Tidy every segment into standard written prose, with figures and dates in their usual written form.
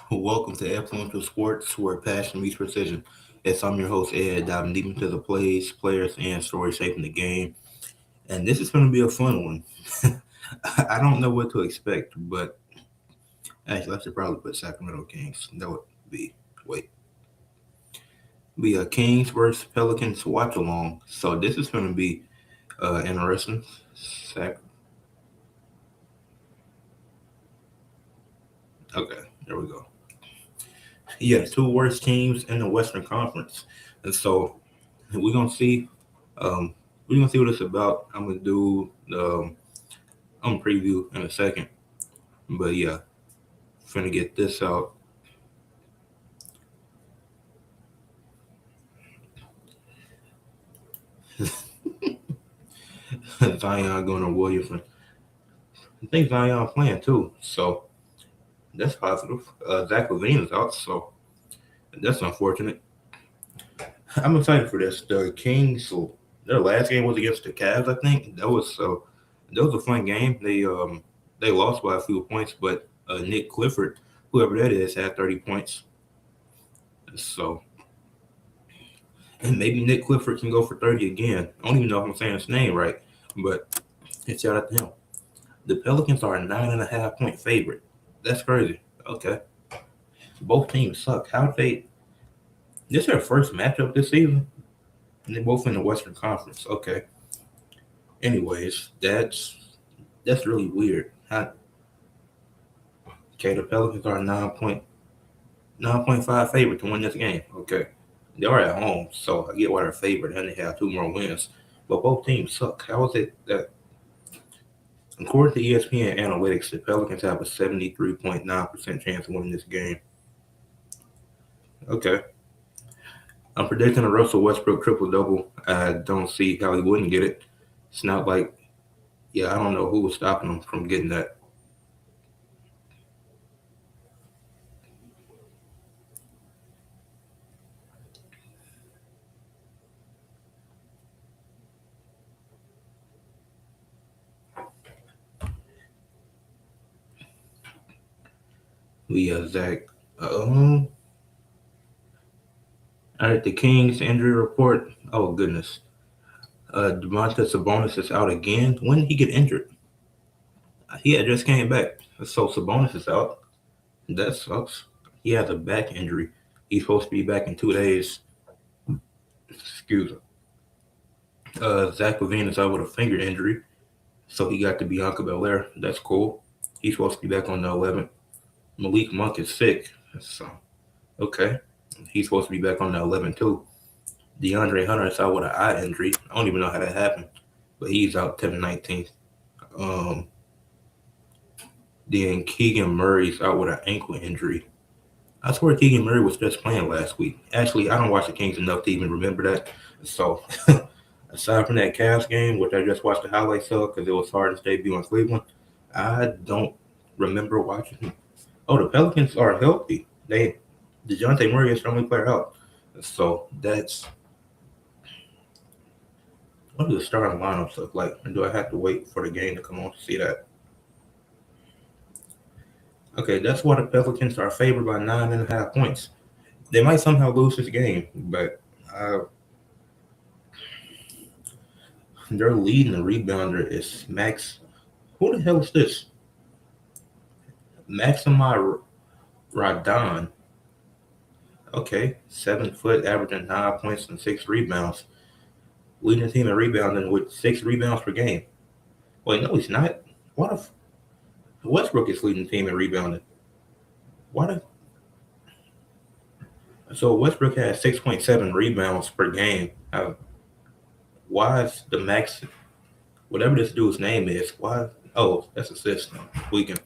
Welcome to Ed Fluential Sports, where passion meets precision. As I'm your host, Ed, diving deep into the plays, players, and stories shaping the game. And this is going to be a fun one. I don't know what to expect, but actually, I should probably put Sacramento Kings. That would be, wait, be a Kings versus Pelicans watch along. So this is going to be interesting. Sac- okay, there we go. Yeah, two worst teams in the Western Conference. And so we're going to see Um, we're gonna see what it's about. I'm gonna do I'm gonna preview in a second, but yeah, finna get this out. Zion going to Williamson. I think Zion playing too, so that's positive. Zach Levine is out, so that's unfortunate. I'm excited for this. The Kings, their last game was against the Cavs, I think. That was a fun game. They lost by a few points, but Nick Clifford, whoever that is, had 30 points. So and maybe Nick Clifford can go for 30 again. I don't even know if I'm saying his name right, but it's shout out to him. The Pelicans are a 9.5 point favorite. That's crazy. Okay. Both teams suck. How did they. This is their first matchup this season? And they're both in the Western Conference. Okay. Anyways, that's really weird. Okay, the Pelicans are a 9.5 favorite to win this game. Okay. They are at home, so I get why they're favored and they have two more wins. But both teams suck. How is it that according to ESPN Analytics, the Pelicans have a 73.9% chance of winning this game? Okay. I'm predicting a Russell Westbrook triple double. I don't see how he wouldn't get it. It's not like, yeah, I don't know who was stopping him from getting that. We, Zach. Um, all right, the Kings injury report. Oh, goodness. Demontis Sabonis is out again. When did he get injured? He had just came back. So Sabonis is out. That sucks. He has a back injury. He's supposed to be back in 2 days. Excuse me. Zach Levine is out with a finger injury, so he got to Bianca Belair. That's cool. He's supposed to be back on the 11th. Malik Monk is sick, so okay. He's supposed to be back on the 11th too. DeAndre Hunter is out with an eye injury. I don't even know how that happened, but he's out 10/19th. Um, then Keegan Murray's out with an ankle injury. I swear Keegan Murray was just playing last week. Actually, I don't watch the Kings enough to even remember that. So, aside from that Cavs game, which I just watched the highlights of because it was hard to debut in Cleveland, I don't remember watching. Oh, the Pelicans are healthy. DeJounte Murray is the only player out. So that's what do the starting lineups look like? And do I have to wait for the game to come on to see that? Okay, that's why the Pelicans are favored by 9.5 points. They might somehow lose this game, but uh, their lead in the rebounder is Max. Who the hell is this? Maxima Radon. Okay, 7 foot, averaging 9 points and 6 rebounds. Leading the team in rebounding with 6 rebounds per game. Wait, no, he's not. What if Westbrook is leading the team in rebounding? What if so Westbrook has 6.7 rebounds per game? Why is the max whatever this dude's name is? Why? Oh, that's assist. We can.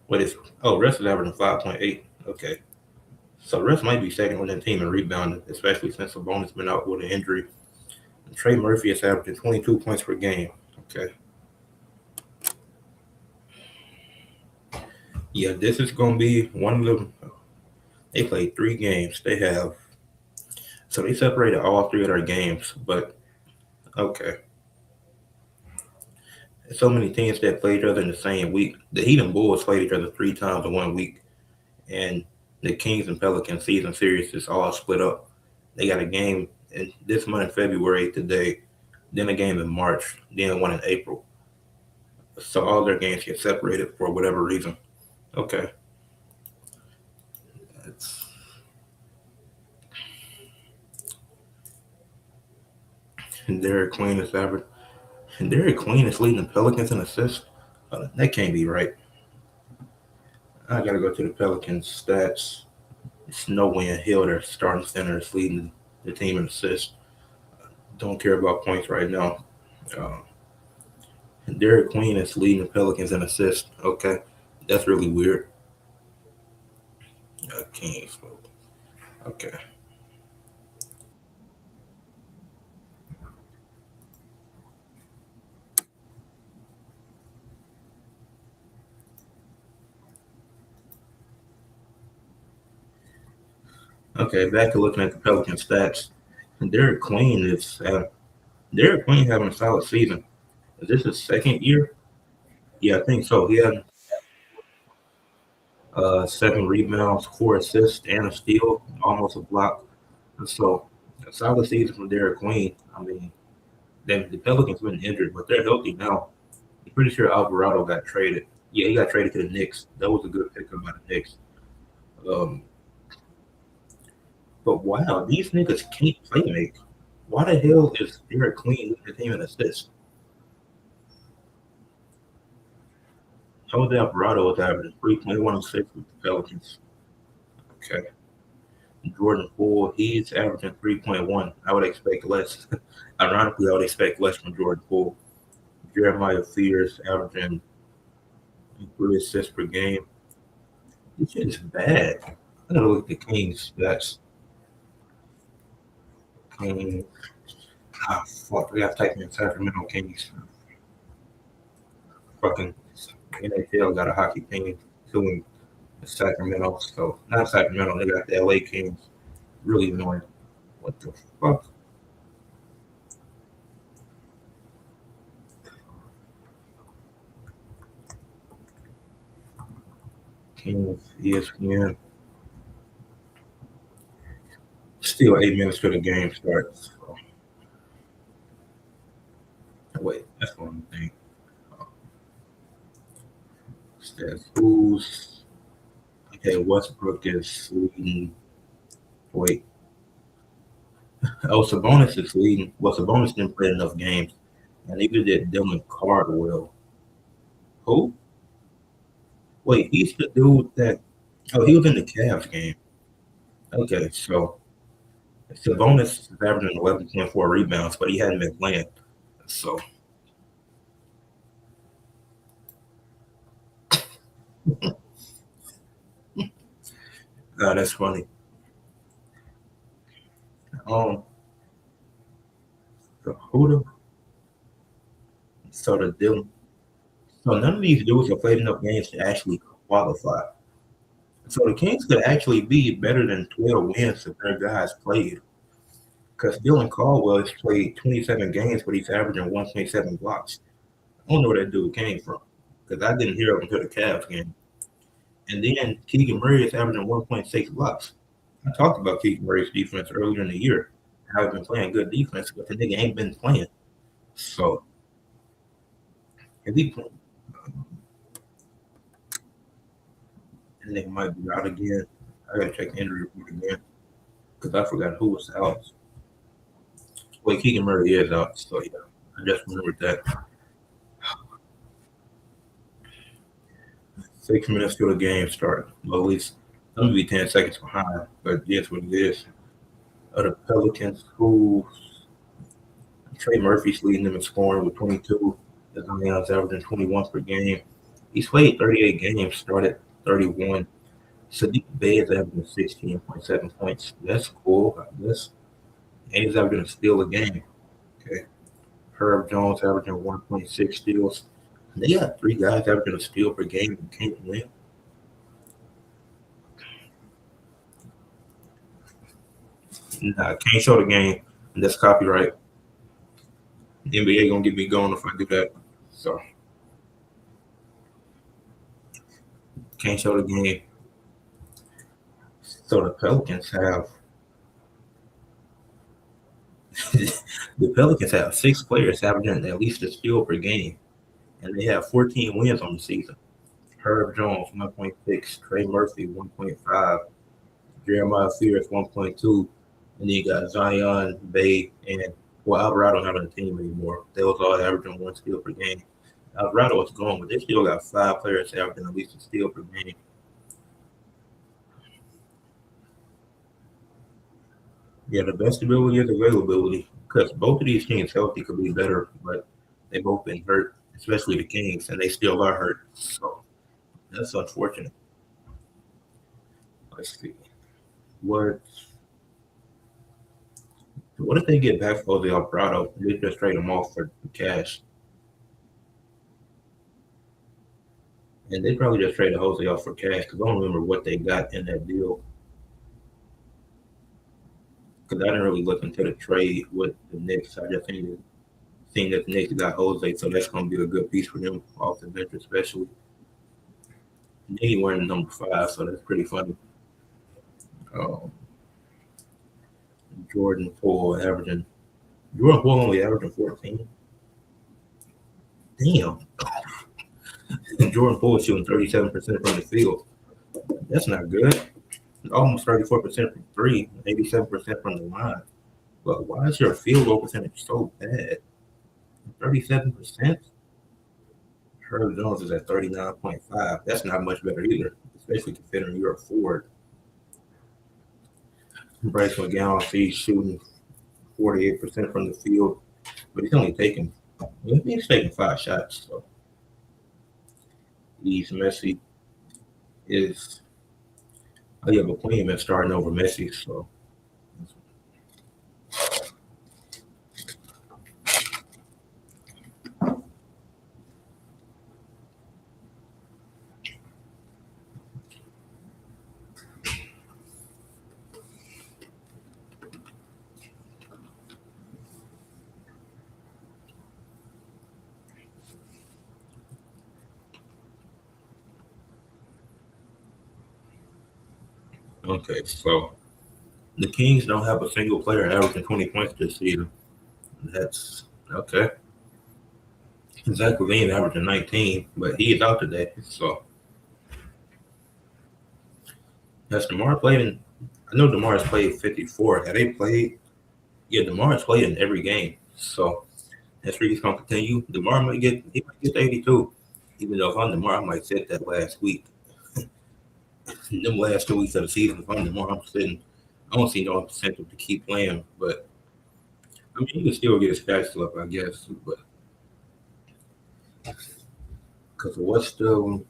What is? Oh, Russ is averaging 5.8. Okay, so Russ might be second on that team in rebounding, especially since Sabonis been out with an injury. And Trey Murphy is averaging 22 points per game. Okay, yeah, this is gonna be one of them. They played 3 games. They separated all three of their games, but okay. So many teams that played each other in the same week. The Heat and Bulls played each other 3 times in one week. and the Kings and Pelicans season series is all split up. They got a game in this month in February today, then a game in March, then one in April. So all their games get separated for whatever reason. Okay, that's, and Derek Queen is average. And Derek Queen is leading the Pelicans in assists. That can't be right. I gotta go to the Pelicans stats. It's no way in hell their starting center is leading the team in assists. Don't care about points right now. Uh, Derek Queen is leading the Pelicans in assists. Okay, that's really weird. Kings. Okay. Okay. Back to looking at the Pelican stats. And Derek Queen having a solid season. Is this his second year? Yeah, I think so. He had 7 rebounds, 4 assists, and a steal, almost a block. So a solid season from Derek Queen. I mean, the Pelicans been injured, but they're healthy now. I'm pretty sure Alvarado got traded. Yeah, he got traded to the Knicks. That was a good pickup by the Knicks. Um, but wow, these niggas can't play make. Why the hell is Derek Queen leading the team in assists? Jose Alvarado was averaging 3.16 with the Pelicans. Okay. Jordan Poole, he's averaging 3.1. I would expect less. Ironically, I would expect less from Jordan Poole. Jeremiah Fears averaging 3 assists per game. This shit is bad. I gotta look at the Kings. That's Kings. Ah, fuck. We gotta type in Sacramento Kings. Fucking NHL got a hockey team too in Sacramento. So, not Sacramento, they got the LA Kings. Really annoying. What the fuck? Kings, ESPN. Still 8 minutes to the game starts. So, wait, that's one thing. Says who's okay? Westbrook is leading. Wait, oh, Sabonis is leading. Well, Sabonis didn't play enough games, and neither did Dylan Cardwell. Who? Wait, he's the dude that. Oh, he was in the Cavs game. Okay, so Sabonis is averaging 11.4 rebounds, but he hadn't been playing. So that's funny. Um, so who the so the Dylan? So none of these dudes have played enough games to actually qualify. So the Kings could actually be better than 12 wins if their guys played. Because Dylan Caldwell has played 27 games, but he's averaging 1.7 blocks. I don't know where that dude came from because I didn't hear of him until the Cavs game. And then Keegan Murray is averaging 1.6 blocks. I talked about Keegan Murray's defense earlier in the year. How he's been playing good defense, but the nigga ain't been playing. So if he play, the nigga might be out again. I gotta check the injury report again because I forgot who was out. Wait, Keegan Murray is out, so yeah, I just remembered that. 6 minutes till the game start. Well, at least I'm gonna be 10 seconds behind, but yes, what it is. The Pelicans, who Trey Murphy's leading them in scoring with 22. Zion's averaging 21 per game. He's played 38 games, started 31. Sadiq Bey is averaging 16.7 points. That's cool, I guess. And he's averaging a steal a game. Okay. Herb Jones averaging 1.6 steals. They got 3 guys averaging a steal per game and can't win. Nah, can't show the game. And that's copyright. The NBA gonna get me going if I do that. So can't show the game. So the Pelicans have the Pelicans have 6 players averaging at least a steal per game, and they have 14 wins on the season. Herb Jones 1.6, Trey Murphy 1.5, Jeremiah Fears 1.2, and then you got Zion, Bay, and Alvarado not on the team anymore. They was all averaging 1 steal per game. Alvarado was gone, but they still got 5 players averaging at least a steal per game. Yeah, the best ability is availability because both of these teams healthy could be better, but they both been hurt, especially the Kings, and they still are hurt. So that's unfortunate. Let's see. What what if they get back Jose Alvarado? They just trade him off for cash, and they probably just traded Jose off for cash because I don't remember what they got in that deal. Because I didn't really look into the trade with the Knicks. I just seen that the Knicks got Jose, so that's going to be a good piece for them off the bench, especially. And then he wearing number 5, so that's pretty funny. Um, Jordan Poole averaging. Jordan Poole only averaging 14. Damn. And Jordan Poole shooting 37% from the field. That's not good. Almost 34% from three, 87% from the line. But why is your field goal percentage so bad? 37%? Herb Jones is at 39.5. That's not much better either, especially considering you're a forward. Bryce McGowan, he's shooting 48% from the field, but he's taking 5 shots. So he's Messi is. Oh yeah, but Queen been starting over Messi. So okay, so the Kings don't have a single player averaging 20 points this season. That's okay. Zach Levine averaging 19, but he is out today. So has Demar played in? I know Demar has played 54. Have they played? Yeah, Demar has played in every game. So that streak going to continue. Demar he might get 82. Even though if I'm Demar, I might sit that last week. Them last 2 weeks of the season, if I'm Demar, I'm sitting. I don't see no incentive to keep playing, but I mean, he can still get his stats up, I guess. But because what's the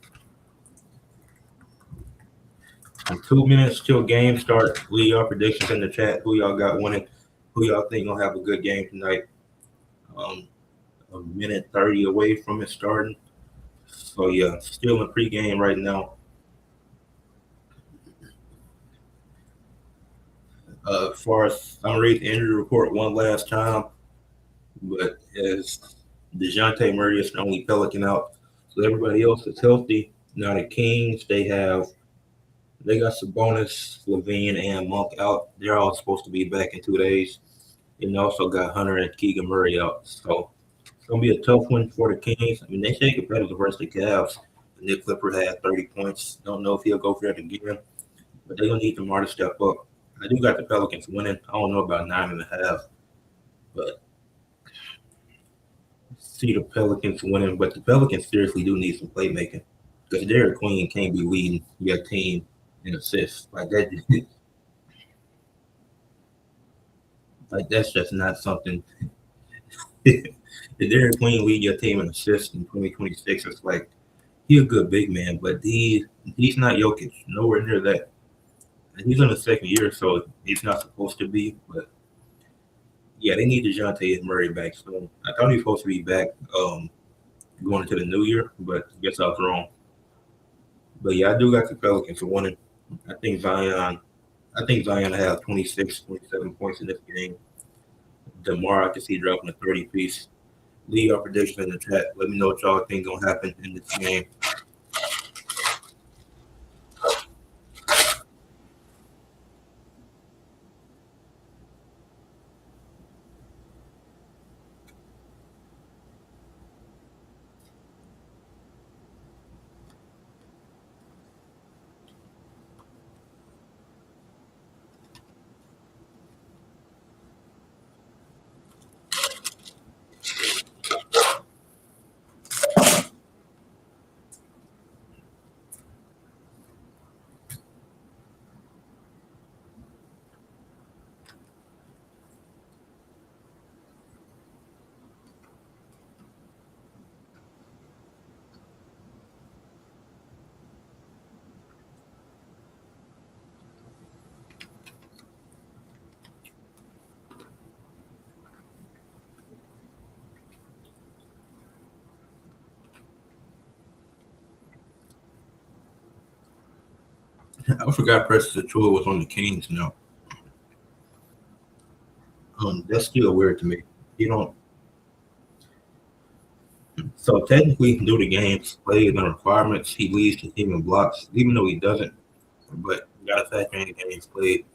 in 2 minutes till game start? Leave y'all predictions in the chat. Who y'all got winning? Who y'all think gonna have a good game tonight? Um, a minute 30 away from it starting. So yeah, still in pregame right now. As far as I'm gonna read the injury report one last time, but as DeJounte Murray is the only Pelican out, so everybody else is healthy. Now the Kings, they got Sabonis, Levine, and Monk out. They're all supposed to be back in 2 days. And also got Hunter and Keegan Murray out. So it's gonna be a tough one for the Kings. I mean, they stay competitive versus the Cavs. Nick Clipper had 30 points. Don't know if he'll go for that again, but they're gonna need Demar to step up. I do got the Pelicans winning. I don't know about 9.5, but see the Pelicans winning. But the Pelicans seriously do need some playmaking because Derek Queen can't be leading your team in assists like that. Like that's just not something. If Derek Queen lead your team in assists in 2026, it's like he's a good big man, but he's not Jokic, nowhere near that. And he's in the second year, so he's not supposed to be. But yeah, they need DeJounte and Murray back soon. I thought he was supposed to be back going into the new year, but I guess I was wrong. But yeah, I do got the Pelicans winning. I think Zion. I think Zion will have 26, 27 points in this game. DeMar, I can see dropping a 30 piece. Leave your prediction in the chat. Let me know what y'all think gonna happen in this game. I forgot Preston Chua was on the Kings now. That's still weird to me. You don't. So technically, due to games played and requirements, he leads the team in blocks, even though he doesn't. But you got to factor in the games played.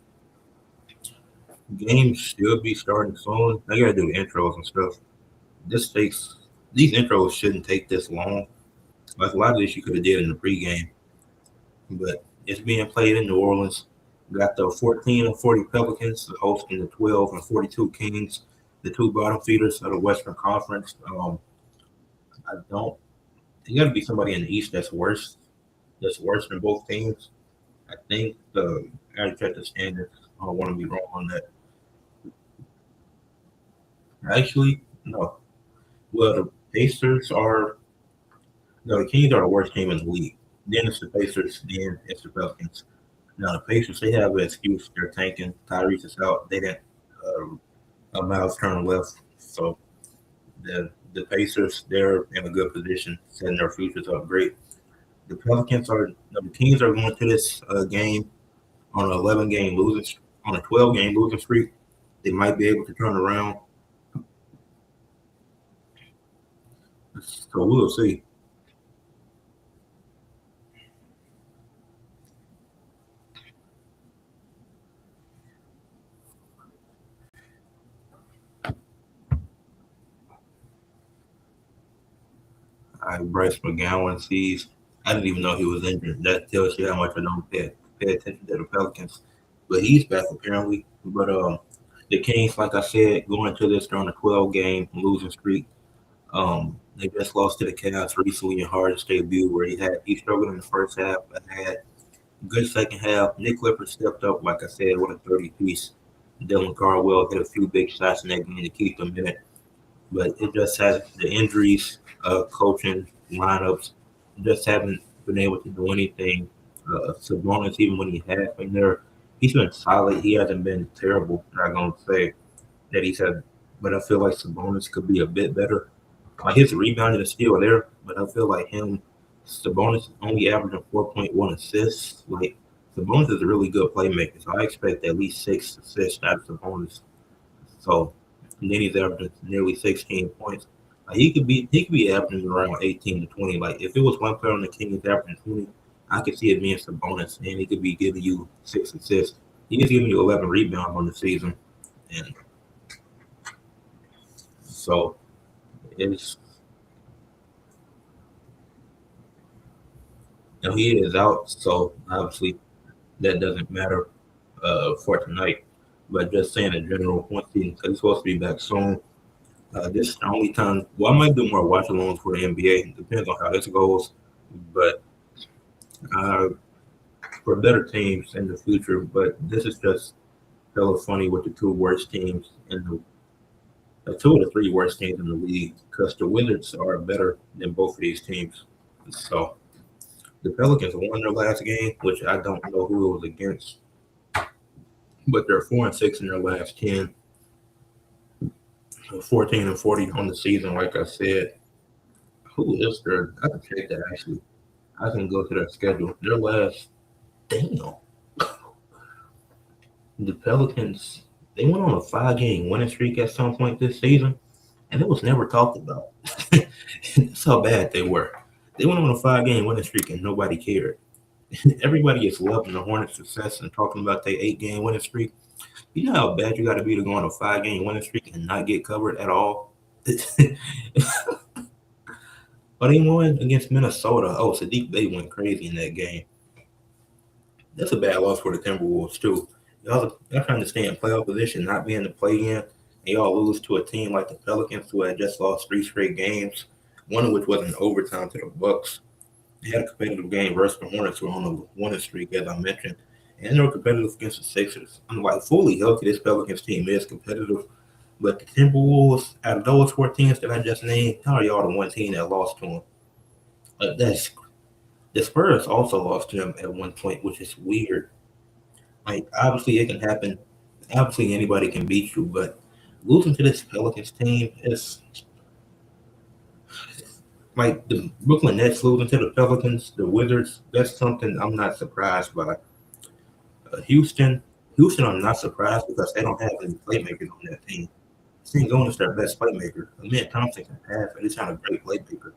Games should be starting soon. I got to do intros and stuff. This takes these intros shouldn't take this long. Like a lot of this you could have did in the pregame, but it's being played in New Orleans. We got the 14 and 40 Pelicans hosting the 12 and 42 Kings, the two bottom feeders of the Western Conference. I don't. You got to be somebody in the East that's worse. That's worse than both teams. I think the I gotta check the standings. I don't want to be wrong on that. Actually, no. Well, the Pacers are no. The Kings are the worst team in the league. Then it's the Pacers. Then it's the Pelicans. Now the Pacers, they have an excuse. They're tanking. Tyrese is out. They didn't. Miles Turner left. So the Pacers, they're in a good position, setting their futures up great. The Pelicans are the Kings are going to this game on an 11 game losing on a 12 game losing streak. They might be able to turn around. So we'll see. Bryce McGowan sees. I didn't even know he was injured. That tells you how much I don't pay attention to the Pelicans. But he's back apparently. But the Kings, like I said, going to this during a 12 game losing streak. They just lost to the Cavs recently in hardest debut where he struggled in the first half, but had a good second half. Nick Clifford stepped up, like I said, with a 30 piece. Dylan Carwell hit a few big shots in that game to keep them in it. But it just has the injuries, coaching, lineups, just haven't been able to do anything. Sabonis, even when he has been there, he's been solid. He hasn't been terrible. I'm not gonna say that he's had, but I feel like Sabonis could be a bit better. Like his rebounding is still there, but I feel like Sabonis only averaging 4.1 assists. Like Sabonis is a really good playmaker, so I expect at least 6 assists out of Sabonis. So and then he's averaging nearly 16 points. He could be averaging around 18 to 20. Like if it was one player on the Kings averaging 20, I could see it being Sabonis, and he could be giving you 6 assists. He's giving you 11 rebounds on the season, and so it's he is out. So obviously that doesn't matter for tonight. But just saying in general, once because he's supposed to be back soon. This is the only time. Well, I might do more watch alongs for the NBA. It depends on how this goes. But uh, for better teams in the future. But this is just hella funny with the two worst teams in the two of the three worst teams in the league because the Wizards are better than both of these teams. So the Pelicans won their last game, which I don't know who it was against, but they're 4-6 in their last 10. 14 and 40 on the season, like I said. Who is there? I can check that actually. I can go to their schedule. Their last, damn, the Pelicans, they went on a 5 game winning streak at some point this season, and it was never talked about. That's how bad they were. They went on a 5 game winning streak and nobody cared. Everybody is loving the Hornets' success and talking about their 8 game winning streak. You know how bad you got to be to go on a 5 game winning streak and not get covered at all? But they won against Minnesota. Oh, Sadiq Bey went crazy in that game. That's a bad loss for the Timberwolves, too. Y'all trying to stay in playoff position, not being the play in, and y'all lose to a team like the Pelicans who had just lost 3 straight games, one of which was in overtime to the Bucks. They had a competitive game versus the Hornets who were on a winning streak, as I mentioned. And they were competitive against the Sixers. I'm like fully healthy. This Pelicans team is competitive. But the Timberwolves, out of those 4 teams that I just named, how are y'all the one team that lost to them? That's the Spurs also lost to them at one point, which is weird. Like obviously it can happen. Obviously anybody can beat you, but losing to this Pelicans team is like the Brooklyn Nets losing to the Pelicans, the Wizards. That's something I'm not surprised by. Houston, Houston, I'm not surprised because they don't have any playmakers on that team. St. Jonas is their best playmaker. Amir Thompson can pass, and he's not a great playmaker.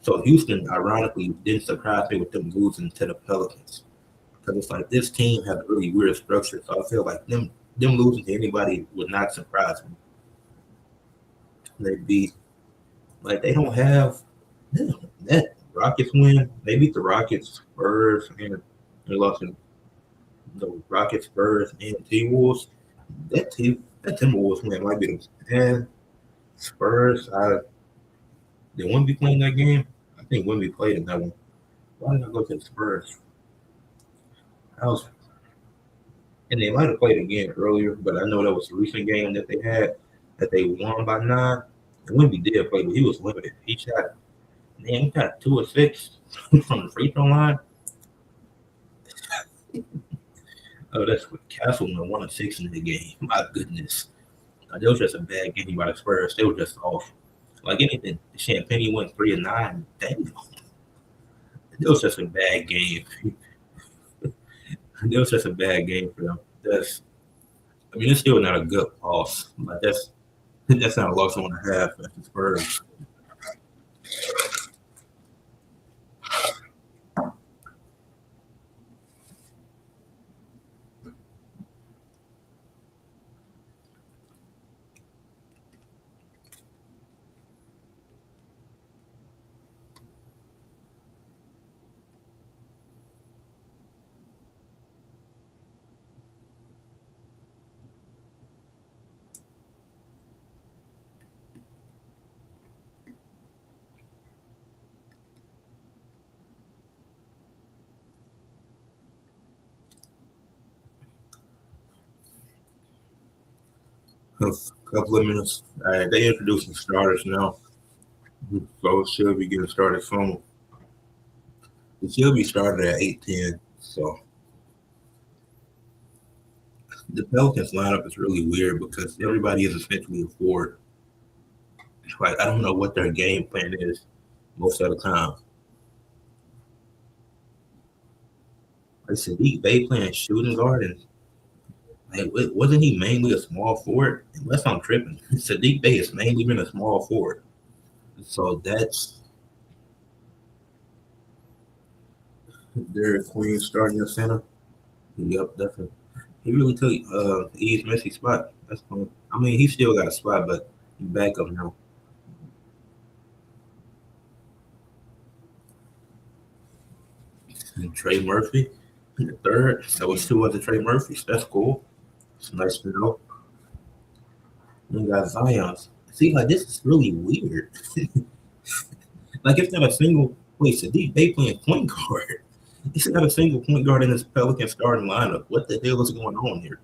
So Houston, ironically, didn't surprise me with them losing to the Pelicans because it's like this team has a really weird structure. So I feel like them losing to anybody would not surprise me. They'd be like they don't have that Rockets win. They beat the Rockets, Spurs, and they lost to the Rockets, Spurs, and T Wolves. That Timberwolves win might be the and Spurs. Did Wemby play in that game? I think Wemby played in that one. Why did I go to the Spurs? I was, and they might have played again earlier, but I know that was a recent game that they had that they won by 9. And Wemby did play, but he was limited. He got 2 or 6 from the free throw line. Oh, that's what Castleman 1 of 6 in the game. My goodness. That was just a bad game by the Spurs. They were just off. Like anything, Champagne went 3 and 9. Dang. It was just a bad game. It was just a bad game for them. It's still not a good loss, but that's not a loss I want to have at the Spurs. A couple of minutes. All right, they introducing starters now. So should be getting started soon. It should be started at 8:10. So the Pelicans lineup is really weird because everybody is essentially a forward. Like I don't know what their game plan is most of the time. Like Sadiq Bey playing shooting guard, and like, wasn't he mainly a small forward? Unless I'm tripping, Sadiq Bey has mainly been a small forward. So that's Derek Queen starting at center. Yep, definitely. He really took East Messi spot. That's cool. I mean, he still got a spot, but he back up now. And Trey Murphy in the third. That was 2 other Trey Murphys. That's cool. It's nice to know. And you got Zion's. See, like this is really weird. Like it's not a single. Wait, Sadiq they playing point guard. It's not a single point guard in this Pelican starting lineup. What the hell is going on here?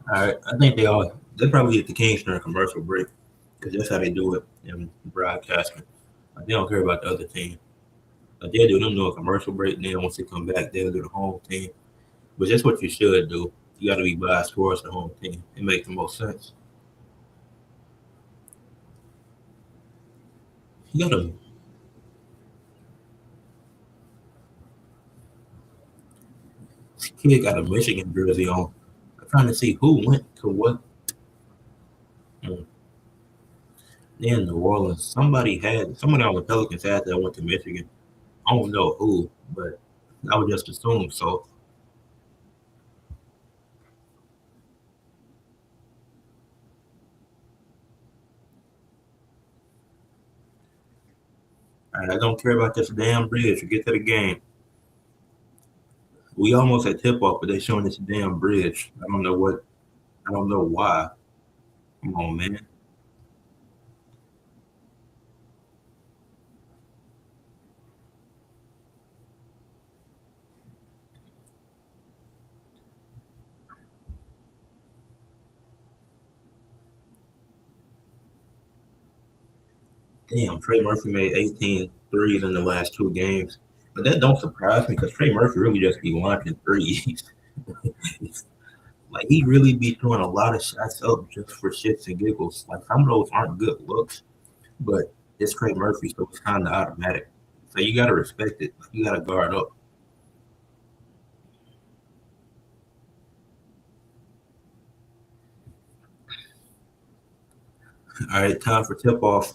I think they probably hit the Kings during commercial break because that's how they do it in broadcasting. Like, they don't care about the other team. Like, they'll do them do a commercial break, and then once they come back, they'll do the home team. But that's what you should do. You got to be biased towards the home team. It makes the most sense. You got to kid got a Michigan jersey on. I'm trying to see who went to what. Hmm. Then New Orleans. Somebody on the Pelicans had that went to Michigan. I don't know who, but I would just assume so. I don't care about this damn bridge. Get to the game. We almost at tip off, but they showing this damn bridge. I don't know what. I don't know why. Come on, man. Damn, Trey Murphy made 18 threes in the last 2 games. But that don't surprise me because Trey Murphy really just be launching threes. Like he really be throwing a lot of shots up just for shits and giggles. Like some of those aren't good looks, but it's Trey Murphy, so it's kind of automatic. So you gotta respect it. You gotta guard up. All right, time for tip off.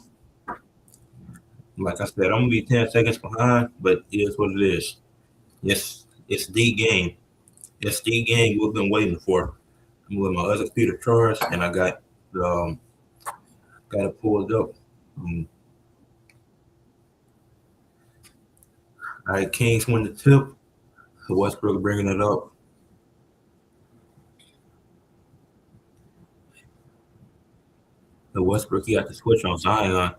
Like I said, I'm gonna be 10 seconds behind, but it is what it is. Yes, it's the game. It's the game we've been waiting for. I'm with my other computer charged, and I got it pulled up. Um, all right, Kings win the tip. Westbrook bringing it up. The Westbrook, he got the switch on Zion.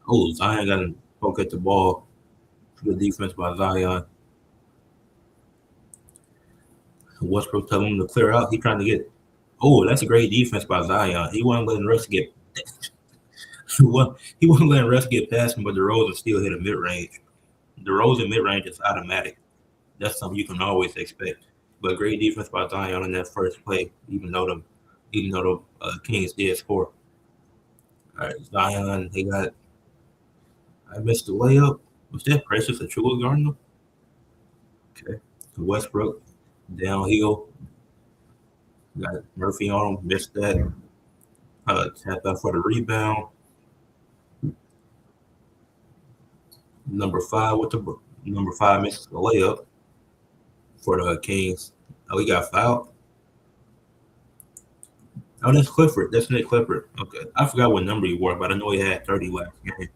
Oh, Zion got to poke at the ball. Good defense by Zion. Westbrook telling him to clear out. He trying to get. Oh, that's a great defense by Zion. He wasn't letting Russ get. He wasn't letting Russ get past him, but DeRozan still hit a mid range. DeRozan mid range is automatic. That's something you can always expect. But great defense by Zion in that first play, even though the Kings did score. All right, Zion, they got. I missed the layup. Was that Precious Achiuwa Gardner? Okay. Westbrook downhill. Got Murphy on him. Missed that. Tapped out for the rebound. Number five misses the layup for the Kings. Oh, he got fouled. Oh, that's Clifford. That's Nick Clifford. Okay. I forgot what number he wore, but I know he had 30 last game.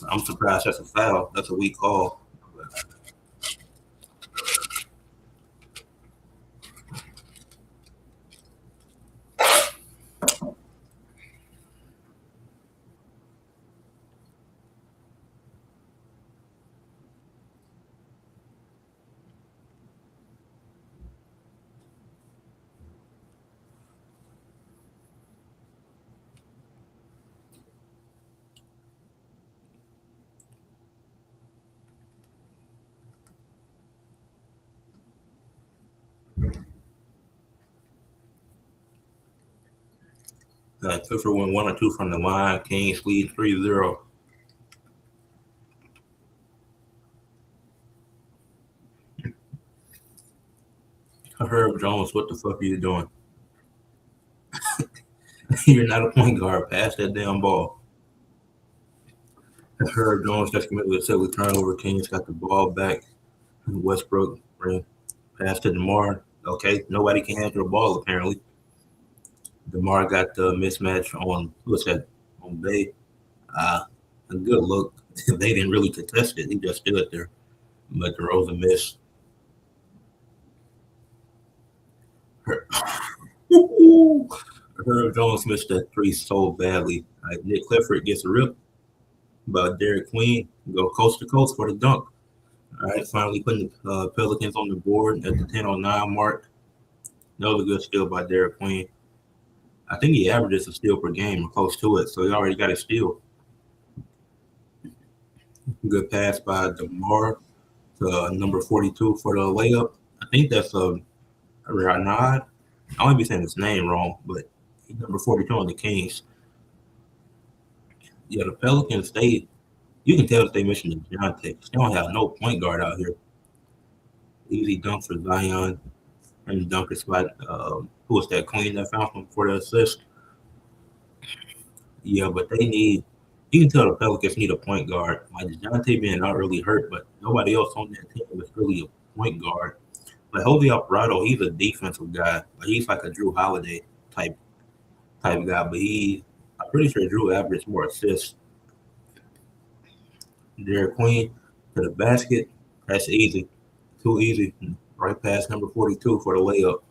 I'm surprised that's a foul. That's a weak call. Clifford went 1 or 2 from the line. Kings lead 3-0. Herb Jones, what the fuck are you doing? You're not a point guard. Pass that damn ball. Herb Jones just committed a silly turnover. Kings got the ball back. Westbrook ran pass to DeMar. Okay, nobody can handle the ball apparently. DeMar got the mismatch on what's that on Bay. A good look. They didn't really contest it. He just stood there. But DeRozan missed. Herb Jones missed that three so badly. Nick Clifford gets a rip, but Derek Queen go coast to coast for the dunk. All right, finally putting the Pelicans on the board at the 10:09 mark. That was a good steal by Derek Queen. I think he averages a steal per game or close to it, so he already got a steal. Good pass by DeMar to number 42 for the layup. I think that's a Ranad. I might be saying his name wrong, but he's number 42 on the Kings. Yeah, the Pelicans, you can tell that they missing the Dejounte. They don't have no point guard out here. Easy dunk for Zion and the dunker spot. Who was that Queen that found him for the assist? Yeah, but they need. You can tell the Pelicans need a point guard. Like Dejounte being not really hurt, but nobody else on that team is really a point guard. Like Jose Alvarado, he's a defensive guy. Like he's like a Drew Holiday type guy, but I'm pretty sure Drew averaged more assists. Derek Queen to the basket. That's easy. Too easy. Right past number 42 for the layup.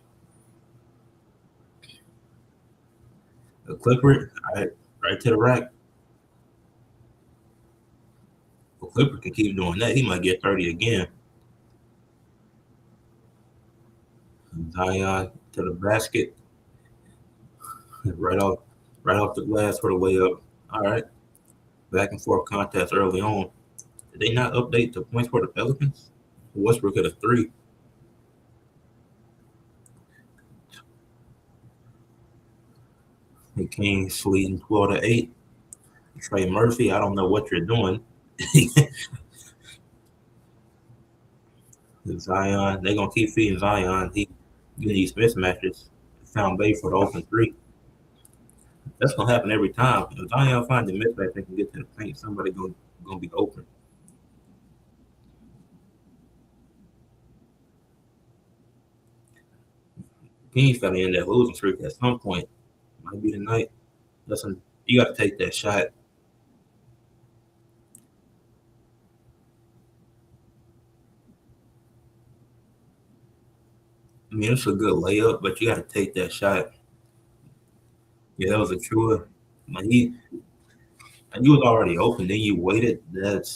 The Clipper, right to the rack. The Clipper can keep doing that. He might get 30 again. Zion to the basket. Right off the glass for the layup. All right. Back and forth contest early on. Did they not update the points for the Pelicans? Westbrook at a three. The Kings leading 12-8. Trey Murphy, I don't know what you're doing. Zion, they're gonna keep feeding Zion. He getting these mismatches. Found Bay for the open three. That's gonna happen every time. If Zion finds a mismatch, they can get to the paint. Somebody gonna be open. Kings gotta end that losing streak at some point. Might be tonight. Listen, you got to take that shot. I mean, it's a good layup, but you got to take that shot. Yeah, that was a true. Like you was already open, then you waited. It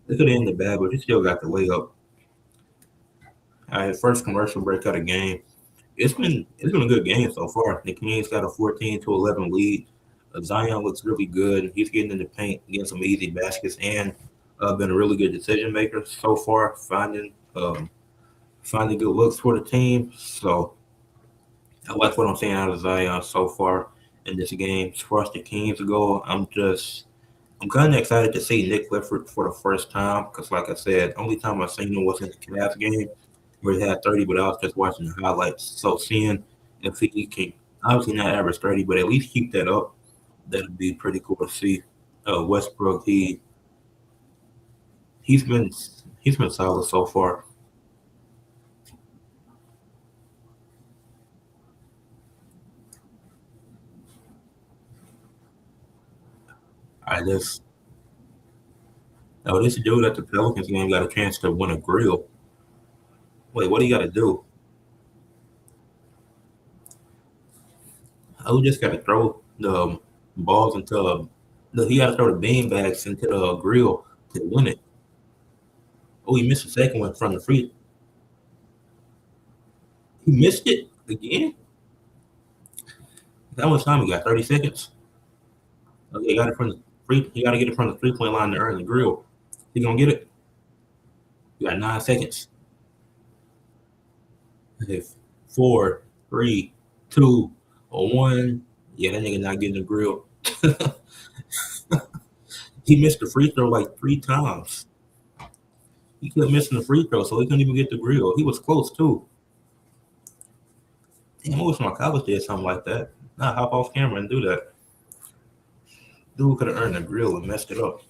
could have ended bad, but you still got the layup. All right, first commercial break of the game. It's been a good game so far. The Kings got a 14-11 lead. Zion looks really good. He's getting in the paint, getting some easy baskets, and been a really good decision maker so far, finding good looks for the team. So I like what I'm seeing out of Zion so far in this game. As far as the Kings go, I'm kind of excited to see Nick Clifford for the first time because, like I said, only time I've seen him was in the Cavs game where he had 30, but I was just watching the highlights. So seeing if he can obviously not average 30, but at least keep that up, that'd be pretty cool to see. Westbrook, he's been he's been solid so far. I just this dude at the Pelicans game got a chance to win a grill. Wait, what do you got to do? Oh, just got to throw the balls into no, he got to throw the bean bags into the grill to win it. Oh, he missed the second one from the free. He missed it again. That much time he got 30 seconds. Okay, he got it from the free. He got to get it from the 3-point line to earn the grill. He gonna get it. You got 9 seconds. Okay, 4, 3, 2, or 1. Yeah, that nigga not getting the grill. He missed the free throw like 3 times. He kept missing the free throw, so he couldn't even get the grill. He was close too. Damn, I wish my college did something like that. Not hop off camera and do that. Dude could have earned the grill and messed it up.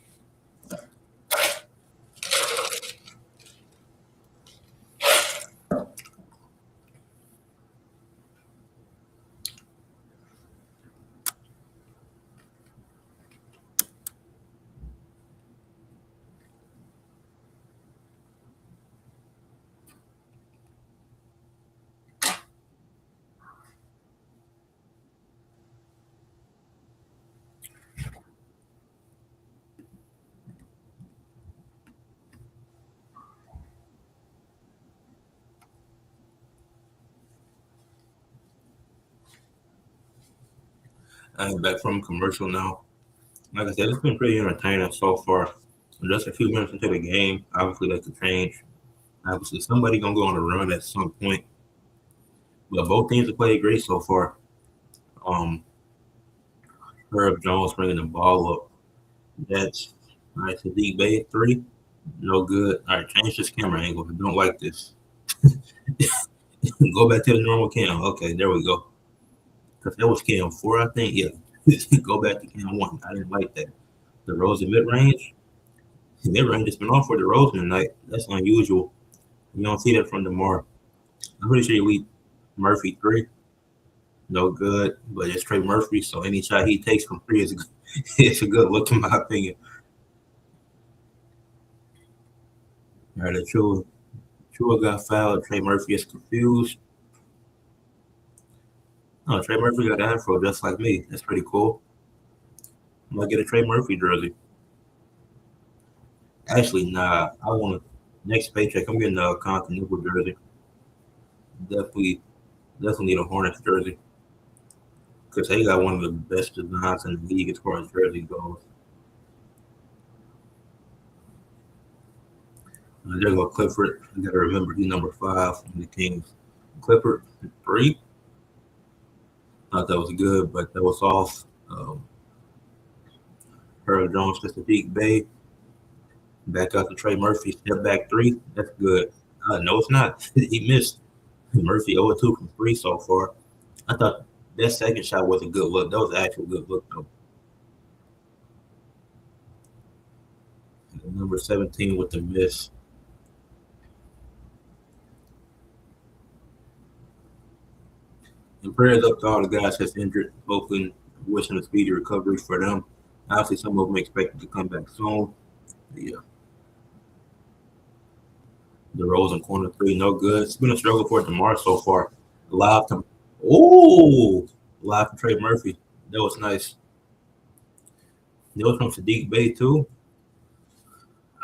I'm back from commercial now. Like I said, it's been pretty entertaining so far. Just a few minutes into the game, obviously that could change. Obviously, somebody gonna go on a run at some point. But both teams have played great so far. Um, Herb Jones bringing the ball up. That's all right. Sadiq Bey 3, no good. All right, change this camera angle. I don't like this. Go back to the normal cam. Okay, there we go. Because that was cam 4, I think. Yeah, go back to cam 1. I didn't like that. The Rosen mid range. Mid range has been off for the Rosen tonight. That's unusual. You don't see that from DeMar. I'm pretty sure you lead Murphy 3. No good, but it's Trey Murphy, so any shot he takes from 3 is it's a good look in my opinion. All right, the Chua got fouled. Trey Murphy is confused. Oh, Trey Murphy got an afro just like me. That's pretty cool. I'm gonna get a Trey Murphy jersey. Actually, nah. I want to next paycheck. I'm getting a Continental jersey. Definitely, definitely need a Hornets jersey because they got one of the best designs in the league as far as jersey goes. There go Clifford. You got to remember he's number 5 in the Kings. Clifford 3. Thought that was good, but that was off. Harold Jones to Sadiq Bay. Back out to Trey Murphy. Step back three. That's good. No, it's not. He missed. Murphy 0-2 from three so far. I thought that second shot was a good look. That was an actual good look, though. Number 17 with the miss. And prayers up to all the guys that's injured. Hopefully, wishing a speedy recovery for them. Obviously, some of them expected to come back soon. Yeah. The Rosen corner three, no good. It's been a struggle for DeMar so far. Live to live from Trey Murphy. That was nice. That was from Sadiq Bay too.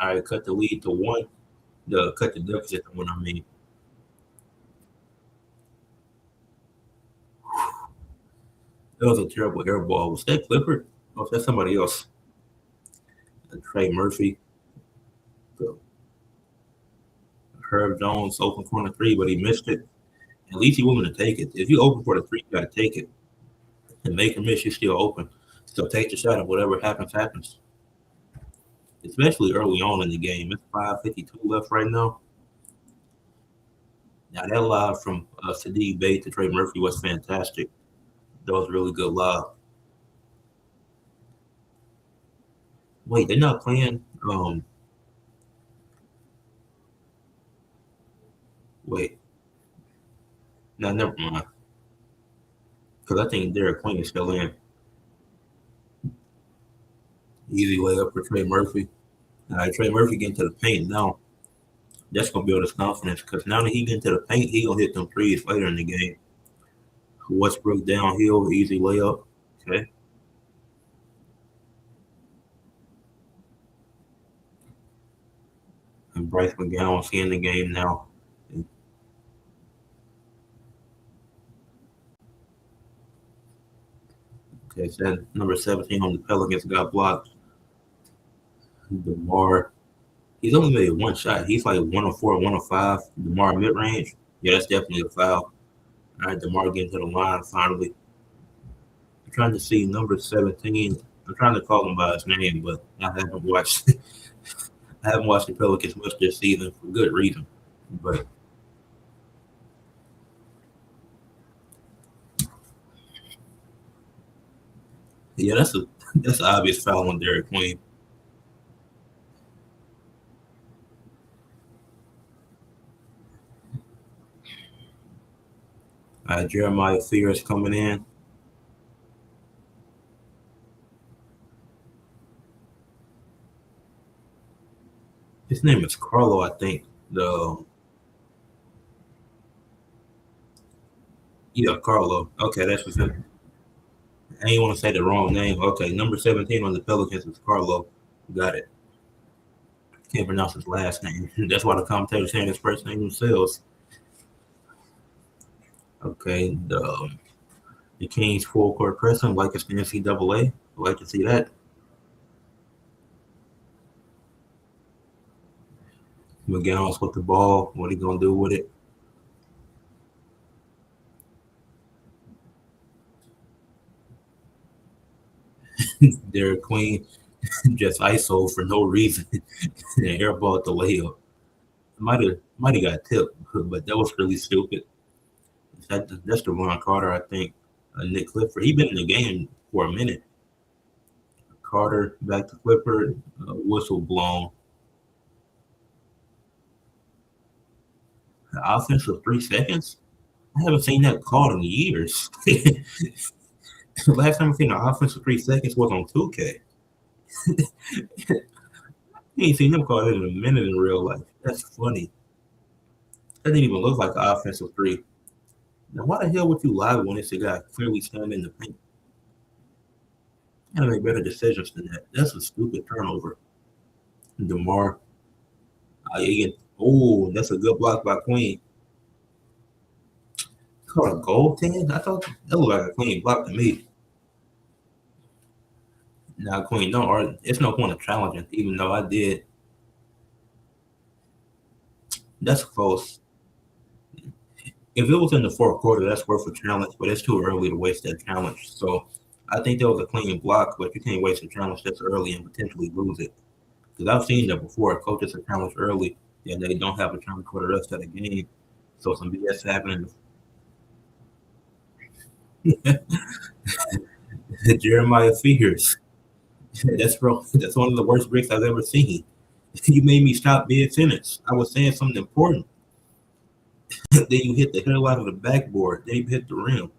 All right, cut the lead to one. The cut the deficit to one. I mean, that was a terrible air ball. Was that Clifford? Or was that somebody else? Trey Murphy. So, Herb Jones open corner three, but he missed it. At least he willing to take it. If you open for the three, you gotta take it. And make a miss, you're still open. So take the shot and whatever happens, happens. Especially early on in the game. It's 5:52 left right now. Now that live from Sadiq Bay to Trey Murphy was fantastic. That was really good live. Wait, they're not playing. Wait, no, never mind. Because I think Derek Queen is still in. Easy layup for Trey Murphy. All right, Trey Murphy getting to the paint now. That's gonna build his confidence because now that he get into the paint, he gonna hit them threes later in the game. Westbrook downhill, easy layup. Okay, and Bryce McGowan's in the game now. Okay, so that number 17 on the Pelicans got blocked. DeMar, he's only made one shot. He's like 104, 105. DeMar mid range. Yeah, that's definitely a foul. All right, DeMar getting to the line finally. I'm trying to see number 17. I'm trying to call him by his name, but I haven't watched. I haven't watched the Pelicans much this season for good reason. But yeah, that's an obvious foul on Derek Queen. Jeremiah Fears coming in. His name is Carlo, I think. The Yeah, Carlo. Okay, that's what's him. I ain't want to say the wrong name. Okay, number 17 on the Pelicans is Carlo. Got it. Can't pronounce his last name. That's why the commentators saying his first name themselves. Okay, the Kings full court pressing like it's the NCAA. I'd like to see that. McGowan's with the ball. What he gonna do with it? Derek Queen just ISO for no reason and airball at the layup. Might have got tipped, but that was really stupid. That's the Ron Carter, I think. Nick Clifford. He been in the game for a minute. Carter back to Clifford. Whistle blown. Offensive 3 seconds. I haven't seen that called in years. Last time I seen an offensive 3 seconds was on 2K. You ain't seen them call it in a minute in real life. That's funny. That didn't even look like an offensive three. Now, why the hell would you lie when it's a guy clearly standing in the paint? You gotta make better decisions than that. That's a stupid turnover. DeMar, oh, that's a good block by Queen. Called a goaltend? I thought that looked like a clean block to me. Now, Queen, no, or it's no point of challenging, even though I did. That's close. If it was in the fourth quarter, that's worth a challenge, but it's too early to waste that challenge. So I think that was a clean block, but you can't waste a challenge this early and potentially lose it. Because I've seen that before. Coaches are challenged early, and they don't have a challenge for the rest of the game. So some BS happening. Jeremiah Figures. That's one of the worst breaks I've ever seen. You made me stop mid sentence. I was saying something important. Then you hit the hell out of the backboard. Then you hit the rim.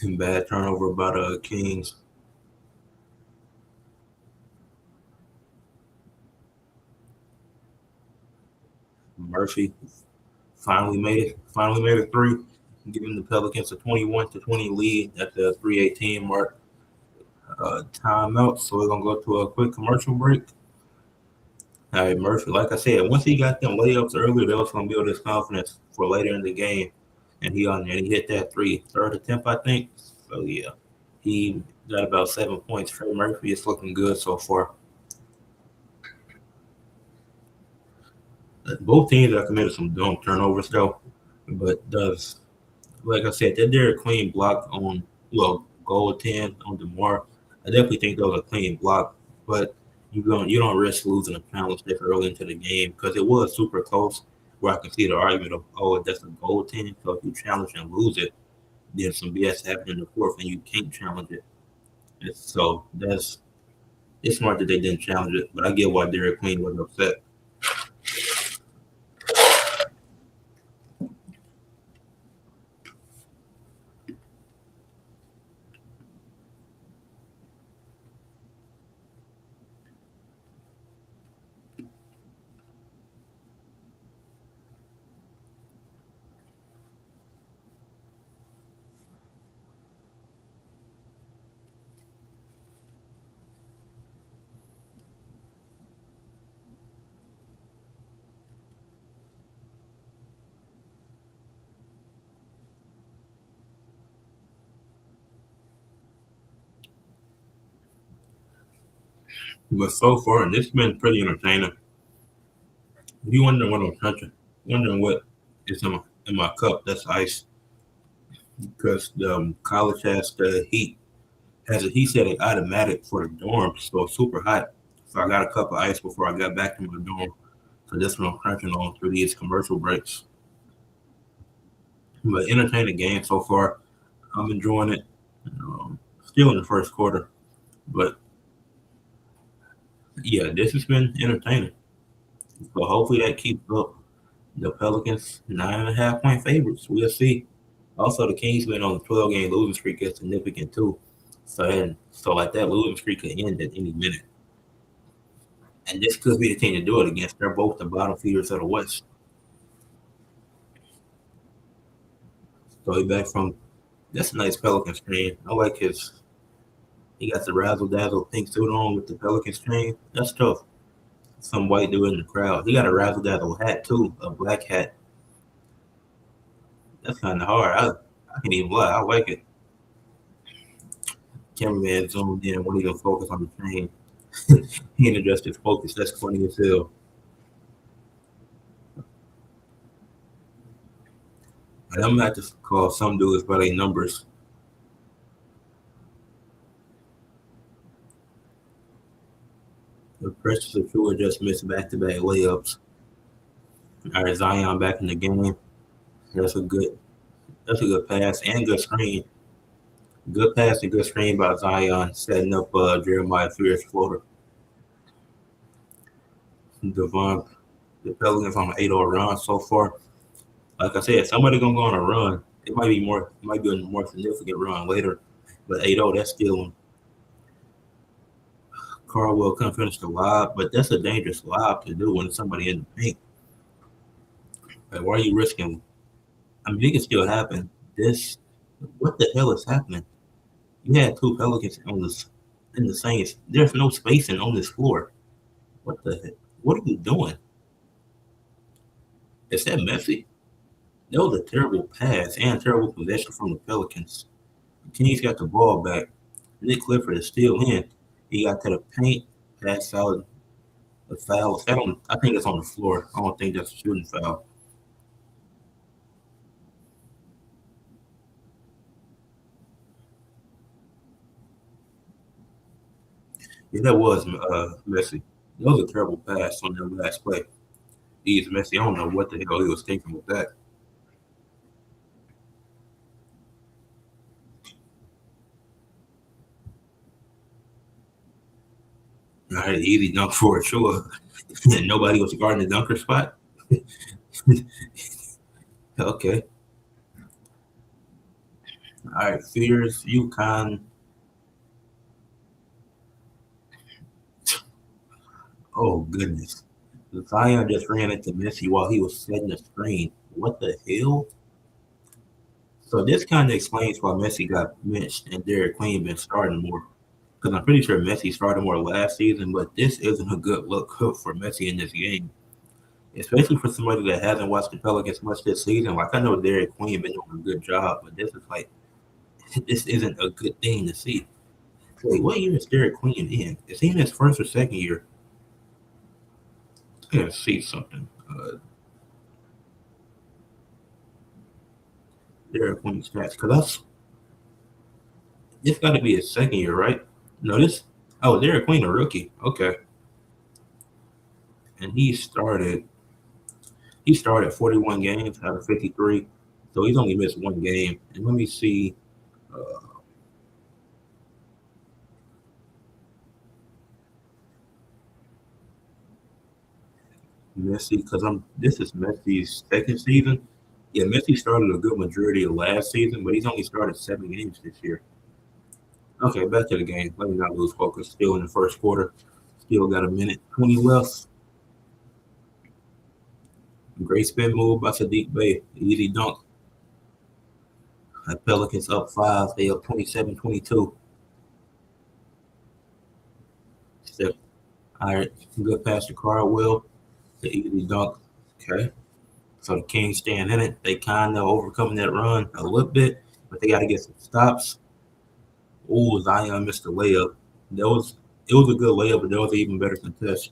And bad turnover by the Kings. Murphy finally made it. Finally made a three, giving the Pelicans a 21-20 lead at the 3:18 mark. Timeout. So we're gonna go to a quick commercial break. All right, Murphy. Like I said, once he got them layups earlier, that was gonna build his confidence for later in the game. And he hit that three, third attempt, I think. So yeah, he got about 7 points. Trey Murphy is looking good so far. Both teams have committed some dumb turnovers though, but does like I said, that Derek Queen block on goal 10 on DeMar. I definitely think that was a clean block, but you don't risk losing a challenge this early into the game because it was super close. Where I can see the argument of that's a goal 10. So if you challenge and lose it, then some BS happened in the fourth and you can't challenge it. So it's smart that they didn't challenge it, but I get why Derek Queen was upset. But so far, and it's been pretty entertaining. If you wondering what I'm touching, wondering what is in my cup, that's ice. Because the college has a heat setting automatic for the dorm, so it's super hot. So I got a cup of ice before I got back to my dorm. So that's what I'm crunching on through these commercial breaks. But entertaining game so far. I'm enjoying it. Still in the first quarter, but yeah, this has been entertaining. So hopefully that keeps up. The Pelicans 9.5 point favorites. We'll see. Also, the Kings been on a 12-game losing streak is significant too. So like that losing streak could end at any minute. And this could be the team to do it against. They're both the bottom feeders of the West. So he back from that's a nice Pelicans chain. I like his he got the razzle dazzle pink suit on with the Pelicans chain. That's tough. Some white dude in the crowd. He got a razzle dazzle hat too, a black hat. That's kinda hard. I can't even lie. I like it. Cameraman zoomed in and wanted to focus on the chain. He didn't adjust his focus. That's funny as hell. And I'm gonna have to call some dudes by their numbers. The Precious Achua just missed back-to-back layups. All right, Zion back in the game. That's a good. That's a good pass and good screen. Good pass and good screen by Zion, setting up Jeremiah Fears floater. Devon, the Pelicans on an 8-0 run so far. Like I said, somebody gonna go on a run. It might be a more significant run later, but 8-0, that's still Carwell couldn't finish the lob, but that's a dangerous lob to do when somebody in the paint. Like, why are you risking? I mean, it can still happen. What the hell is happening? You had two Pelicans on this in the same. There's no spacing on this floor. What the heck? What are you doing? Is that messy? That was a terrible pass and terrible possession from the Pelicans. The Kings got the ball back. Nick Clifford is still in. He got to the paint, passed out a foul. I think it's on the floor. I don't think that's a shooting foul. Yeah, that was Messi. That was a terrible pass on that last play. He's Messi. I don't know what the hell he was thinking with that. I had an easy dunk for it, sure. And nobody was guarding the dunker spot. Okay. All right. Fears, UConn. Oh, goodness. Zion just ran into Messi while he was setting the screen. What the hell? So this kind of explains why Messi got benched and Derek Queen been starting more. Because I'm pretty sure Messi started more last season, but this isn't a good look for Messi in this game, especially for somebody that hasn't watched the Pelicans much this season. Like I know Derek Queen been doing a good job, but this is like this isn't a good thing to see. Wait, what year is Derek Queen in? Is he in his first or second year? I gotta see something. Derek Queen stats, because that's it's got to be his second year, right? No, this. Oh, Derek Queen, a rookie. Okay, and he started 41 games out of 53, so he's only missed one game. And let me see uh, Messi because I'm. This is Messi's second season. Yeah, Messi started a good majority of last season, but he's only started 7 games this year. Okay, back to the game. Let me not lose focus. Still in the first quarter. Still got a minute 20 left. Great spin move by Sadiq Bey. Easy dunk. Pelicans up five. They up 27-22. Step. All right. Good pass to Cardwell. The easy dunk. Okay. So the Kings staying in it. They kind of overcoming that run a little bit, but they got to get some stops. Oh, Zion missed the layup. That was it was a good layup, but there was an even better contest.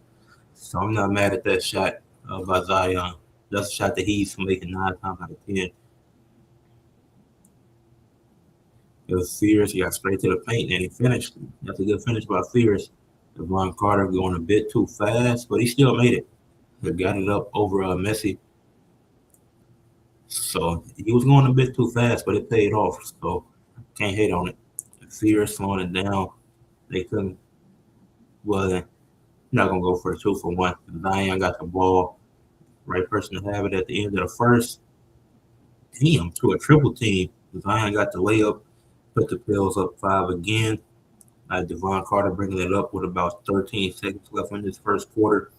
So I'm not mad at that shot by Zion. That's a shot that he's making 9 times out of 10. It was Fears. He got straight to the paint and he finished. That's a good finish by Fears. Devon Carter going a bit too fast, but he still made it. He got it up over Messi. So he was going a bit too fast, but it paid off. So can't hate on it. Fears slowing it down. They couldn't. Well, they're not gonna go for a 2-for-1. Zion got the ball. Right person to have it at the end of the first. Damn, to a triple team. Zion got the layup. Put the Pels up five again. Devon Carter bringing it up with about 13 seconds left in this first quarter.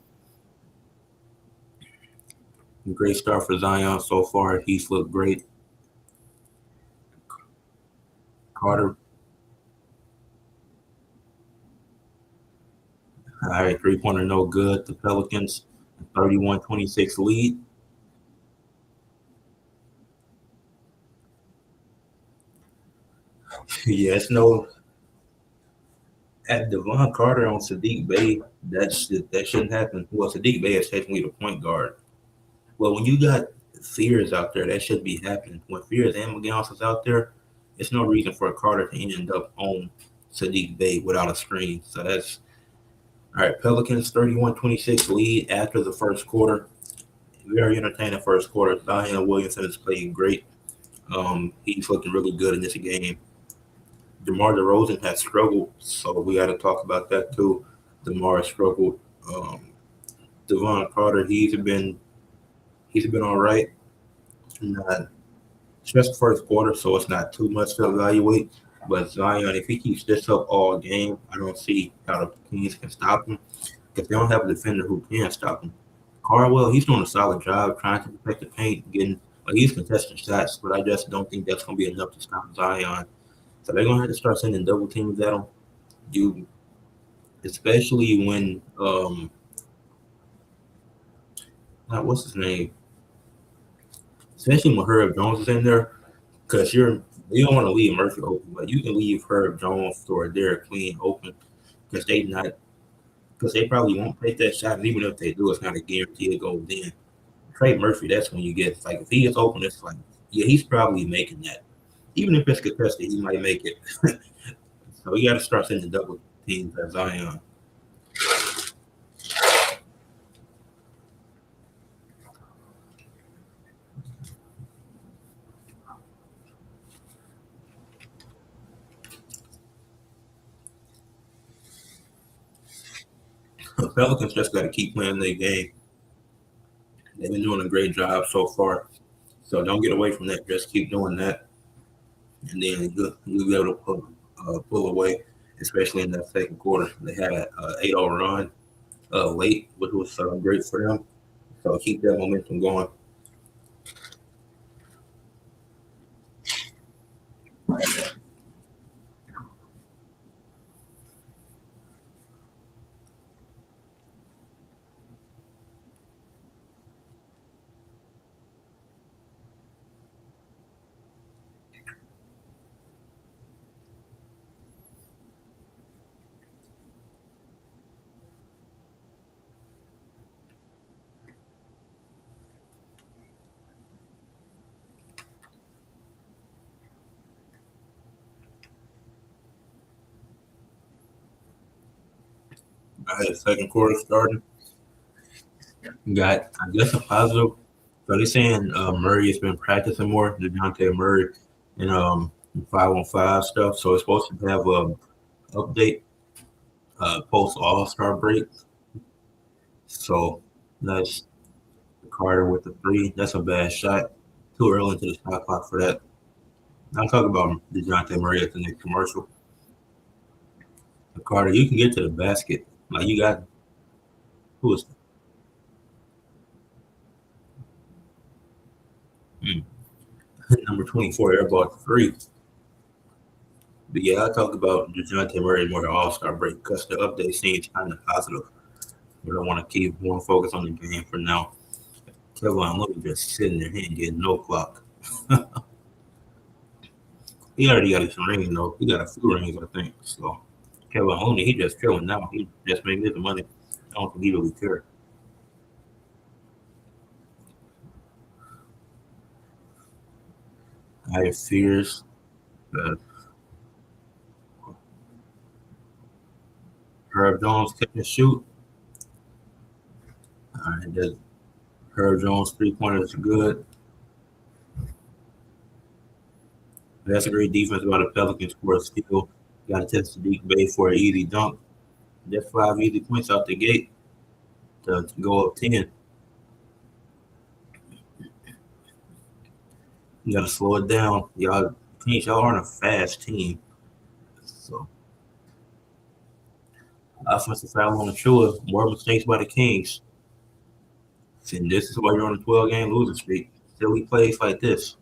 Great start for Zion so far. He's looked great. Carter, all right, 3-pointer no good. The Pelicans, 31-26 lead. Yes, no. At Devon Carter on Sadiq Bey, that shouldn't happen. Well, Sadiq Bey is technically the point guard. Well, when you got Fears out there, that should be happening. When Fears and McGowan is out there, it's no reason for Carter to end up on Sadiq Bey without a screen. So that's all right. Pelicans 31-26 lead after the first quarter. Very entertaining first quarter. Zion Williamson is playing great. He's looking really good in this game. DeMar DeRozan has struggled, so we got to talk about that too. DeMar struggled. Um, Devon Carter, he's been all right. Not just first quarter, so it's not too much to evaluate. But Zion, if he keeps this up all game, I don't see how the Kings can stop him because they don't have a defender who can stop him. Carwell, he's doing a solid job trying to protect the paint, getting he's contesting shots, but I just don't think that's going to be enough to stop Zion. So they're going to have to start sending double teams at him. You, especially when what's his name? Especially when Herb Jones is in there, because you're You don't want to leave Murphy open, but you can leave Herb Jones or Derek Queen open because they probably won't take that shot. And even if they do, it's not a guarantee it goes in. Trey Murphy, that's when you get like if he is open, it's like yeah, he's probably making that. Even if it's contested, he might make it. So you got to start sending double teams at Zion. The Pelicans just got to keep playing their game. They've been doing a great job so far. So don't get away from that. Just keep doing that, and then you'll be able to pull away, especially in that second quarter. They had an 8-0 run late, which was great for them. So keep that momentum going. I had the second quarter starting. Got, I guess, a positive. So they're saying Murray has been practicing more, DeJounte Murray, and 5-on-5 stuff. So it's supposed to have a update post All Star break. So that's Carter with the three. That's a bad shot. Too early into the shot clock for that. I'm talking about DeJounte Murray at the next commercial. Carter, you can get to the basket. Like you got who is hmm, number 24 airball three. But yeah, I talk about DeJounte Murray more All Star break because the update seems kind of positive. We don't want to keep more focus on the game for now. Kevin Looney just sitting there, he ain't getting no clock. He already got his ring though. He got a few rings, I think. So Kevin Looney, he just chilling now. He just making his money. I don't think he really cares. I have fears that Herb Jones couldn't shoot. That Herb Jones 3 pointers are good. That's a great defense by the Pelicans for a steal. Got to test the deep bay for an easy dunk. That's 5 easy points out the gate to go up 10. You got to slow it down. Y'all aren't a fast team. So, offensive foul on the Chua. More mistakes by the Kings. And this is why you're on a 12-game losing streak. Silly plays like this.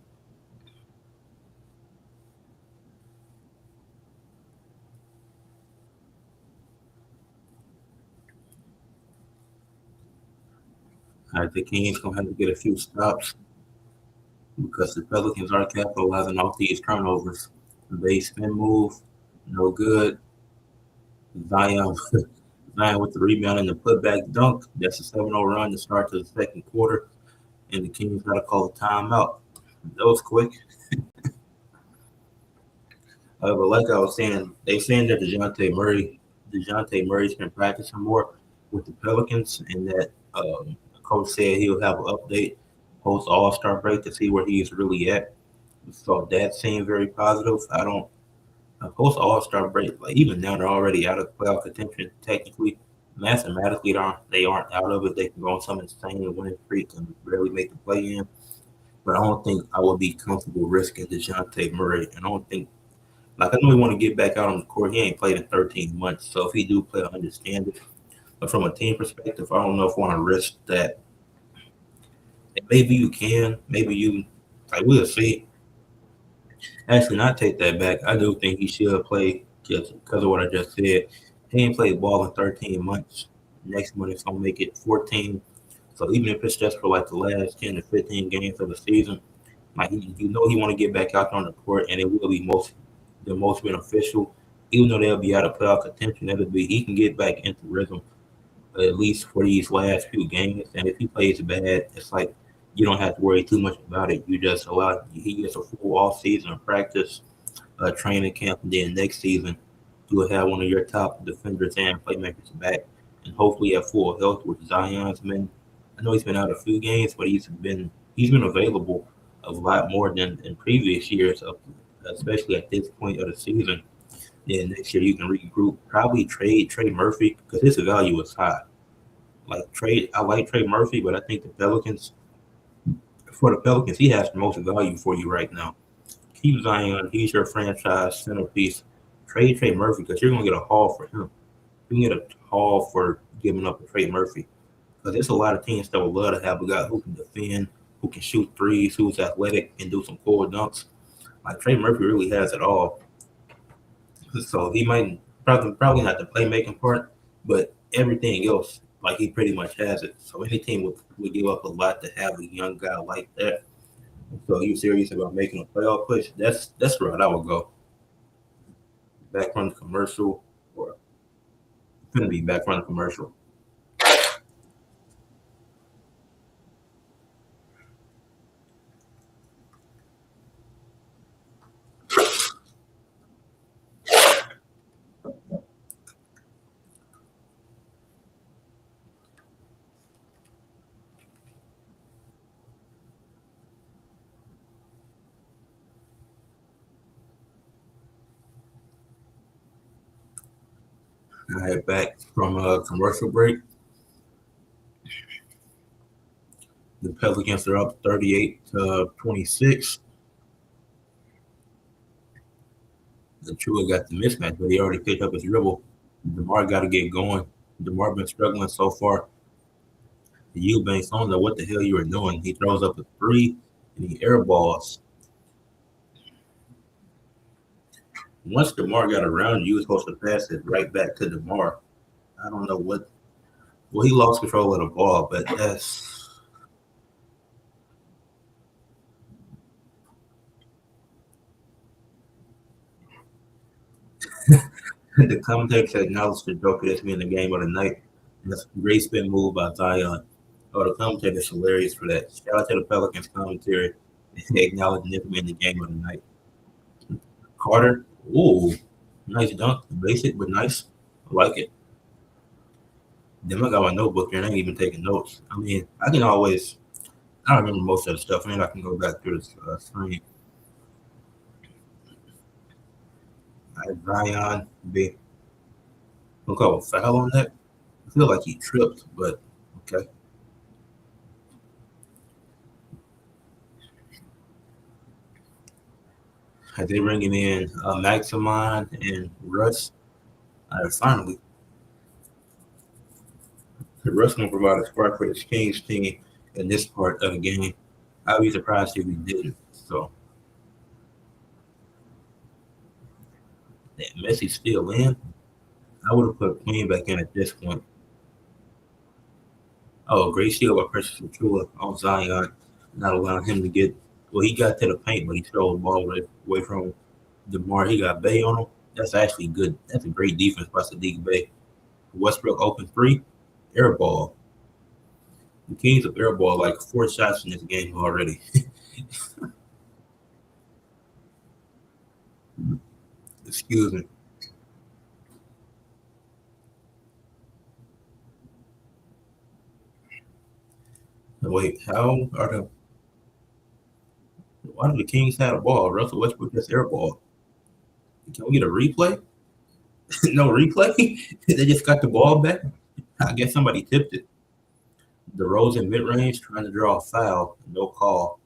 The Kings going to have to get a few stops because the Pelicans are capitalizing off these turnovers. They spin move, no good. Zion, Zion with the rebound and the putback dunk. That's a 7-0 run to start to the second quarter. And the Kings got to call a timeout. That was quick. But like I was saying, they saying that DeJounte Murray's been practicing more with the Pelicans, and that coach said he'll have an update post All Star break to see where he's really at. So that seemed very positive. I don't post All Star break, like even now they're already out of playoff contention technically. Mathematically, they aren't out of it. They can go on some insane winning streak and barely make the play in. But I don't think I would be comfortable risking DeJounte Murray. And I don't think like I know he want to get back out on the court. He ain't played in 13 months, so if he do play, I understand it. But from a team perspective, I don't know if I want to risk that. And maybe you can, maybe you. Like we'll see. Actually, not take that back. I do think he should play just because of what I just said. He ain't played ball in 13 months. Next month it's gonna make it 14. So even if it's just for like the last 10 to 15 games of the season, Like you know he want to get back out on the court, and it will be the most beneficial. Even though they'll be out of playoff contention, that'll be he can get back into rhythm at least for these last few games. And if he plays bad, it's like you don't have to worry too much about it. You just allow he gets a full off season of practice, training camp, and then next season you will have one of your top defenders and playmakers back, and hopefully at full health. With Zion's been, I know he's been out a few games, but he's been available a lot more than in previous years, especially at this point of the season. Then next year you can regroup, probably trade Trey Murphy because his value is high. I like Trey Murphy, but I think the Pelicans, he has the most value for you right now. Keep Zion, he's your franchise centerpiece. Trade Trey Murphy because you're gonna get a haul for him. You can get a haul for giving up a Trey Murphy because there's a lot of teams that would love to have a guy who can defend, who can shoot threes, who's athletic, and do some cool dunks. Like Trey Murphy really has it all. So he might probably not the playmaking part, but everything else, like he pretty much has it. So any team would give up a lot to have a young guy like that. So you serious about making a playoff push? That's the route I would go. Back from the commercial, or couldn't be back from the commercial. I had back from a commercial break. The Pelicans are up 38-26. The Chua got the mismatch, but he already picked up his dribble. DeMar got to get going. DeMar been struggling so far. The Eubanks, I don't know what the hell you were doing. He throws up a three and he airballs. Once DeMar got around you, was supposed to pass it right back to DeMar. I don't know what. Well, he lost control of the ball, but that's the commentator acknowledged the Joker as being the game of the night. That's a great spin move by Zion. Oh, the commentator's hilarious for that. Shout out to the Pelicans commentary. They acknowledging it being the game of the night. Carter, ooh, nice dunk. Basic, but nice. I like it. Then I got my notebook here and I ain't even taking notes. I mean, I remember most of the stuff. I mean, I can go back through this screen. Zion, big, we'll call a foul on that. I feel like he tripped, but okay. As they bringing in Maximine and Russ, finally, Russ gonna provide a spark for this Kings team in this part of the game. I'd be surprised if he didn't. So that Messi's still in. I would have put Queen back in at this point. Oh, great steal by Precious Achua on Zion, not allowing him to get. Well, he got to the paint, but he threw the ball away from DeMar. He got Bay on him. That's actually good. That's a great defense by Sadiq Bay. Westbrook open three, air ball. The Kings have air ball like four shots in this game already. Excuse me. Wait, how are the why do the Kings have a ball? Russell Westbrook just air ball. Can we get a replay? No replay. They just got the ball back. I guess somebody tipped it. DeRozan mid range trying to draw a foul. No call.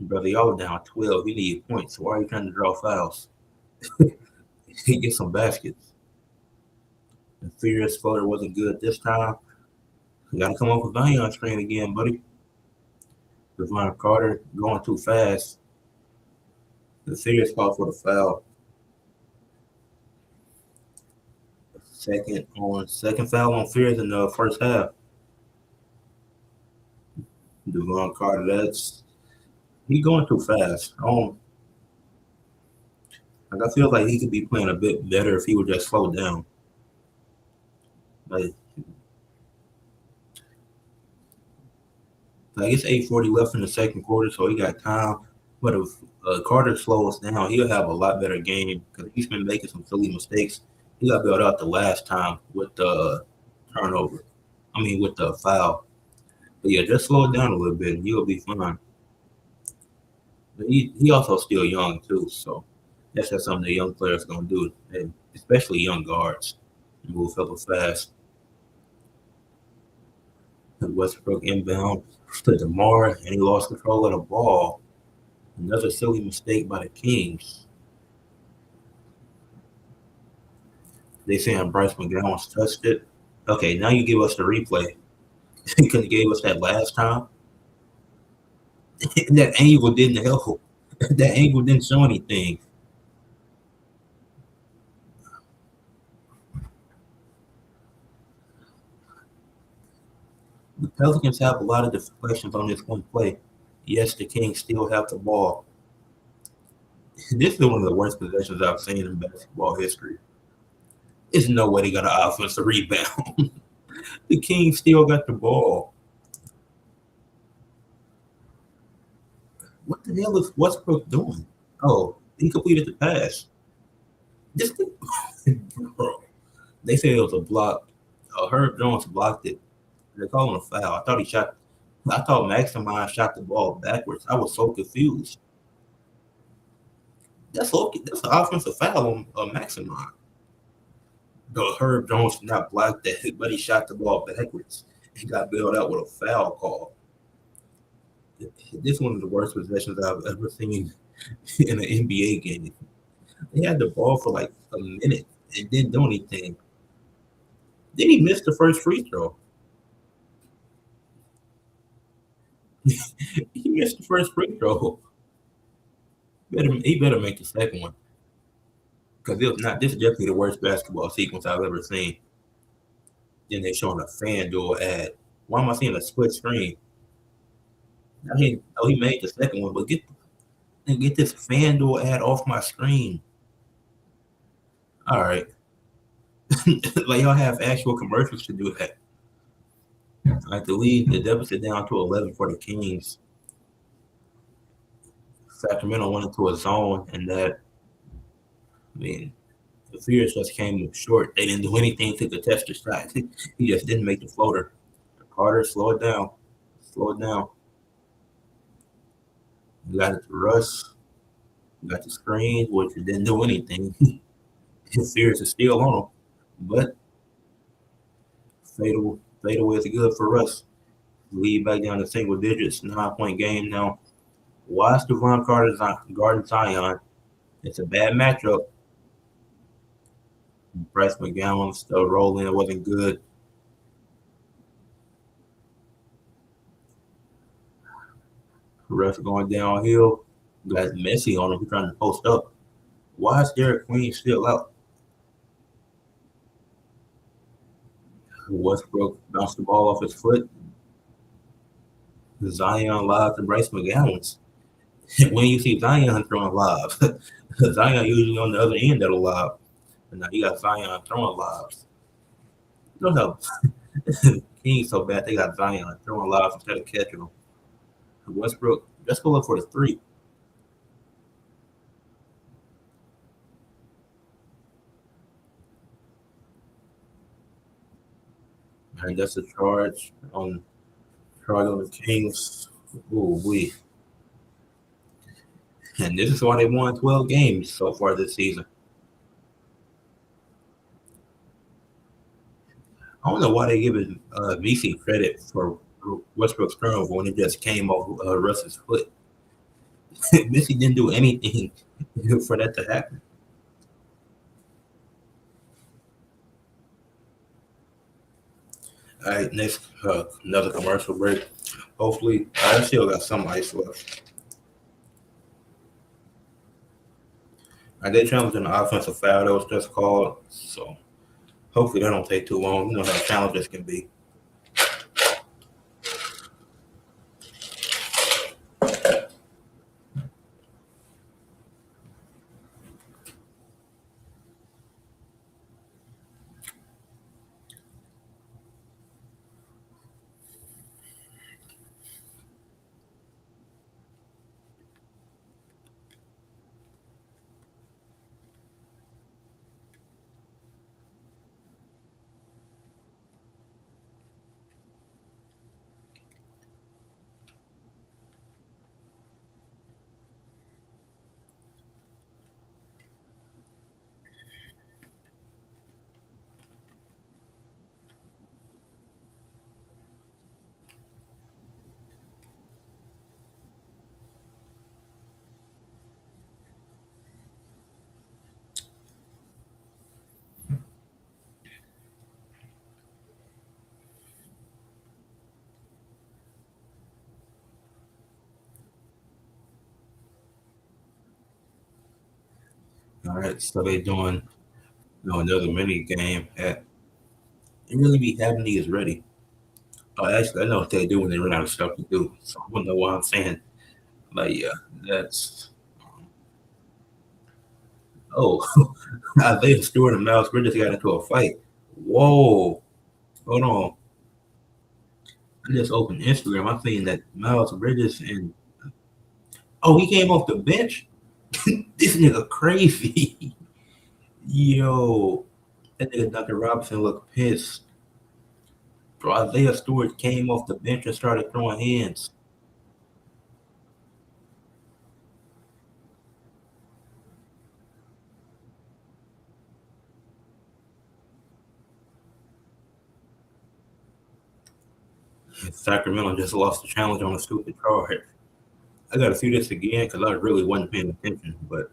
Brother, y'all down 12. You need points. So why are you trying to draw fouls? He get some baskets. The Furious floater wasn't good this time. You got to come off with Zion screen again, buddy. Devon Carter going too fast. The Furious called for the foul. Second foul on Furious in the first half. Devon Carter, He going too fast. Like I feel like he could be playing a bit better if he would just slow down. Like, it's 8:40 left in the second quarter, so he got time. But if Carter slows down, he'll have a lot better game because he's been making some silly mistakes. He got bailed out the last time with the turnover. I mean, with the foul. But yeah, just slow it down a little bit, and you'll be fine. But he also still young too, so that's just something the young players gonna do, and especially young guards. Move hella fast. And Westbrook inbound to DeMar, and he lost control of the ball. Another silly mistake by the Kings. They saying Bryce McGowan's touched it. Okay, now you give us the replay. You could have gave us that last time. That angle didn't help. That angle didn't show anything. The Pelicans have a lot of deflections on this one play. Yes, the Kings still have the ball. This is one of the worst possessions I've seen in basketball history. There's no way they got an offensive rebound. The Kings still got the ball. What the hell is Westbrook doing? Oh, he completed the pass. This, bro. They said it was a block. Herb Jones blocked it. They're calling a foul. I thought he shot. I thought Maximine shot the ball backwards. I was so confused. That's okay. That's an offensive foul on Maximine. The Herb Jones did not block that, but he shot the ball backwards. He got bailed out with a foul call. This is one of the worst possessions I've ever seen in an NBA game. They had the ball for like a minute and didn't do anything. Then he missed the first free throw. He missed the first free throw. He better make the second one. Because it was not, this is definitely the worst basketball sequence I've ever seen. Then they showing a FanDuel ad. Why am I seeing a split screen? He made the second one, but get this FanDuel ad off my screen. All right. Like y'all have actual commercials to do that. Like the lead, the deficit down to 11 for the Kings. Sacramento went into a zone, and that, I mean, the Fears just came short. They didn't do anything to contest the shot. He just didn't make the floater. Carter, slow it down. Slow it down. You got it to Russ. You got the screen, which didn't do anything. The Fears is still on him. But fadeaway is good for Russ. Lead back down to single digits, 9-point game now. Watch Devon Carter guarding Zion. It's a bad matchup. Bryce McGowan still rolling. It wasn't good. Russ going downhill. Got Messi on him. He's trying to post up. Why is Derek Queen still out? Westbrook bounced the ball off his foot. Zion live to Bryce McGowan's. When you see Zion throwing live, Zion usually on the other end of the lob. And now you got Zion throwing lobs. You know how Kings so bad they got Zion throwing lobs instead of catching them. Westbrook, just go look for the three. And that's the charge on the Kings. Ooh, we. And this is why they won 12 games so far this season. I don't know why they giving VC credit for Westbrook's turnover when it just came off Russ's foot. Missy didn't do anything for that to happen. All right, next another commercial break. Hopefully, I still got some ice left. They challenging the offensive foul that was just called, so hopefully that don't take too long. You know how challenges can be. All right, so they doing another mini game at they really be having these ready. Oh, actually, I know what they do when they run out of stuff to do. So I don't know why I'm saying. But yeah, that's oh Isaiah Stewart and Miles Bridges got into a fight. Whoa, hold on. I just opened Instagram. I'm seeing that Miles Bridges and he came off the bench. This nigga crazy. Yo, that nigga Dr. Robinson looked pissed. Bro, Isaiah Stewart came off the bench and started throwing hands. Sacramento just lost the challenge on a stupid charge. I got to see this again because I really wasn't paying attention. But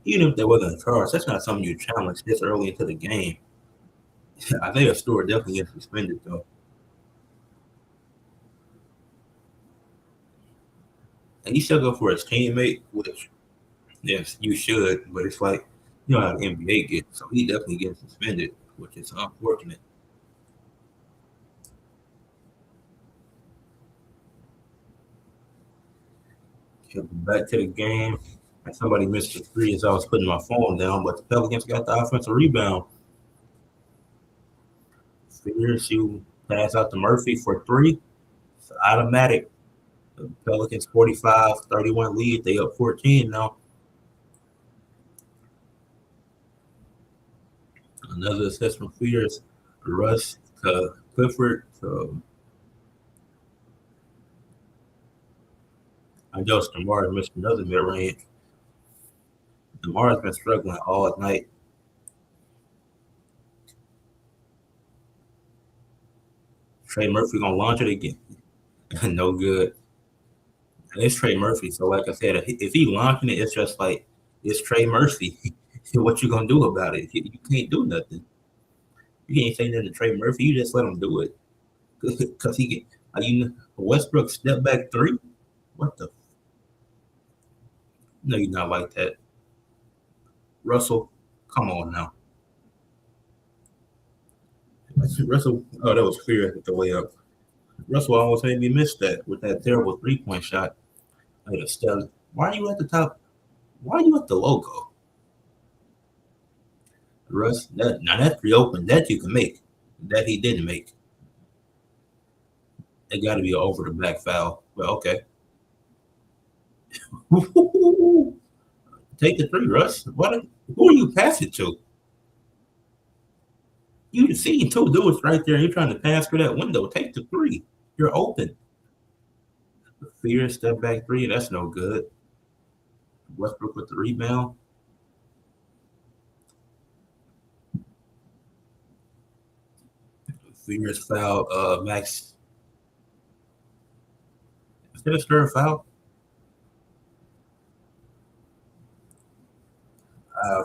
even if there wasn't a charge, that's not something you challenge this early into the game. Isaiah Stewart definitely gets suspended though. And he still go for his teammate, which yes, you should, but it's like how the NBA gets, so he definitely gets suspended, which is unfortunate. Back to the game. And somebody missed a three as I was putting my phone down, but the Pelicans got the offensive rebound. Figures you pass out to Murphy for three. It's automatic. The Pelicans 45-31 lead. They up 14 now. Another assist from Fears. Russ to Clifford. So I just DeMar missed another mid range. DeMar's been struggling all night. Trey Murphy gonna launch it again. No good. And it's Trey Murphy. So like I said, if he launching it, it's just like it's Trey Murphy. What you gonna do about it? You can't do nothing. You can't say nothing to Trey Murphy. You just let him do it because he get. Are you Westbrook step back three? What the? No, you're not like that, Russell. Come on now, Russell. Oh, that was clear at the way up. Russell almost made me miss that with that terrible 3-point shot. I had a step. Why are you at the top? Why are you at the logo, Russ? Now that's reopened. That you can make. That he didn't make. It got to be an over the back foul. Well, okay. Take the three, Russ. Who are you passing to? You see two dudes right there. You're trying to pass through that window. Take the three. You're open. Fear step back three. That's no good. Westbrook with the rebound. Fears foul. Max. Is that a third foul?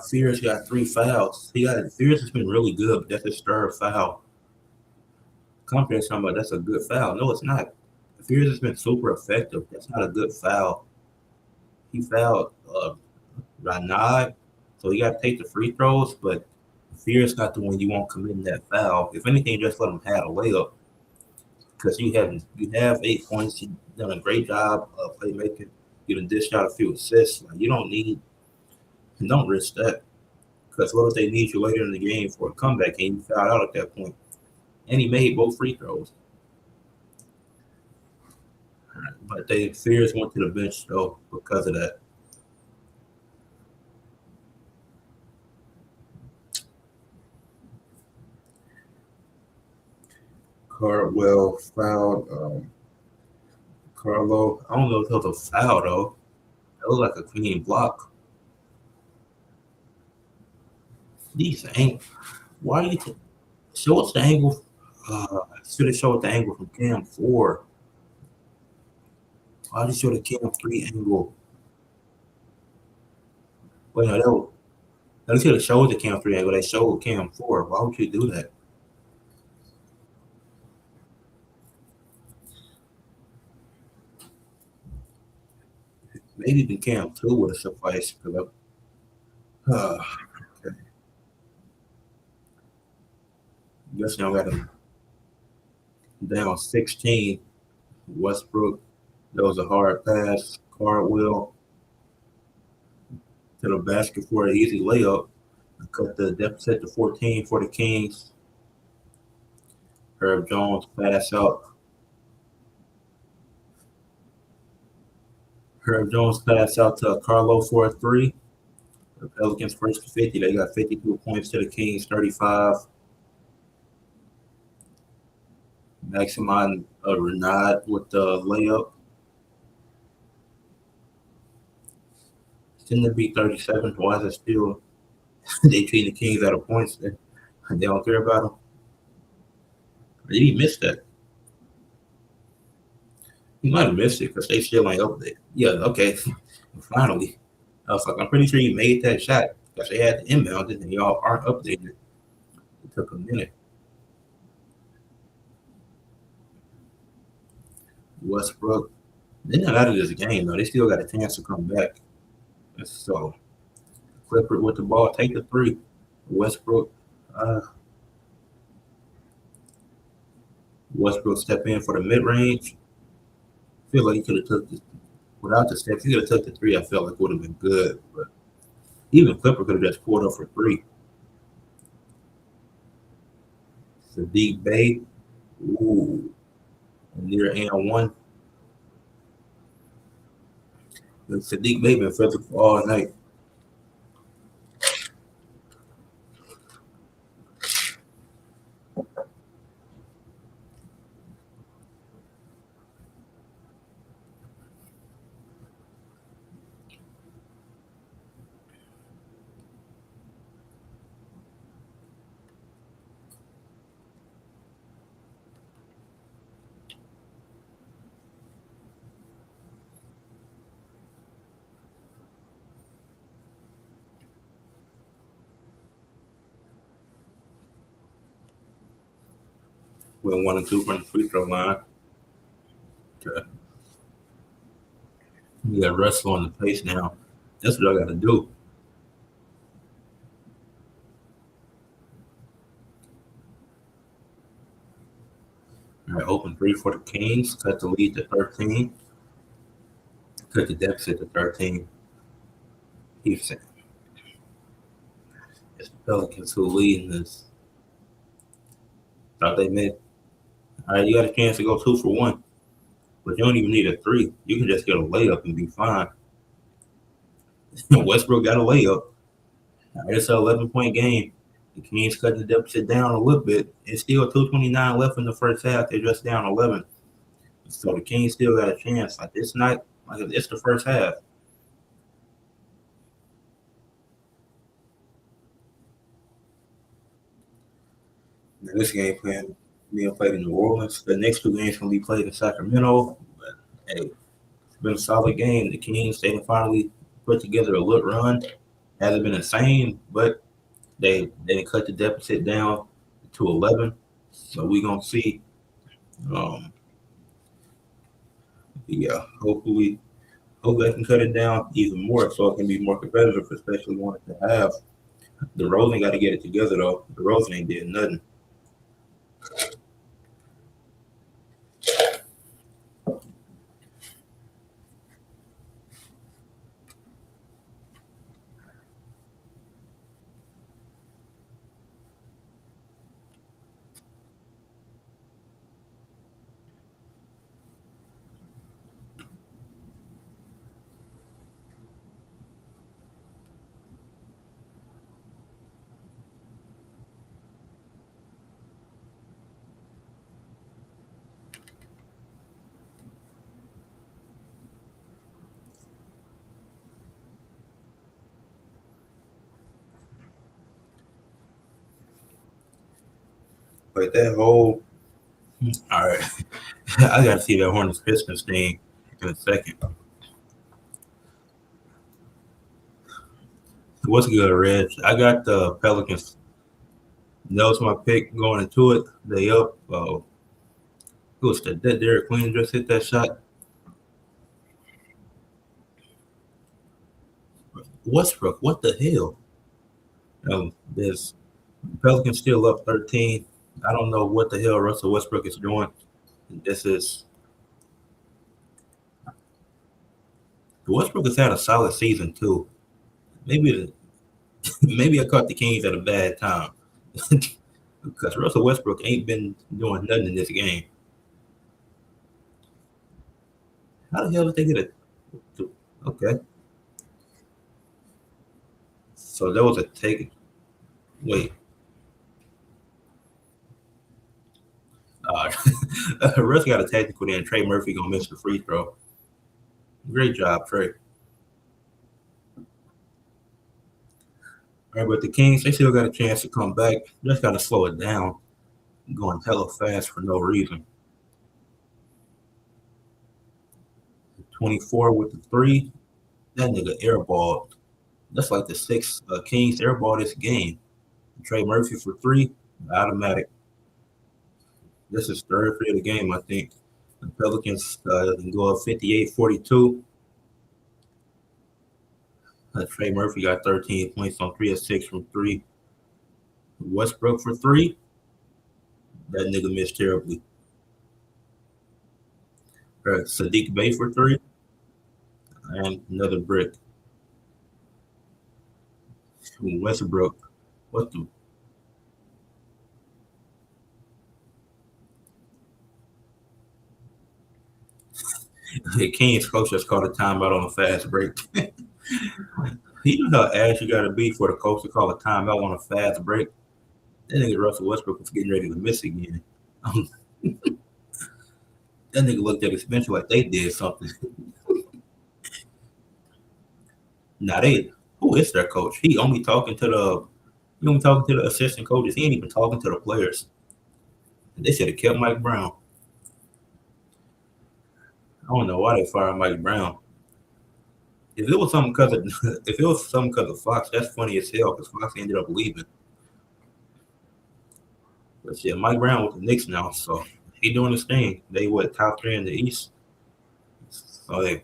Fears got three fouls. Fears has been really good, but that's his third foul. Confidence talking about that's a good foul. No, it's not. Fears has been super effective. That's not a good foul. He fouled Ranad, so he got to take the free throws, but Fear's not the one you want committing that foul. If anything, just let him have a layup because you have 8 points. You've done a great job of playmaking. You done dished out a few assists. Like, you don't risk that because what if they need you later in the game for a comeback and you fouled out at that point? And he made both free throws. But they Fears went to the bench though because of that. Cardwell fouled Carlo. I don't know if it was a foul though. It was like a clean block. These ain't. Why do you show us the angle? Should have showed the angle from Cam 4. Why did you show the Cam 3 angle? Wait, no, they should have showed the Cam 3 angle. They showed Cam 4. Why would you do that? Maybe even Cam too would have sufficed. Uh, okay. Guess y'all got him down 16. Westbrook. That was a hard pass. Cardwell to the basket for an easy layup. Cut the deficit to 14 for the Kings. Herb Jones pass out. Herb Jones pass out to Carlo for a three. The Pelicans first to 50. They got 52 points to the Kings 35. Maximum Renard with the layup. Shouldn't it be 37? Why is it still they treat the Kings out of points? They don't care about them. Did he miss that? He might have missed it because they still ain't up there. Yeah, okay. Finally. I was like, I'm pretty sure he made that shot because they had the inbound and y'all aren't updated. It took a minute. Westbrook, they're not out of this game though. They still got a chance to come back. So Clifford with the ball, take the three. Westbrook, Westbrook step in for the mid range. Feel like he could have took this without the steps. He could have took the three. I felt like would have been good, but even Clifford could have just pulled up for three. Sadiq Bey, ooh, near and one. Sadiq Bey been physical all night. Went 1 and 2 from the free throw line. Okay. You got Russell on the pace now. That's what I got to do. All right, open three for the Kings. Cut the lead to 13. Cut the deficit to 13. It's the Pelicans who leading this. Thought they made. All right, you got a chance to go 2 for 1, but you don't even need a three. You can just get a layup and be fine. Westbrook got a layup. All right, it's an 11-point game. The Kings cut the deficit down a little bit. It's still 2:29 left in the first half. They're just down 11. So the Kings still got a chance. Like it's not like it's the first half. Now, this game plan being played in New Orleans. The next two games can be played in Sacramento. But hey, it's been a solid game. The Kings they finally put together a good run. Hasn't been insane, but they cut the deficit down to 11. So we're gonna see. Um, yeah, hopefully they can cut it down even more so it can be more competitive, especially wanting to have. The Rosen got to get it together though. The Rosen ain't did nothing. But that whole all right, I got to see that Hornets Pistons thing in a second. What's good, Reg? I got the Pelicans. That was my pick going into it. They up. Who was that? Derek Queen just hit that shot. Westbrook, what the hell? There's Pelicans still up 13. I don't know what the hell Russell Westbrook is doing. This is Westbrook has had a solid season too. Maybe maybe I caught the Kings at a bad time because Russell Westbrook ain't been doing nothing in this game. How the hell did they get it? Okay, so there was a take. Wait, uh, Russ got a technical. Then Trey Murphy gonna miss the free throw. Great job, Trey. All right, but the Kings they still got a chance to come back. Just got to slow it down. Going hella fast for no reason. 24 with the three. That nigga airballed. That's like the sixth Kings airball this game. Trey Murphy for three, automatic. This is third free of the game, I think. The Pelicans can go up 58-42. Trey Murphy got 13 points on 3 of 6 from three. Westbrook for three. That nigga missed terribly. Sadiq Bey for three. And another brick. Westbrook. What the? The Kings coach just called a timeout on a fast break. You know how ass you got to be for the coach to call a timeout on a fast break? That nigga Russell Westbrook was getting ready to miss again. That nigga looked at his bench like they did something. Now they, who is their coach? He only talking to the assistant coaches. He ain't even talking to the players. They should have kept Mike Brown. I don't know why they fired Mike Brown. If it was something because of if it was something because of Fox, that's funny as hell because Fox ended up leaving. But yeah, Mike Brown with the Knicks now, so he doing his thing. They what top three in the East, so they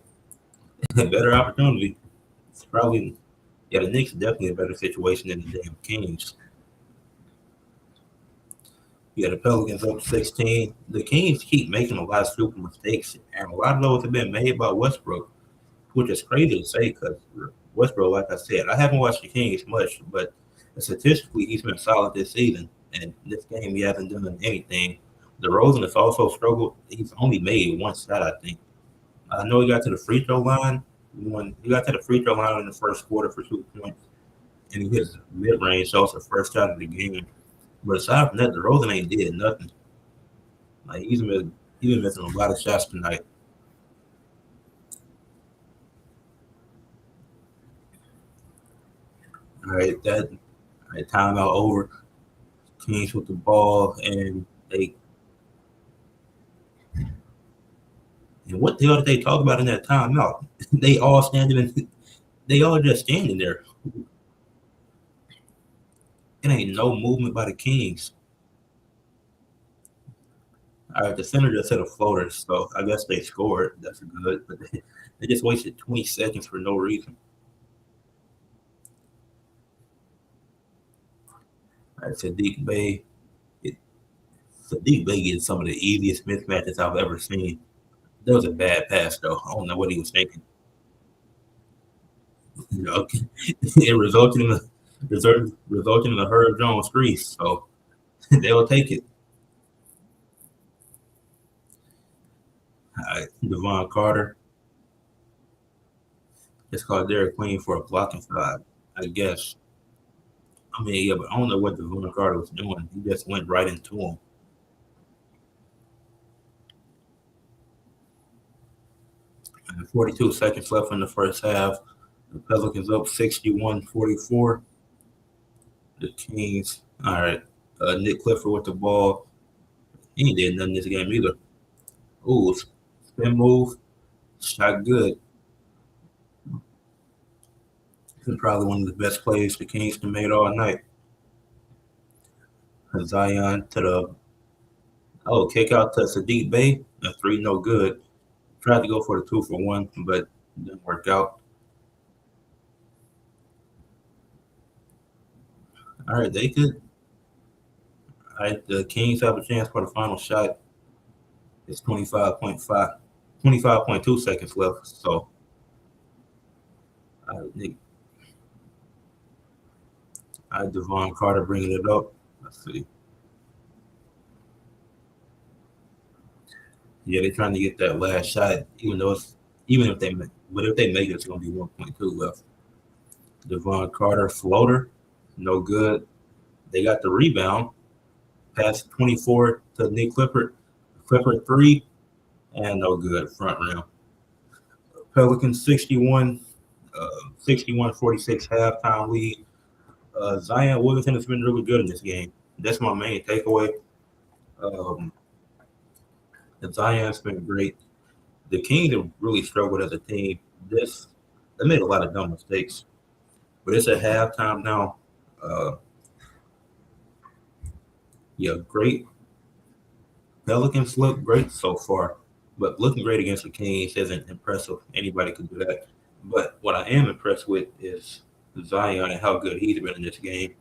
better opportunity. It's probably yeah, the Knicks definitely a better situation than the damn Kings. Yeah, the Pelicans up 16. The Kings keep making a lot of stupid mistakes, and a lot of those have been made by Westbrook, which is crazy to say because Westbrook, like I said, I haven't watched the Kings much, but statistically, he's been solid this season. And this game, he hasn't done anything. DeRozan has also struggled. He's only made one shot, I think. I know he got to the free throw line. When he got to the free throw line in the first quarter for 2 points, and he hit his mid range, so it's the first shot of the game. But aside from that, DeRozan ain't did nothing. Like he's been missing a lot of shots tonight. All right, timeout over. Kings with the ball, and they and what the hell did they talk about in that timeout? They all standing in, they all just standing there. It ain't no movement by the Kings. All right, the center just hit a floater, so I guess they scored. That's good, but they just wasted 20 seconds for no reason. All right, it, Sadiq Bey getting some of the easiest mismatches I've ever seen. That was a bad pass, though. I don't know what he was thinking. You know, it resulted in a Herb Jones crease, so they'll take it. All right, Devon Carter just called Derek Queen for a blocking five, I guess. I mean, yeah, but I don't know what Devon Carter was doing. He just went right into him. And 42 seconds left in the first half. The Pelicans up 61-44. The Kings, all right. Nick Clifford with the ball. He ain't did nothing this game either. Ooh, spin move. Shot good. This is probably one of the best plays the Kings have made all night. Zion to the kick out to Sadiq Bey. A three, no good. Tried to go for the 2 for 1, but didn't work out. All right, they could. All right, the Kings have a chance for the final shot. It's 25.2 seconds left. So I Devon Carter bringing it up. Let's see. Yeah, they're trying to get that last shot, even if they make, but if they make it, it's going to be 1.2 left. Devon Carter floater, no good. They got the rebound, pass 24 to Nick Clifford. Clifford three, and no good. Front rim. Pelicans 61-46 halftime lead. Zion Williamson has been really good in this game. That's my main takeaway. Um, Zion's been great. The Kings have really struggled as a team. They made a lot of dumb mistakes, but it's at halftime now. Uh, yeah, great. Pelicans look great so far, but looking great against the Kings isn't impressive. Anybody could do that. But what I am impressed with is Zion and how good he's been in this game.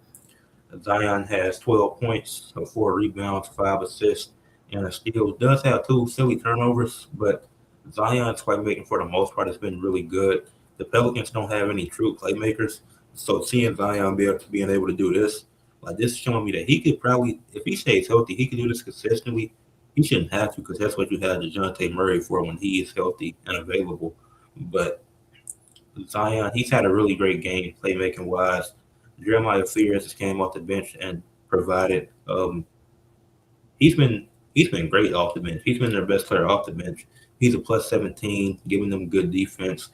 Zion has 12 points, so 4 rebounds, 5 assists, and a steal. Does have 2 silly turnovers, but Zion's playmaking for the most part has been really good. The Pelicans don't have any true playmakers, so seeing Zion being able to do this, like this, is showing me that he could probably, if he stays healthy, he can do this consistently. He shouldn't have to because that's what you have DeJounte Murray for when he is healthy and available. But Zion, he's had a really great game playmaking wise. Jeremiah Fears just came off the bench and provided. He's been he's been great off the bench. He's been their best player off the bench. He's a plus 17, giving them good defense.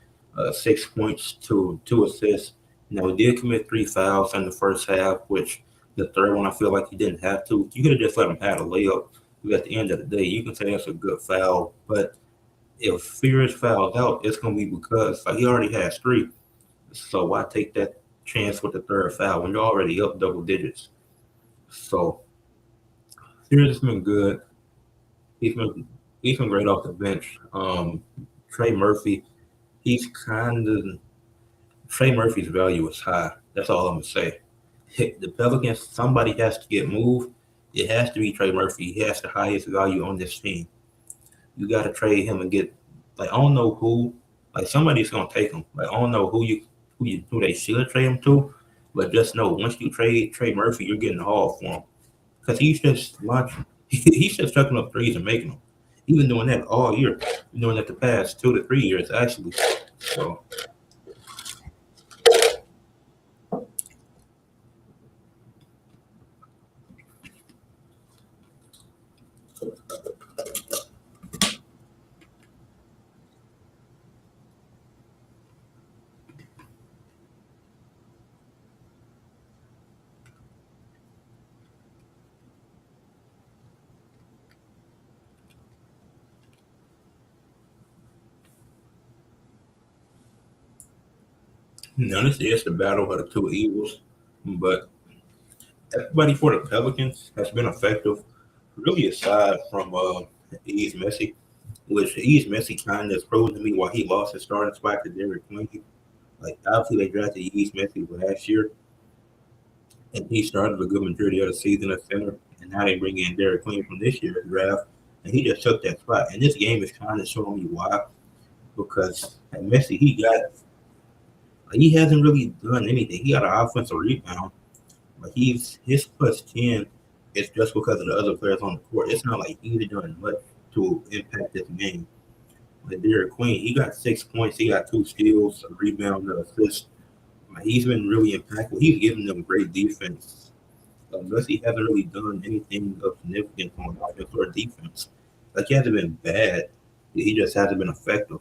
6 points to 2 assists. Now he did commit 3 fouls in the first half, which the third one I feel like he didn't have to. You could have just let him have a layup. But at the end of the day, you can say that's a good foul. But if Fears fouls out, it's gonna be because like he already has 3. So why take that chance with the third foul when you're already up double digits? So Series has been good. He's been he's been great off the bench. Trey Murphy, he's kind of Trey Murphy's value is high. That's all I'm gonna say. The Pelicans, somebody has to get moved. It has to be Trey Murphy. He has the highest value on this team. You got to trade him and get like I don't know who. Like somebody's gonna take him. Like I don't know who they should trade him to, but just know once you trade Trey Murphy, you're getting the haul for him because he's just launching. He's just chucking up threes and making them. He's been doing that all year. Been doing that the past 2 to 3 years actually. So honestly, it's the battle of the two evils, but everybody for the Pelicans has been effective, really aside from East Messi, which East Messi kind of has proven to me why he lost his starting spot to Derek Queen. Like obviously they drafted East Messi last year, and he started a good majority of the season at center, and now they bring in Derek Queen from this year's draft, and he just took that spot. And this game is kind of showing me why, because at Messi he hasn't really done anything. He got an offensive rebound, but his plus 10 is just because of the other players on the court. It's not like he's doing much to impact this game. Like Derek Queen, he got 6 points, he got 2 steals, a rebound, an assist. Like, he's been really impactful. He's giving them great defense. Unless he hasn't really done anything of significance on offense or defense. Like he hasn't been bad. He just hasn't been effective.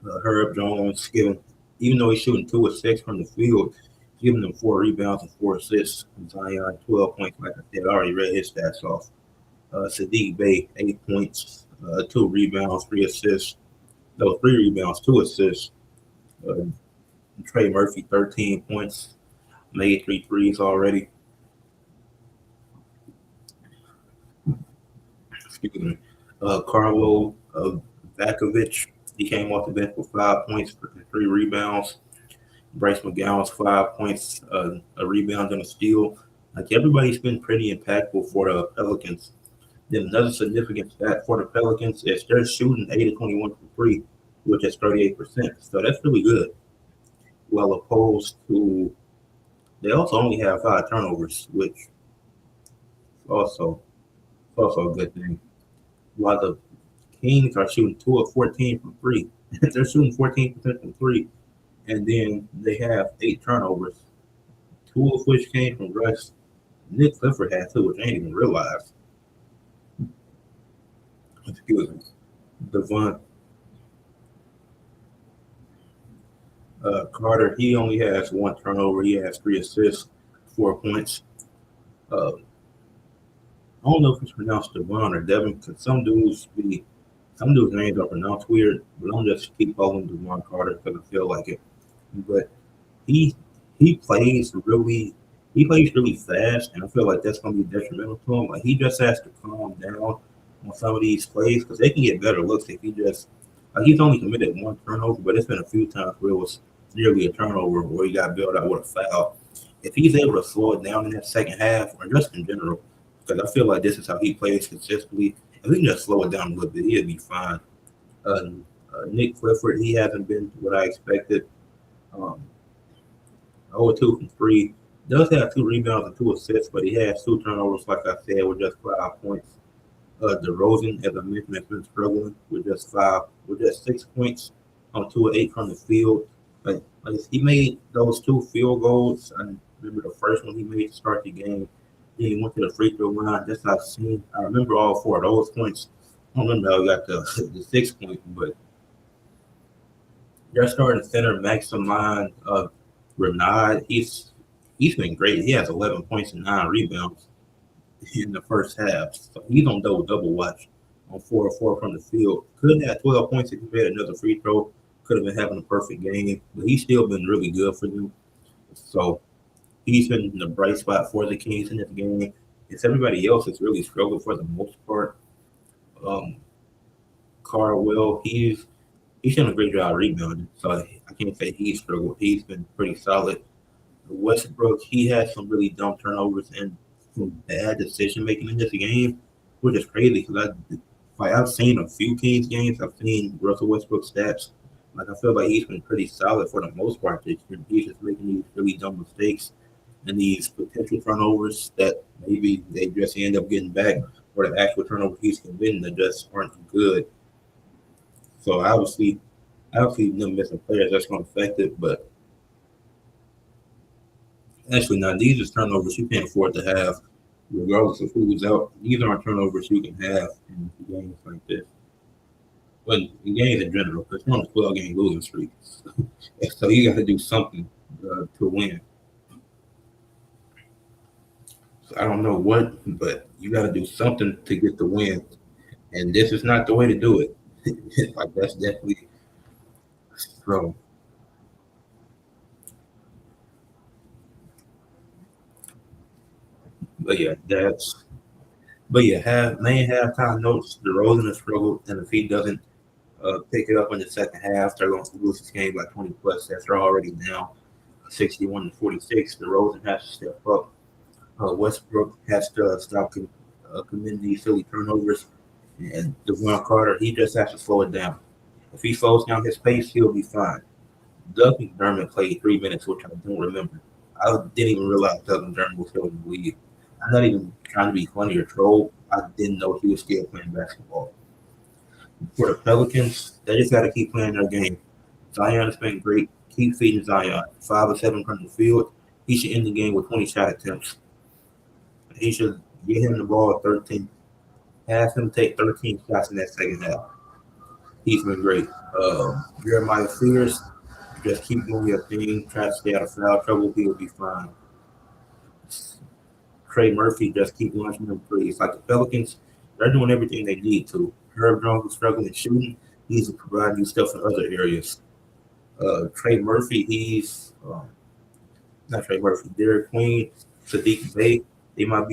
Herb Jones giving, even though he's shooting 2 of 6 from the field, giving them 4 rebounds and 4 assists. Zion 12 points, like I said, I already read his stats off. Sadiq Bey 8 points, 2 rebounds, 3 assists. No, 3 rebounds, 2 assists. Uh, Trey Murphy 13 points, made 3 threes already. Excuse me. Carlo Vakovic, he came off the bench with 5 points and 3 rebounds. Bryce McGowan's 5 points, a rebound, and a steal. Like everybody's been pretty impactful for the Pelicans. Then another significant stat for the Pelicans is they're shooting 8 of 21 from three, which is 38%. So that's really good. Well, opposed to they also only have 5 turnovers, which is also a good thing. While the Kings are shooting 2 of 14 from three, they're shooting 14% from three, and then they have 8 turnovers, 2 of which came from Russ. Nick Clifford had two, which I didn't even realize. Excuse me. Devon Carter, he only has 1 turnover. He has 3 assists, 4 points. I don't know if it's pronounced Devon or Devin because some dudes' names are pronounced weird, but I'm just keep calling him Devon Carter because I feel like it. But he he plays really he plays really fast, and I feel like that's going to be detrimental to him. Like he just has to calm down on some of these plays because they can get better looks if he just like he's only committed 1 turnover, but it's been a few times where it was nearly a turnover where he got bailed out with a foul. If he's able to slow it down in that second half, or just in general, because I feel like this is how he plays consistently. If he can just slow it down a little bit, he'll be fine. Uh, Nick Clifford, he hasn't been what I expected. Um, 0-2 from three. Does have 2 rebounds and 2 assists, but he has 2 turnovers, like I said, with just 5 points. DeRozan, as I mentioned, has been struggling with just 6 points on 2 of 8 from the field. But he made those 2 field goals. I remember the first one he made to start the game. Then he went to the free throw line. That's how I've seen. I remember all 4 of those points. I don't remember how he got the 6 point, but they're starting center Maximine Renard. He's been great. He has 11 points and 9 rebounds in the first half. So he's on double watch on 4 of 4 from the field. Could have 12 points if he made another free throw. Could have been having a perfect game, but he's still been really good for them. So he's been the bright spot for the Kings in this game. It's everybody else that's really struggled for the most part. Um, Carwell, he's done a great job rebounding, so I can't say he's struggled. He's been pretty solid. Westbrook, he had some really dumb turnovers and some bad decision making in this game, which is crazy because I've seen a few Kings games. I've seen Russell Westbrook stats. Like I feel like he's been pretty solid for the most part. He's just making these really dumb mistakes and these potential turnovers that maybe they just end up getting back, or the actual turnovers he's committing that just aren't good. So obviously them missing players that's going to affect it, but actually, now these are turnovers you can't afford to have, regardless of who's out. These aren't turnovers you can have in games like this. But in games in general, because we're on a 12-game losing streak. So you got to do something to win. So I don't know what, but you got to do something to get the win. And this is not the way to do it. Like, that's definitely so. But yeah, main halftime notes. DeRozan has struggled, and if he doesn't pick it up in the second half, they're going to lose this game by 20 plus. They're already down 61 to 46. DeRozan has to step up. Westbrook has to stop committing these silly turnovers, and Devon Carter, he just has to slow it down. If he slows down his pace, he'll be fine. Doug McDermott played 3 minutes, which I don't remember. I didn't even realize Doug McDermott was still in the league. I'm not even trying to be funny or troll. I didn't know he was still playing basketball. For the Pelicans, they just got to keep playing their game. Zion has been great. Keep feeding Zion. 5 of 7 from the field. He should end the game with 20 shot attempts. He should get him the ball at 13. Have him take 13 shots in that second half. He's been great. Jeremiah Fears, just keep doing your thing. Try to stay out of foul trouble. He'll be fine. Trey Murphy, just keep launching them threes. Like the Pelicans, they're doing everything they need to. Herb Jones is struggling shooting. He's providing you stuff in other areas. Trey Murphy, he's not Trey Murphy. Derek Queen, Sadiq Bey, they might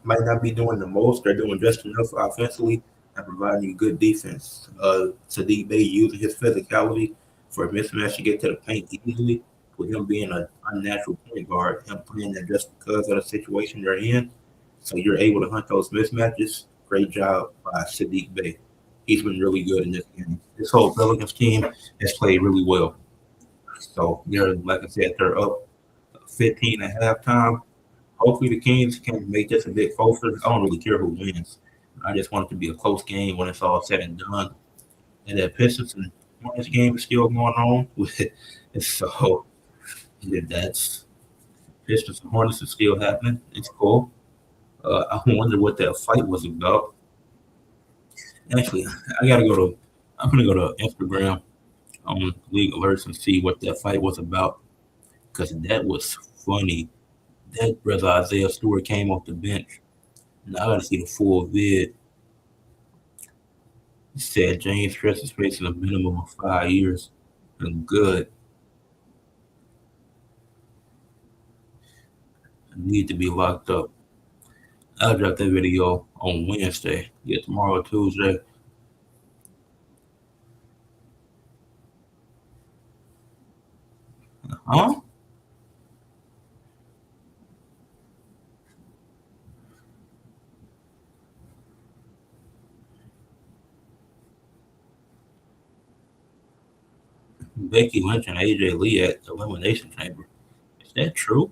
not be doing the most. They're doing just enough offensively and providing you good defense. Sadiq Bey using his physicality for a mismatch to get to the paint easily, with him being a unnatural point guard, him playing that just because of the situation they're in. So you're able to hunt those mismatches. Great job by Sadiq Bey. He's been really good in this game. This whole Pelicans team has played really well. So they're, like I said, they're up 15 at halftime. Hopefully the Kings can make this a bit closer. I don't really care who wins. I just want it to be a close game when it's all said and done. And that Pistons and Hornets game is still going on. So yeah, that's Pistons and Hornets is still happening. It's cool. I wonder what that fight was about. Actually, I gotta go to. I'm gonna go to Instagram on League Alerts and see what that fight was about because that was funny. That brother Isaiah Stewart came off the bench. Now I gotta see the full vid. He said James Stress is facing a minimum of 5 years. And good. I need to be locked up. I'll drop that video on Wednesday. Yeah, tomorrow, Tuesday. Huh? Becky Lynch and AJ Lee at the Elimination Chamber. Is that true?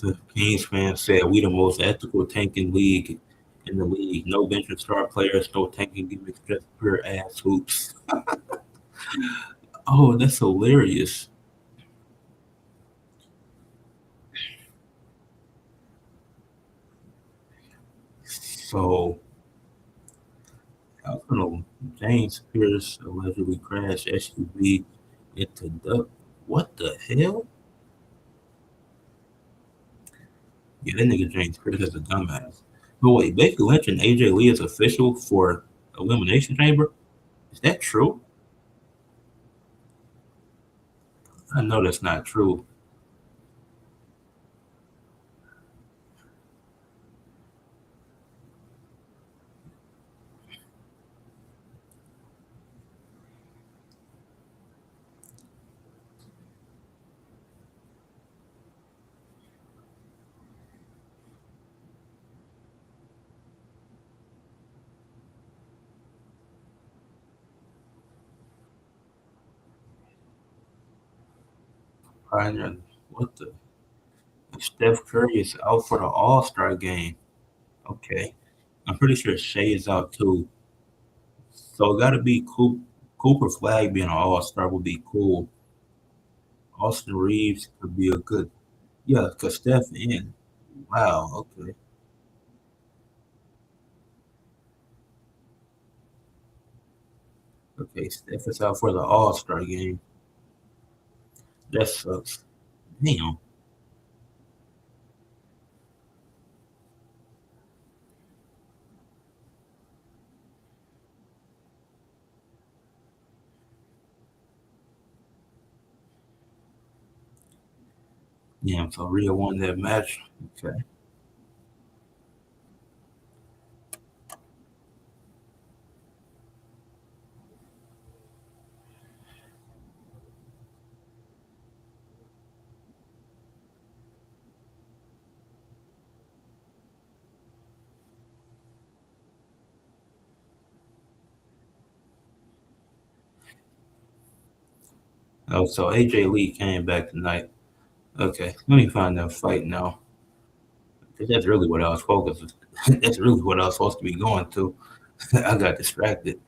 The Kings fan said we the most ethical tanking league in the league. No bench and star players, no tanking gimmicks, just pure ass hoops. Oh, that's hilarious. So I don't know. James Pierce allegedly crashed SUV into the what the hell? Yeah, that nigga James Pierce is a dumbass. But wait, Becky Lynch and AJ Lee is official for Elimination Chamber? Is that true? I know that's not true. Pioneer, what the? Steph Curry is out for the All Star game. Okay. I'm pretty sure Shea is out too. So it got to be Cooper Flag being an All Star would be cool. Austin Reeves could be a good, yeah, because Steph in. Wow, okay. Okay, Steph is out for the All Star game. That sucks. Damn. Damn, so Rhea won that match. Okay. Oh, so AJ Lee came back tonight. Okay, let me find that fight now. 'Cause that's really what I was focused. That's really what I was supposed to be going to. I got distracted.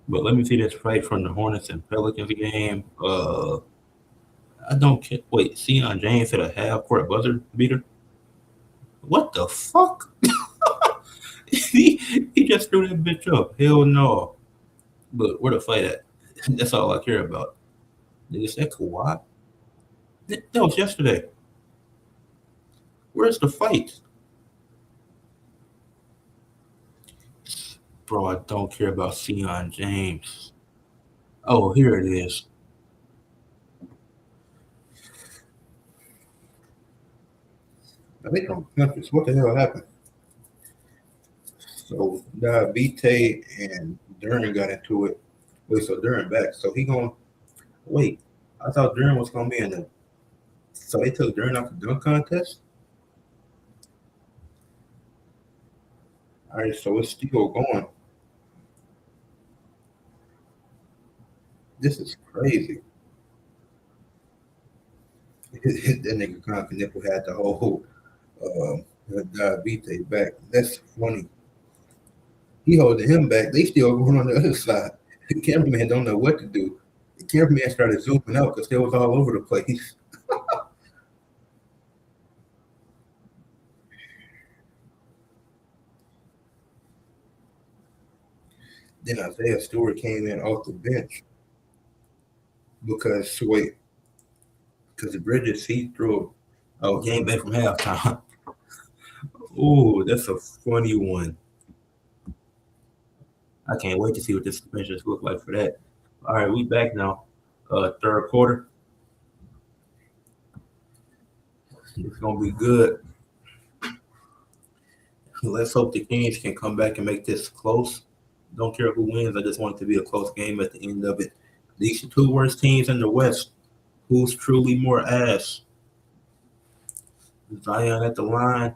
But let me see this fight from the Hornets and Pelicans game. I don't care. Wait, Sion James hit a half court buzzer beater. What the fuck? he just threw that bitch up. Hell no. But where the fight at? That's all I care about. Is that Kawhi? That was yesterday. Where's the fight? Bro, I don't care about Sion James. Oh, here it is. I think from Memphis. What the hell happened? So Vite and Duran got into it. Wait, so Duran back. So he going wait. I thought Duran was gonna be in the so they took Duran off the dunk contest? Alright, so it's still going. This is crazy. that nigga Concon Nipple had the whole Vite back. That's funny. He holding him back. They still going on the other side. The cameraman don't know what to do. The cameraman started zooming out because they was all over the place. Then Isaiah Stewart came in off the bench because Bridges he threw came back from halftime. Ooh, that's a funny one. I can't wait to see what this suspensions look like for that. All right, we back now. Third quarter. It's gonna be good. Let's hope the Kings can come back and make this close. Don't care who wins. I just want it to be a close game at the end of it. These are two worst teams in the West. Who's truly more ass? Zion at the line.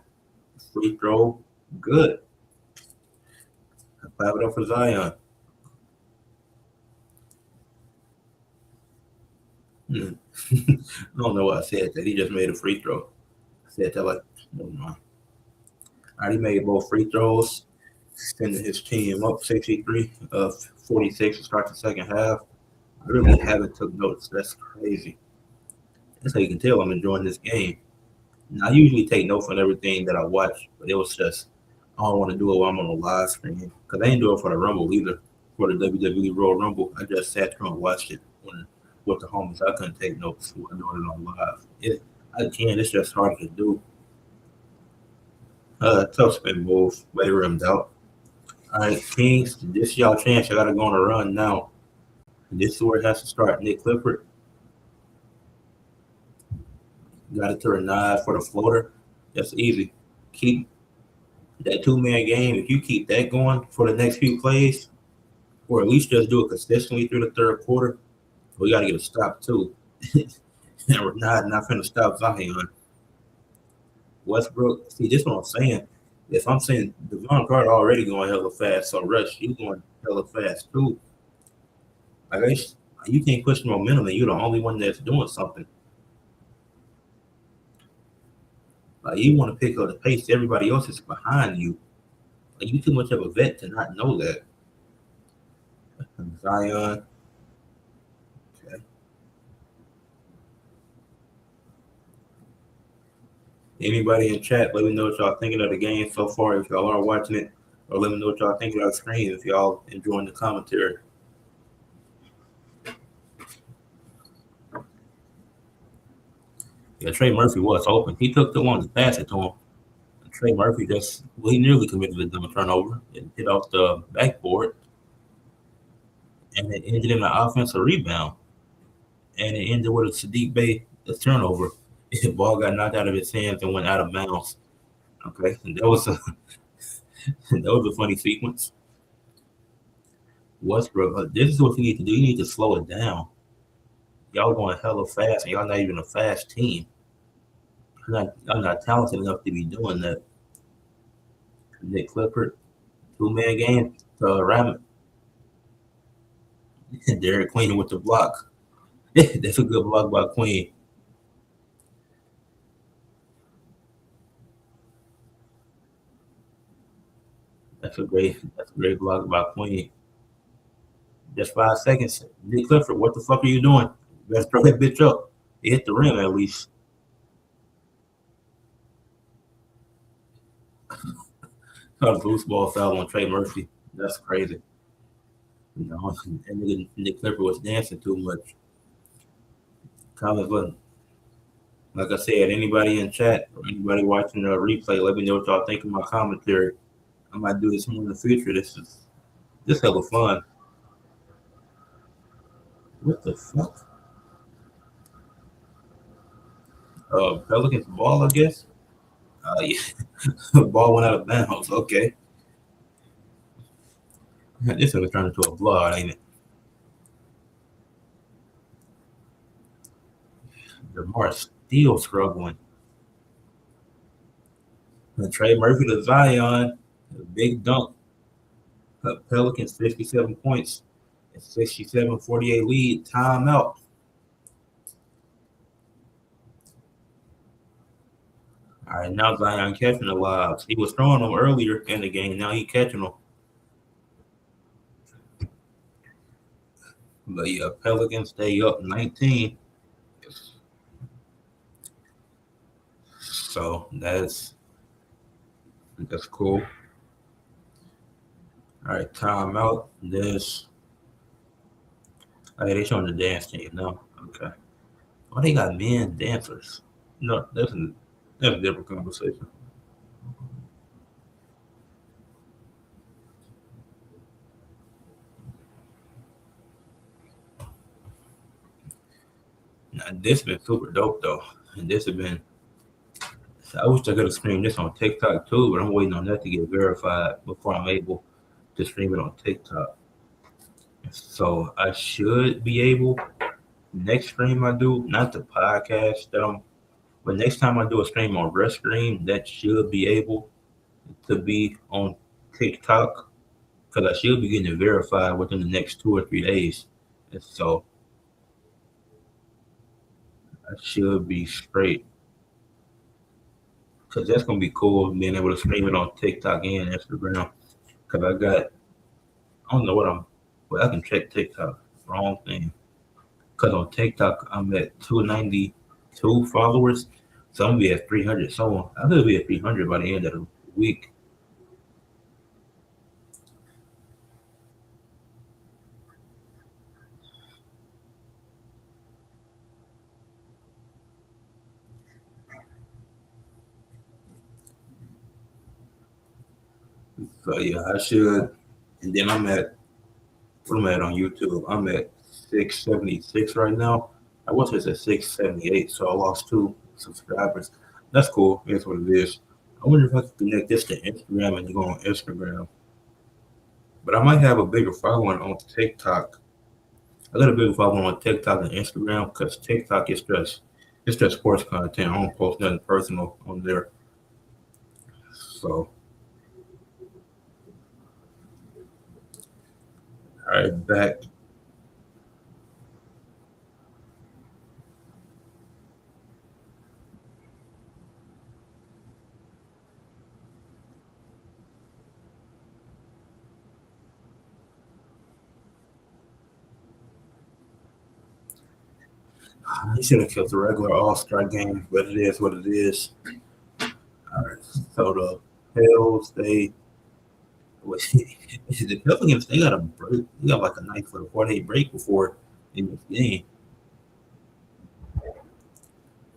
Free throw. Good. Clap it up for Zion. I don't know why I said that. He just made a free throw. I said that like, never mind. Already made both free throws, sending his team up 63 of 46 to start the second half. I really haven't took notes. That's crazy. That's how you can tell I'm enjoying this game. Now, I usually take notes on everything that I watch, but it was just I don't want to do it while I'm on a live stream because I ain't do it for the Rumble either. For the WWE Royal Rumble, I just sat there and watched it with the homies. I couldn't take notes while doing it on live. I can. It's just hard to do. Tough spin move, way rimmed out. All right, Kings, this is y'all chance. I got to go on a run now. This is where it has to start. Nick Clifford got it to a nine for the floater. That's easy. Keep that 2-man game. If you keep that going for the next few plays, or at least just do it consistently through the third quarter, we got to get a stop too. And we're not going to stop Zion. Westbrook, see, this is what I'm saying. If I'm saying Devon Carter already going hella fast, so Rush, you going hella fast too. Like you can't push the momentum, and you're the only one that's doing something. Like you want to pick up the pace, everybody else is behind you. Like you too much of a vet to not know that. Zion. Okay. Anybody in chat, let me know what y'all thinking of the game so far if y'all are watching it, or let me know what y'all thinking of the screen if y'all enjoying the commentary. Yeah, Trey Murphy was open. He took the one to pass it to him. Trey Murphy he nearly committed a dumb turnover. It hit off the backboard, and it ended in an offensive rebound. And it ended with a Sadiq Bey a turnover. The ball got knocked out of his hands and went out of bounds. Okay, and that was a that was a funny sequence. Westbrook, this is what you need to do. You need to slow it down. Y'all going hella fast, and y'all not even a fast team. I'm not talented enough to be doing that. Nick Clifford, 2-man game to Rabbit. Derek Queen with the block. That's a good block by Queen. That's a great block by Queen. Just 5 seconds. Nick Clifford, what the fuck are you doing? You better throw that bitch up. It hit the rim at least. Got a loose ball foul on Trey Murphy. That's crazy. And Nick Clifford was dancing too much. Comments button. Like I said, anybody in chat or anybody watching the replay, let me know what y'all think of my commentary. I might do this more in the future. This hella fun. What the fuck? Pelicans ball, I guess. Yeah. Ball went out of bounds. Okay. This is turning into a blowout, ain't it? DeMar still struggling. And Trey Murphy to Zion. A big dunk. Pelicans 57 points. 67-48 lead. Timeout. All right, now Zion catching the lobs. He was throwing them earlier in the game. Now he catching them. But yeah, Pelicans stay up 19. So that's cool. All right, timeout. Hey, they showing the dance team. No, okay. Why they got men dancers? No, that's a different conversation. Now, this has been super dope though. And this has been. I wish I could have streamed this on TikTok too, but I'm waiting on that to get verified before I'm able to stream it on TikTok. So I should be able next stream I do, not the podcast but next time I do a stream on Rest Stream, that should be able to be on TikTok because I should be getting it verified within the next 2 or 3 days. And so I should be straight because that's gonna be cool being able to stream it on TikTok and Instagram. Because I don't know but I can check TikTok. Wrong thing. Because on TikTok I'm at 292 followers, so I'm gonna be at 300. So I'm gonna be at 300 by the end of the week. So yeah, I should. And then what am I at on YouTube? I'm at 676 right now. I was just at 678, so I lost 2 subscribers. That's cool. That's what it is. I wonder if I can connect this to Instagram and go on Instagram. But I might have a bigger following on TikTok. I got a bigger following on TikTok and Instagram because TikTok is just sports content. I don't post nothing personal on there. So all right, back. He should have kept the regular All Star game, but it is what it is. All right, so the Pels, the Pelicans, they got a break. They got like a 9 for the 4-day break before in this game.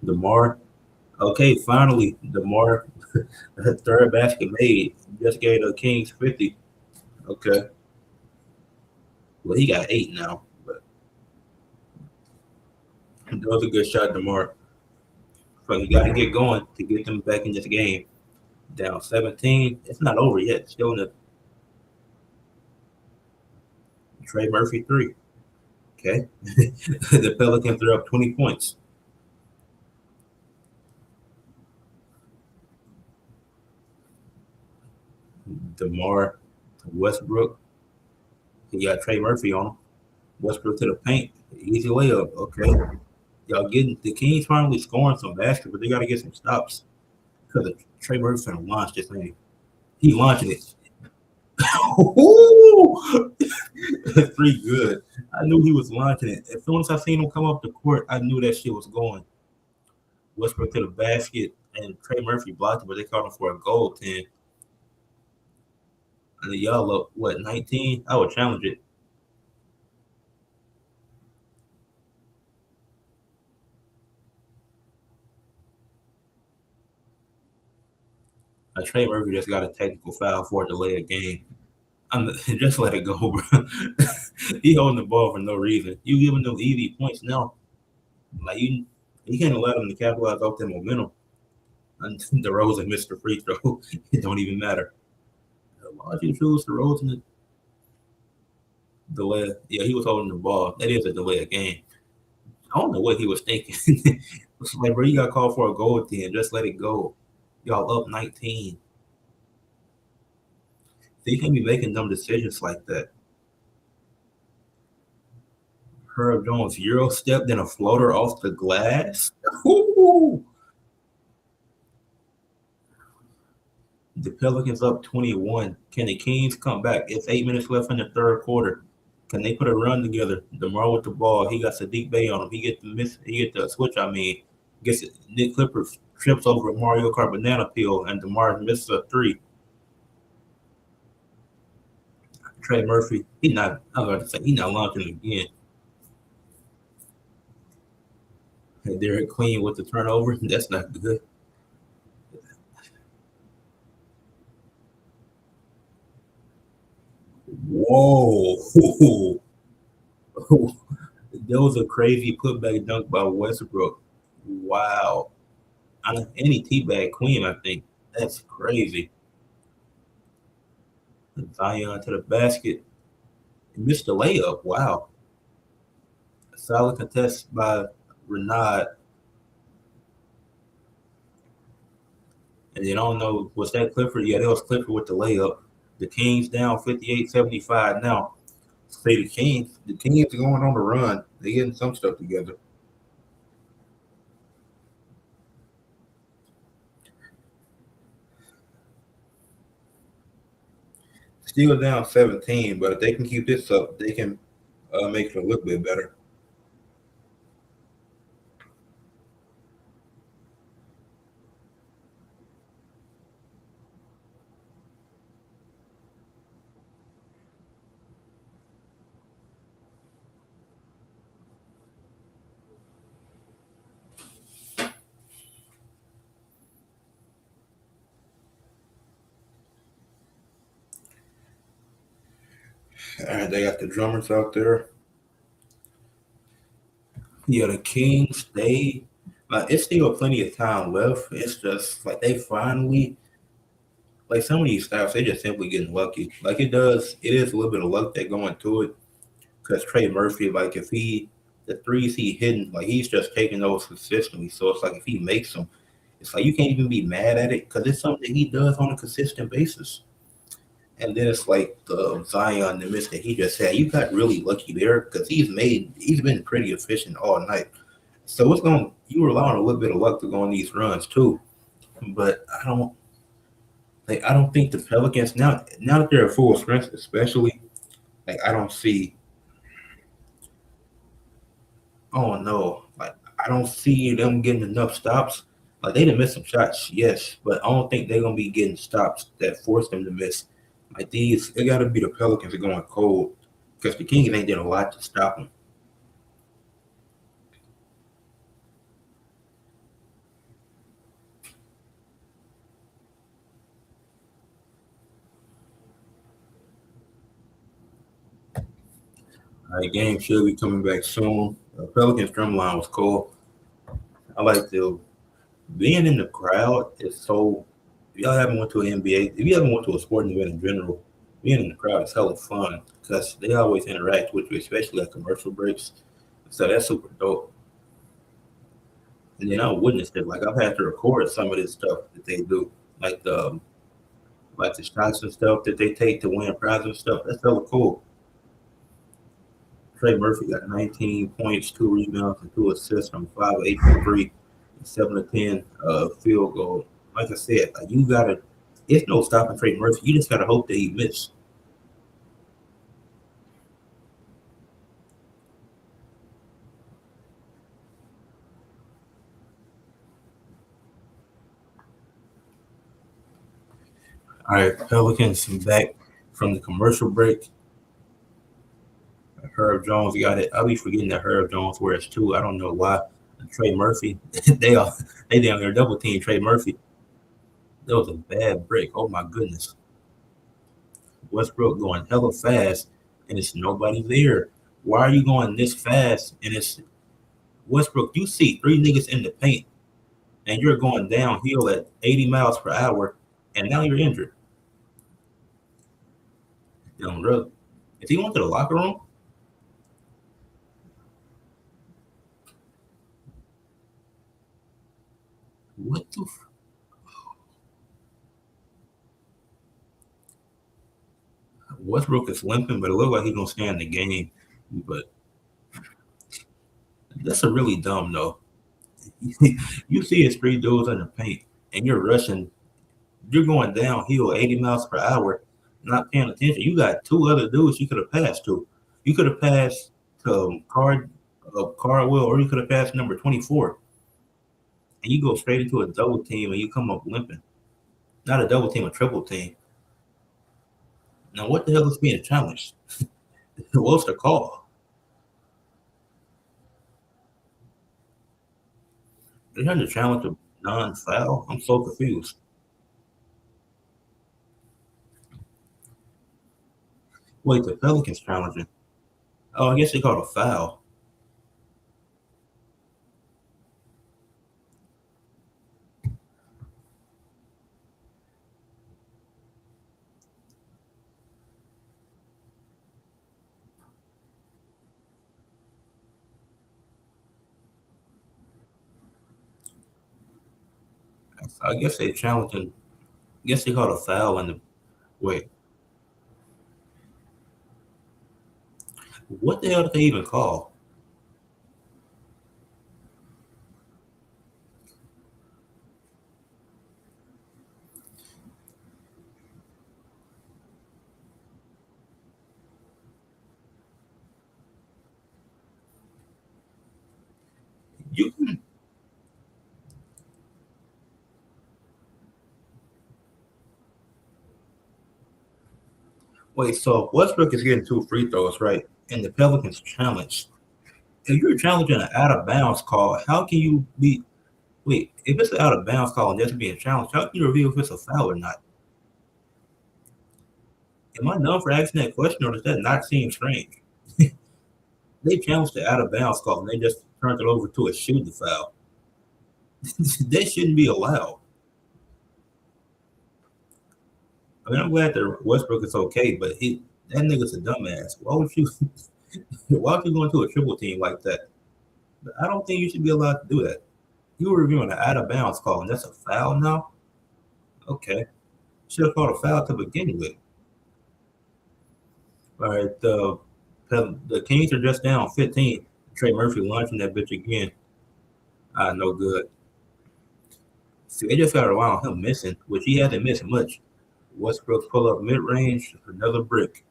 DeMar, okay, finally, DeMar, third basket made. Just gave the Kings 50. Okay, well, he got 8 now, but that was a good shot, DeMar. So you got to get going to get them back in this game. Down 17. It's not over yet. Still in the Trey Murphy 3. Okay. The Pelicans are up 20 points. DeMar Westbrook. He got Trey Murphy on him. Westbrook to the paint. Easy layup. Okay. Y'all getting the Kings finally scoring some baskets, but they got to get some stops because Trey Murphy's going to launch this thing. He launching it. That's pretty good. I knew he was launching it. As soon as I seen him come up the court, I knew that shit was going. Westbrook to the basket, and Trey Murphy blocked it, but they called him for a goal 10. And then y'all up, what, 19? I would challenge it. Trey Murphy just got a technical foul for a delay of game. Just let it go, bro. He holding the ball for no reason. You giving them easy points now. Like you can't allow them to capitalize off their momentum. And DeRozan missed the free throw. It don't even matter. Why did you choose DeRozan to delay? Yeah, he was holding the ball. That is a delay of game. I don't know what he was thinking. It's like, bro, you got called for a goal at the end. Just let it go. Y'all up 19. So you can't be making dumb decisions like that. Herb Jones Euro step, then a floater off the glass. Ooh. The Pelicans up 21. Can the Kings come back? It's 8 minutes left in the third quarter. Can they put a run together? DeMar with the ball. He got Sadiq Bay on him. He get the miss. He get the switch. I mean, gets it. Nick Clipper trips over a Mario Kart banana peel, and DeMar misses a three. Trey Murphy. He not. I was about to say he not launching again. And Derek Clean with the turnover. That's not good. Whoa. That was a crazy putback dunk by Westbrook. Wow. Any teabag Queen, I think. That's crazy. Zion to the basket. Missed the layup. Wow. A solid contest by Renard. And then I don't know, was that Clifford? Yeah, that was Clifford with the layup. The Kings down 58-75 now. Say the Kings are going on the run. They getting some stuff together. Still down 17, but if they can keep this up, they can make it a little bit better. They got the drummers out there. Yeah, the Kings, they like it's still plenty of time left. It's just like they finally like some of these styles, they just simply getting lucky. Like it is a little bit of luck that go into it. Because Trey Murphy, like if he the threes he hitting, like he's just taking those consistently. So it's like if he makes them, it's like you can't even be mad at it because it's something he does on a consistent basis. And then it's like the Zion, the miss that he just had. You got really lucky there because he's been pretty efficient all night. So it's going you rely on a little bit of luck to go on these runs too. But I don't think the Pelicans now that they're at full strength, especially like I don't see oh no, like I don't see them getting enough stops. Like they didn't miss some shots, yes, but I don't think they're gonna be getting stops that force them to miss. Like these, it got to be the Pelicans are going cold because the Kings ain't did a lot to stop them. Game should be coming back soon. Pelicans drum line was cool. I like the being in the crowd is so. If y'all haven't went to an NBA, if you haven't went to a sporting event in general, being in the crowd is hella fun because they always interact with you, especially at commercial breaks. So that's super dope. And then I witnessed it. Like I've had to record some of this stuff that they do, like the shots and stuff that they take to win prizes and stuff. That's hella cool. Trey Murphy got 19 points, 2 rebounds, and 2 assists from 5 of 8 from three, and 7 of 10 field goal. Like I said, like you gotta. It's no stopping Trey Murphy. You just gotta hope that he miss. All right, Pelicans back from the commercial break. Herb Jones got it. I'll be forgetting that Herb Jones wears two. I don't know why. Trey Murphy, they are they down there double team Trey Murphy. That was a bad break. Oh my goodness. Westbrook going hella fast, and it's nobody there. Why are you going this fast? And it's Westbrook. You see three niggas in the paint. and you're going downhill at 80 miles per hour, and now you're injured. Really, if he went to the locker room, what the Westbrook is limping, but it looked like he's gonna stay in the game. But that's a really dumb though. You see his three dudes in the paint, and you're rushing. You're going downhill 80 miles per hour, not paying attention. You got two other dudes you could have passed to. You could have passed to Cardwell, or you could have passed number 24, and you go straight into a double team, and you come up limping. Not a double team, a triple team. Now, what the hell is being challenged? What's the call? They had to challenge a non-foul. I'm so confused. Wait, the Pelicans challenging. Oh, I guess they called a foul. I guess they challenging. I guess they called a foul in the wait. What the hell did they even call? You wait. So Westbrook is getting two free throws, right? And the Pelicans challenge. If you're challenging an out of bounds call, how can you be? Wait, if it's an out of bounds call and that's being challenged, how can you reveal if it's a foul or not? Am I dumb for asking that question, or does that not seem strange? They challenged the out of bounds call and they just turned it over to a shooting foul. That shouldn't be allowed. I mean, I'm glad that Westbrook is okay, but that nigga's a dumbass. Why would you? Why would you go into a triple team like that? I don't think you should be allowed to do that. You were reviewing an out of bounds call, and that's a foul now. Okay, should have called a foul to begin with. All right, the Kings are just down 15. Trey Murphy launching that bitch again. No good. See, they just got to rely on him missing, which he hasn't missed much. Westbrook pull up mid range, another brick.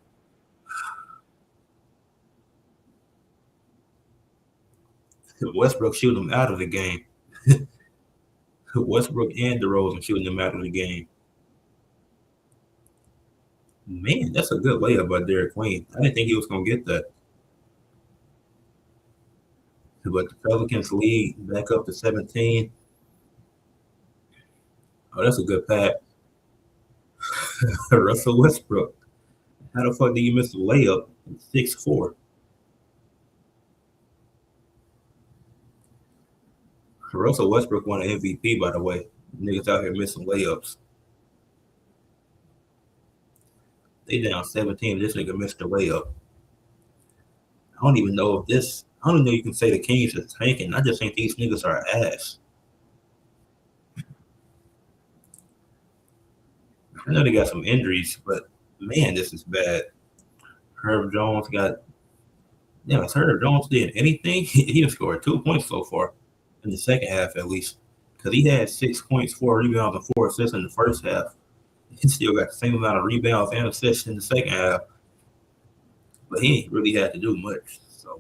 Westbrook shooting him out of the game. Westbrook and DeRozan shooting him out of the game. Man, that's a good layup by Derek Queen. I didn't think he was going to get that. But the Pelicans lead back up to 17. Oh, that's a good pass. Russell Westbrook. How the fuck did you miss a layup? 6'4". Russell Westbrook won an MVP, by the way. Niggas out here missing layups. They down 17. This nigga missed a layup. I don't even know if this. I don't even know you can say the Kings is tanking. I just think these niggas are ass. I know they got some injuries, but man, this is bad. Herb Jones got. Yeah, has Herb Jones did anything? He scored 2 points so far in the second half, at least. Because he had 6 points, 4 rebounds, and 4 assists in the first half. He still got the same amount of rebounds and assists in the second half. But he ain't really had to do much. So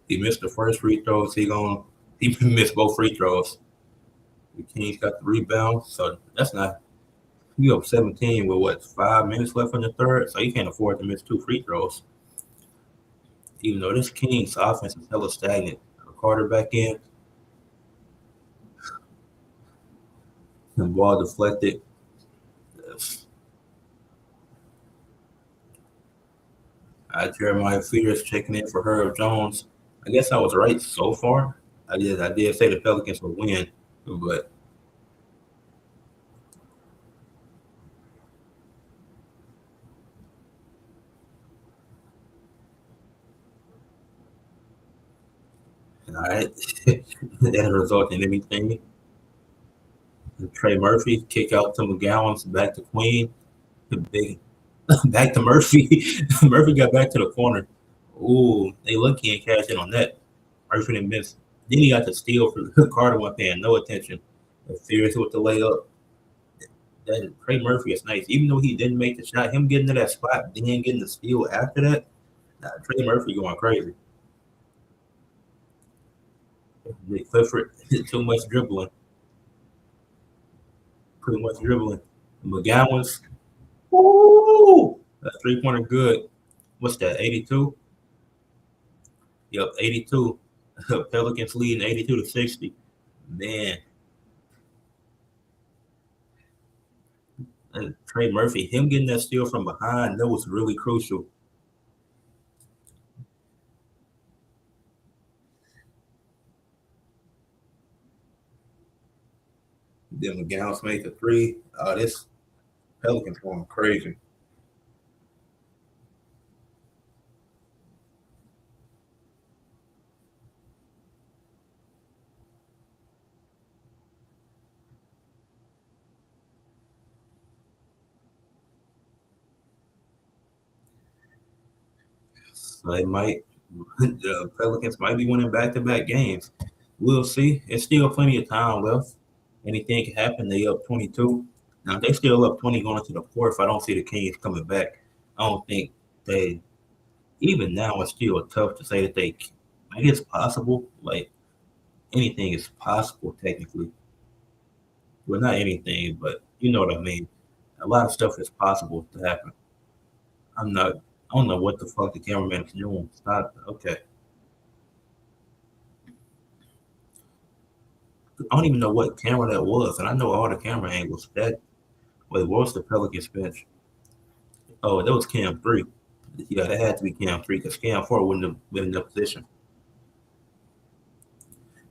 he missed the first free throws. He missed both free throws. The Kings got the rebound. So that's not you up 17 with what 5 minutes left in the third. So you can't afford to miss two free throws. Even though this Kings offense is hella stagnant. Carter back in. And ball deflected. Jeremiah Fears checking in for Herb Jones. I guess I was right so far. I did say the Pelicans would win, but all right, that didn't result in anything. Trey Murphy kick out to McGowan's back to Queen. The big back to Murphy. Murphy got back to the corner. Ooh, they lucky and cash in on that. Murphy didn't miss. Then he got the steal for Carter one paying no attention. Furious with the layup. That Trey Murphy is nice. Even though he didn't make the shot, him getting to that spot, then getting the steal after that, Trey Murphy going crazy. Clifford, too much dribbling. Too much dribbling. McGowan's, ooh, that 3-pointer good. What's that, 82? Yep, 82. Pelicans leading 82 to 60. Man, and Trey Murphy, him getting that steal from behind, that was really crucial. Then McGowan's made the three. This Pelicans going crazy. So they might, the Pelicans might be winning back-to-back games. We'll see. It's still plenty of time left. Anything can happen. They up 22. Now, if they still up 20 going into the fourth, I don't see the Kings coming back. I don't think they, even now, it's still tough to say that they, I guess, possible. Like, anything is possible, technically. Well, not anything, but you know what I mean. A lot of stuff is possible to happen. I'm not, I don't know what the fuck the cameraman is doing. Stop. Okay. I don't even know what camera that was, and I know all the camera angles. That wait, what was the Pelicans bench? Oh, that was Cam 3. Yeah, that had to be Cam 3 because Cam 4 wouldn't have been in that position.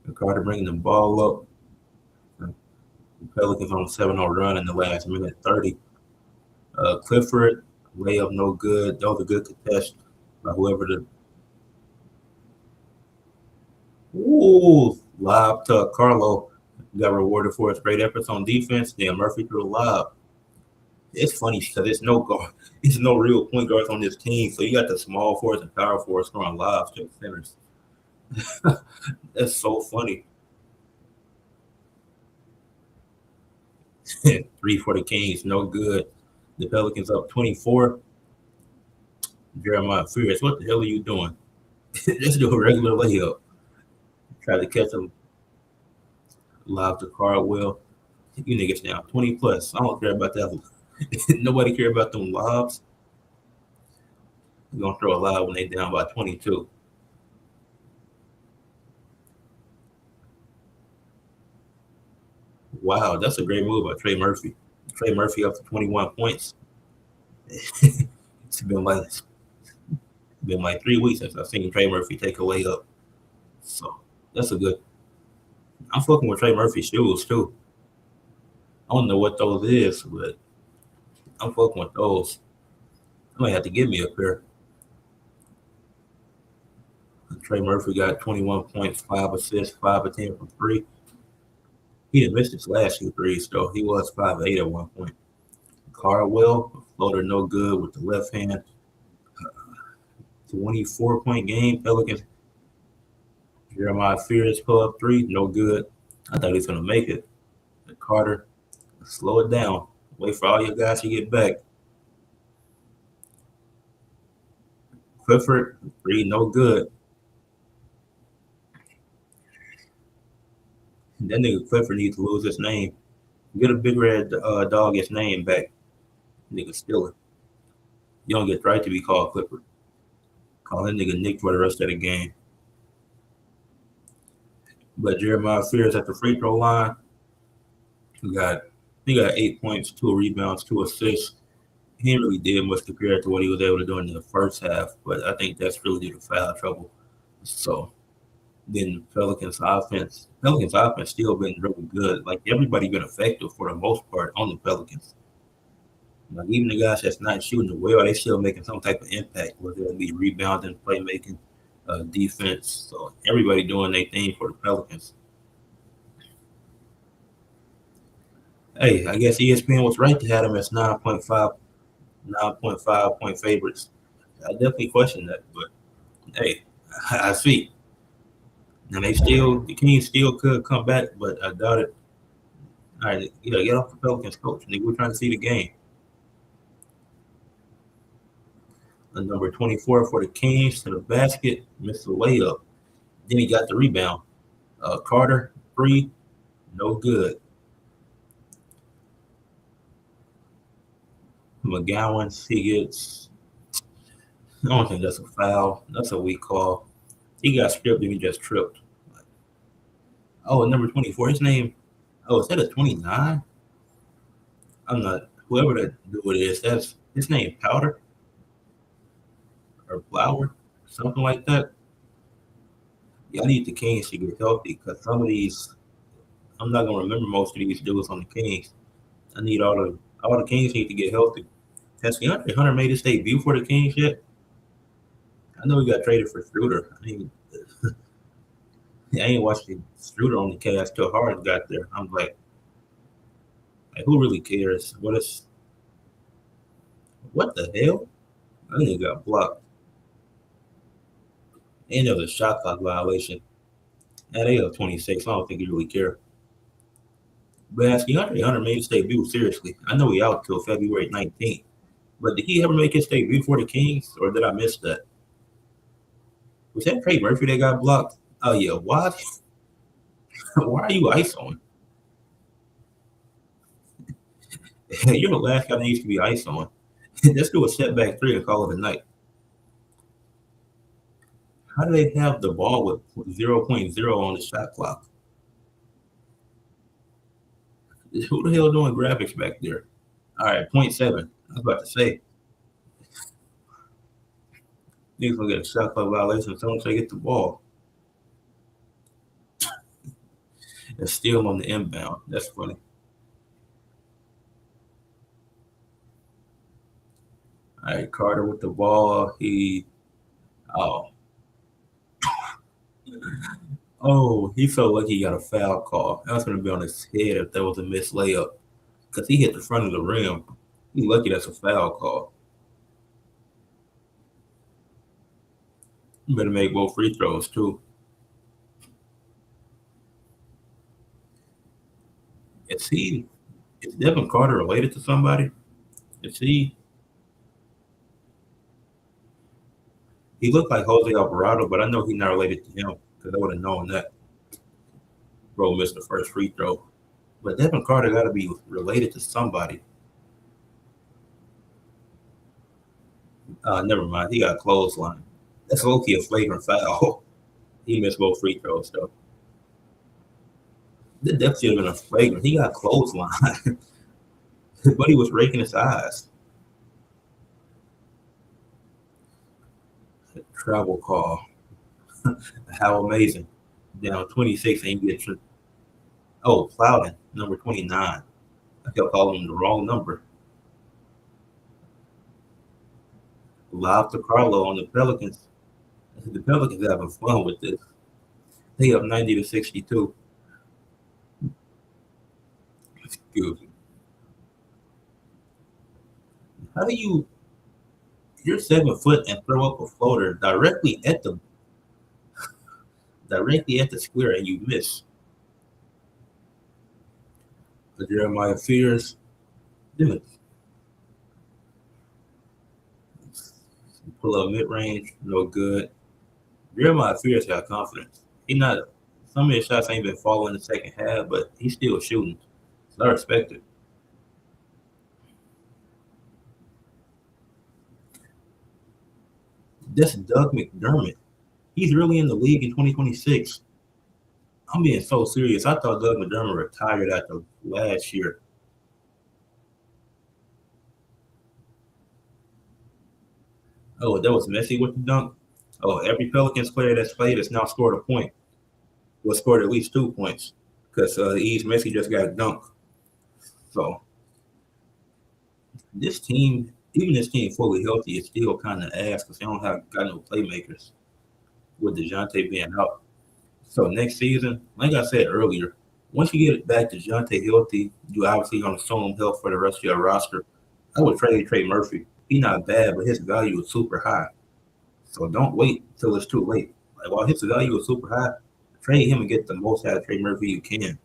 And Carter bringing the ball up. The Pelicans on a 7-0 run in the last minute 30. Clifford, layup no good. That was a good contest by whoever the. Ooh, lob to Carlo. Got rewarded for his great efforts on defense. Then Murphy threw a lob. It's funny because there's no guard, there's no real point guards on this team. So you got the small forwards and power forwards throwing lobs to the centers. That's so funny. 3 for the Kings, no good. The Pelicans up 24. Jeremiah Furious, what the hell are you doing? Just do a regular layup. Try to catch him live to Cardwell. You niggas now 20 plus. I don't care about that. Nobody care about them lobs. You're gonna throw a lob when they down by 22. Wow, that's a great move by Trey Murphy. Trey Murphy up to 21 points. It's been like 3 weeks since I've seen Trey Murphy take a layup. So that's a good. I'm fucking with Trey Murphy's shoes too. I don't know what those is, but I'm fucking with those. I might have to give me a pair. Trey Murphy got 21 points, 5 assists, 5 of 10 from three. He didn't miss his last 2 threes, though. He was 5 of 8 at one point. Cardwell, floater no good with the left hand. 24-point game. Pelicans. Jeremiah Fears pull up three, no good. I thought he was gonna make it. Carter, slow it down. Wait for all your guys to get back. Clifford, three, no good. That nigga Clifford needs to lose his name. Get a big red dog his name back. Nigga steal it. You don't get the right to be called Clifford. Call that nigga Nick for the rest of the game. But Jeremiah Fears at the free throw line. He got 8 points, 2 rebounds, 2 assists. He didn't really did much compared to what he was able to do in the first half, but I think that's really due to foul trouble. So Then Pelicans offense still been really good. Like everybody been effective for the most part on the Pelicans. Like even the guys that's not shooting the well, they still making some type of impact, whether it be rebounding, playmaking, defense. So everybody doing their thing for the Pelicans. Hey, I guess ESPN was right to have them as 9.5 point favorites. I definitely question that, but hey, I see. And the Kings still could come back, but I doubt it. All right, yeah, get off the Pelicans coach. Nigga, we're trying to see the game. Number 24 for the Kings to the basket, missed the layup. Then he got the rebound. Carter, three, no good. McGowan, he gets, I don't think that's a foul. That's a weak call. He got stripped and he just tripped. Oh, number 24, his name, oh, is that a 29? I'm not, whoever that dude is, that's his name, Powder or Flower, something like that. Yeah, I need the Kings to get healthy because some of these, I'm not going to remember most of these dudes on the Kings. I need all the Kings need to get healthy. Has DeAndre Hunter made his debut for the Kings yet? I know he got traded for Struder. I ain't watching Struder on the cast till Harden got there. I'm like, who really cares? What the hell? I think he got blocked. And there was a shot clock violation. And they have 26. I don't think he really care. But as DeAndre Hunter made his debut, seriously. I know he out till February 19th. But did he ever make his debut for the Kings, or did I miss that? Was that Trey Murphy that got blocked? Oh yeah, what? Why are you ISOing? You're the last guy that needs to be ISOing. Let's do a setback three and call it a night. How do they have the ball with zero point 0.0 on the shot clock? Who the hell doing graphics back there? All right, point 0.7. I was about to say, niggas gonna get a shot clock violation as soon as they get the ball. It's still on the inbound. That's funny. All right, Carter with the ball. Oh, he felt like he got a foul call. That was gonna be on his head if that was a missed layup because he hit the front of the rim. He lucky that's a foul call. You better make both free throws too. Is he? Is Devin Carter related to somebody? Is he? He looked like Jose Alvarado, but I know he's not related to him because I would have known that. Bro missed the first free throw. But Devin Carter got to be related to somebody. Never mind. He got clothesline. That's low-key a flagrant foul. He missed both free throws, though. That should have been a flagrant. He got clothesline. But he was raking his eyes. Travel call. How amazing. Down 26 and he gets. Oh, Plowden, number 29. I kept calling him the wrong number. Live to Carlo on the Pelicans. The Pelicans having fun with this. They up 90 to 62. Excuse me. How do you're 7 foot and throw up a floater directly at the square and you miss? But Jeremiah Fears, dude, pull up mid range, no good. Jeremiah Fears got confidence. He not some of his shots ain't been falling in the second half, but he's still shooting. So I respect it. That's Doug McDermott. He's really in the league in 2026. I'm being so serious. I thought Doug McDermott retired after last year. Oh, that was Messi with the dunk. Oh, every Pelicans player that's played has now scored a point. was scored at least 2 points because East Messi just got a dunk. So this team, even this team fully healthy, is still kind of ass because they don't have got no playmakers with DeJounte being out. So next season, like I said earlier, once you get back to DeJounte healthy, you obviously gonna assume health for the rest of your roster. I would trade Trey Murphy. He's not bad, but his value is super high. So don't wait till it's too late. Like while his value is super high, trade him and get the most out of Trey Murphy you can.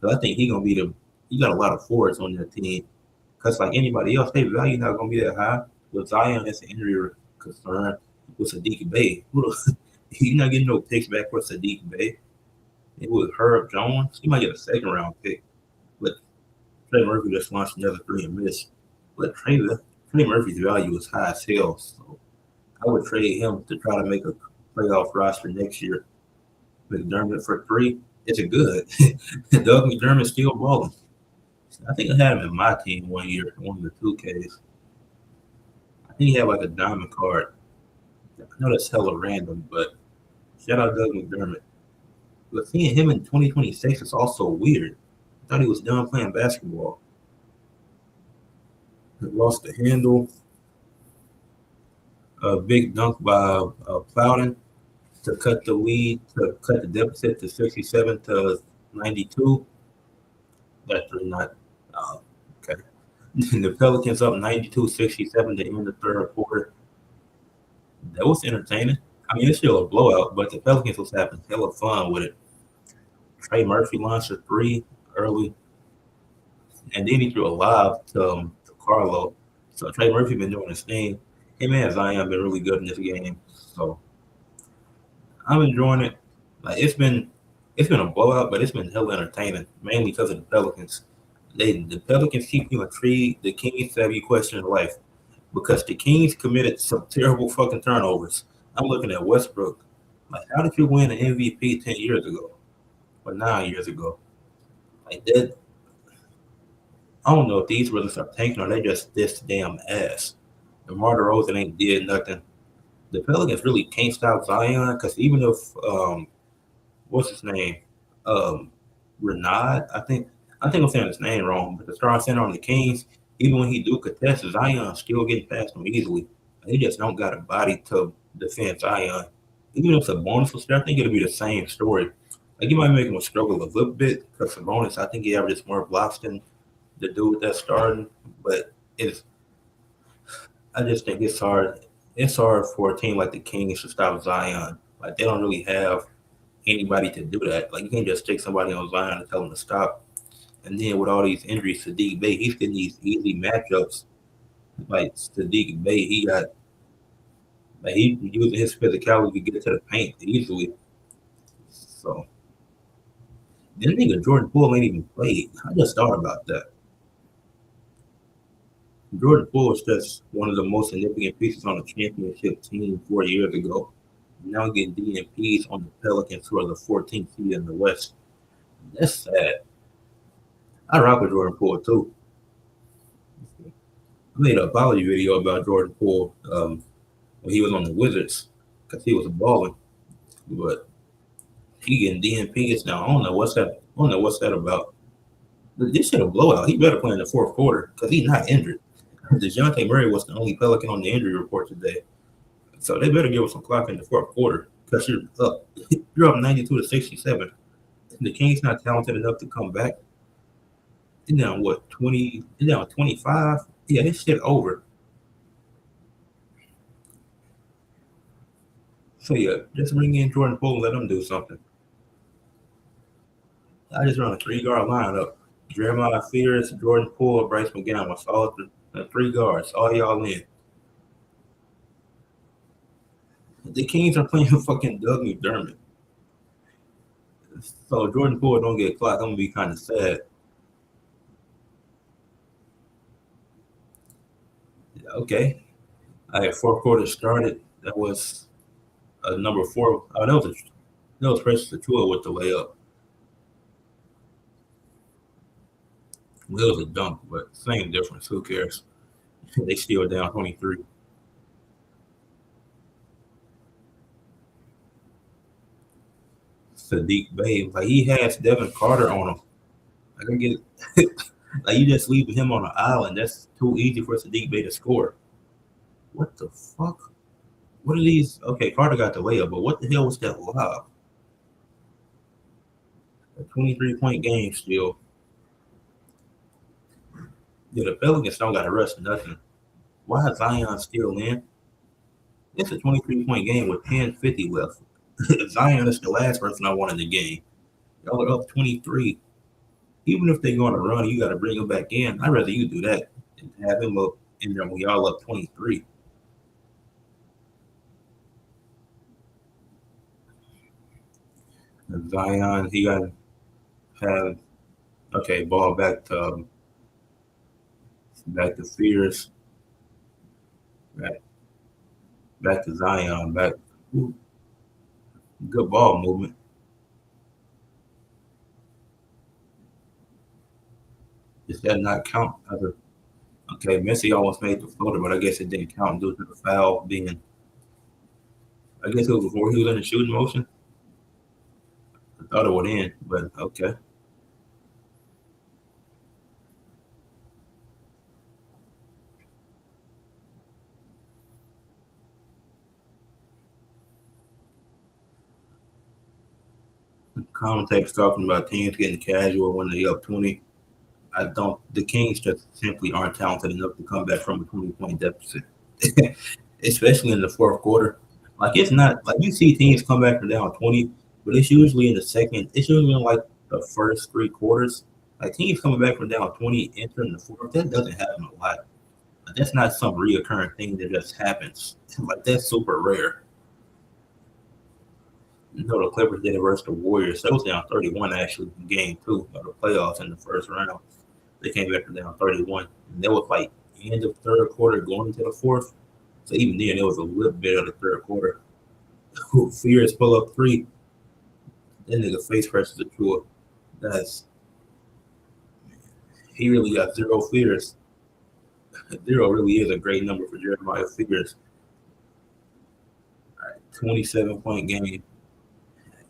So I think he gonna be the. You got a lot of forwards on that team. Because like anybody else, their value not gonna be that high. With Zion, that's an injury concern. With Sadiq Bey, he's not getting no picks back for Sadiq Bey. It was Herb Jones. He might get a second round pick. But Trey Murphy just launched another three and miss. But Trey Murphy's value is high as hell. So I would trade him to try to make a playoff roster next year. McDermott for three. It's a good. Doug McDermott's still balling. I think I had him in my team one year, one of the 2Ks. I think he had like a diamond card. I know that's hella random, but shout out Doug McDermott. But seeing him in 2026 is also weird. I thought he was done playing basketball. He lost the handle. A big dunk by Plowden to cut the lead, to cut the deficit to 67 to 92. That's really not okay. The Pelicans up 92-67 to end the third quarter. That was entertaining. I mean, it's still a blowout, but the Pelicans was having hella fun with it. Trey Murphy launched a three early, and then he threw a lob to Carlo. So Trey Murphy been doing his thing. Him and Zion been really good in this game. So I'm enjoying it. Like it's been a blowout, but it's been hella entertaining, mainly because of the Pelicans. The Pelicans keep you intrigued. The Kings have you questioning life because the Kings committed some terrible fucking turnovers. I'm looking at Westbrook. Like, how did you win an MVP 10 years ago or 9 years ago? Like that. I don't know if these brothers are tanking or they just this damn ass. DeMar DeRozan ain't did nothing. The Pelicans really can't stop Zion because even if what's his name? Um, Renard. I think I'm saying his name wrong, but the star center on the Kings, even when he do contest, Zion still getting past him easily. He just don't got a body to defend Zion. Even if Sabonis was there, I think it'll be the same story. Like you might make him struggle a little bit because Sabonis, I think he averages more blocks than the dude that's starting. But it's I just think it's hard. It's hard for a team like the Kings to stop Zion. Like they don't really have anybody to do that. Like you can't just stick somebody on Zion and tell him to stop. And then with all these injuries, Sadiq Bey, he's getting these easy matchups. Like Sadiq Bey, he using his physicality to get to the paint easily. So then nigga Jordan Poole ain't even played. I just thought about that. Jordan Poole is just one of the most significant pieces on the championship team 4 years ago. Now getting DNPs on the Pelicans, who are the 14th seed in the West. That's sad. I rock with Jordan Poole too. I made an apology video about Jordan Poole when he was on the Wizards because he was balling, but he getting DNPs now. I don't know what's that. I don't know what's that about. This shit a blowout. He better play in the fourth quarter because he's not injured. DeJounte Murray was the only Pelican on the injury report today, so they better give us some clock in the fourth quarter because you're up. You're up 92-67. The Kings not talented enough to come back. They're down what 20? They're down 25. Yeah, this shit over. So yeah, just bring in Jordan Poole and let him do something. I just run a 3 guard lineup. Jeremiah Fears, Jordan Poole, Bryce McGowan. All the 3 guards. All y'all in. The Kings are playing fucking Doug McDermott. So Jordan Poole don't get clocked. I'm gonna be kind of sad. Okay. I had fourth quarter started. That was number 4. Oh, that was Precious Atua with the layup. Well, it was a dunk, but same difference. Who cares? They still down 23. Sadiq Bey. Like he has Devin Carter on him. Like I get like you just leaving him on an island. That's too easy for Sadiq Bey to score. What the fuck? What are these? Okay, Carter got the layup, but what the hell was that lob? A 23-point game still. Yeah, the Pelicans don't got to rush nothing. Why is Zion still in? It's a 23-point game with 10:50 left. Zion is the last person I want in the game. Y'all are up 23. Even if they're going to run, you got to bring him back in. I'd rather you do that than have him up in there when y'all up 23. And Zion, he got to have okay ball back to Fears, back back to Zion, back. Ooh, good ball movement. Does that not count? Okay, Messi almost made the floater, but I guess it didn't count due to the foul being. I guess it was before he was in the shooting motion. I thought it would end, but okay. Commentators talking about teams getting casual when they up 20. I don't. The Kings just simply aren't talented enough to come back from a 20-point deficit, especially in the fourth quarter. Like it's not like you see teams come back from down 20, but it's usually in the second. It's usually in like the first three quarters. Like teams coming back from down 20, entering the fourth. That doesn't happen a lot. Like, that's not some reoccurring thing that just happens. Like that's super rare. You know, the Clippers did it versus the Warriors. They was down 31 actually in game two of the playoffs in the first round. They came back from down 31. And that was like end of third quarter going into the fourth. So even then, it was a little bit of the third quarter. Fears pull up three. That nigga face presses the tour. That's he really got zero fears. Zero really is a great number for Jeremiah Fears. 27-point game.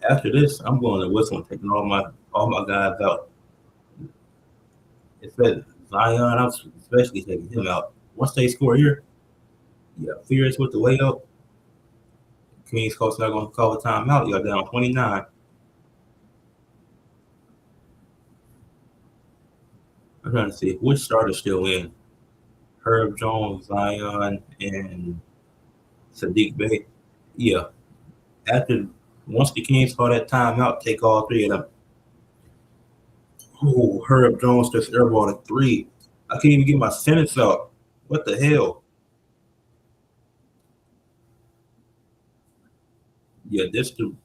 After this, I'm going to whistle and taking all my guys out. It said Zion, I'm especially taking him out. Once they score here, yeah, Fears with the layup. Kings coach not going to call a timeout. Y'all down 29. I'm trying to see which starter's still in. Herb Jones, Zion, and Sadiq Bey. Yeah. After once the Kings call that timeout, take all three of them. Oh, Herb Jones just airballed a three. I can't even get my sentence out. What the hell? Yeah, this dude.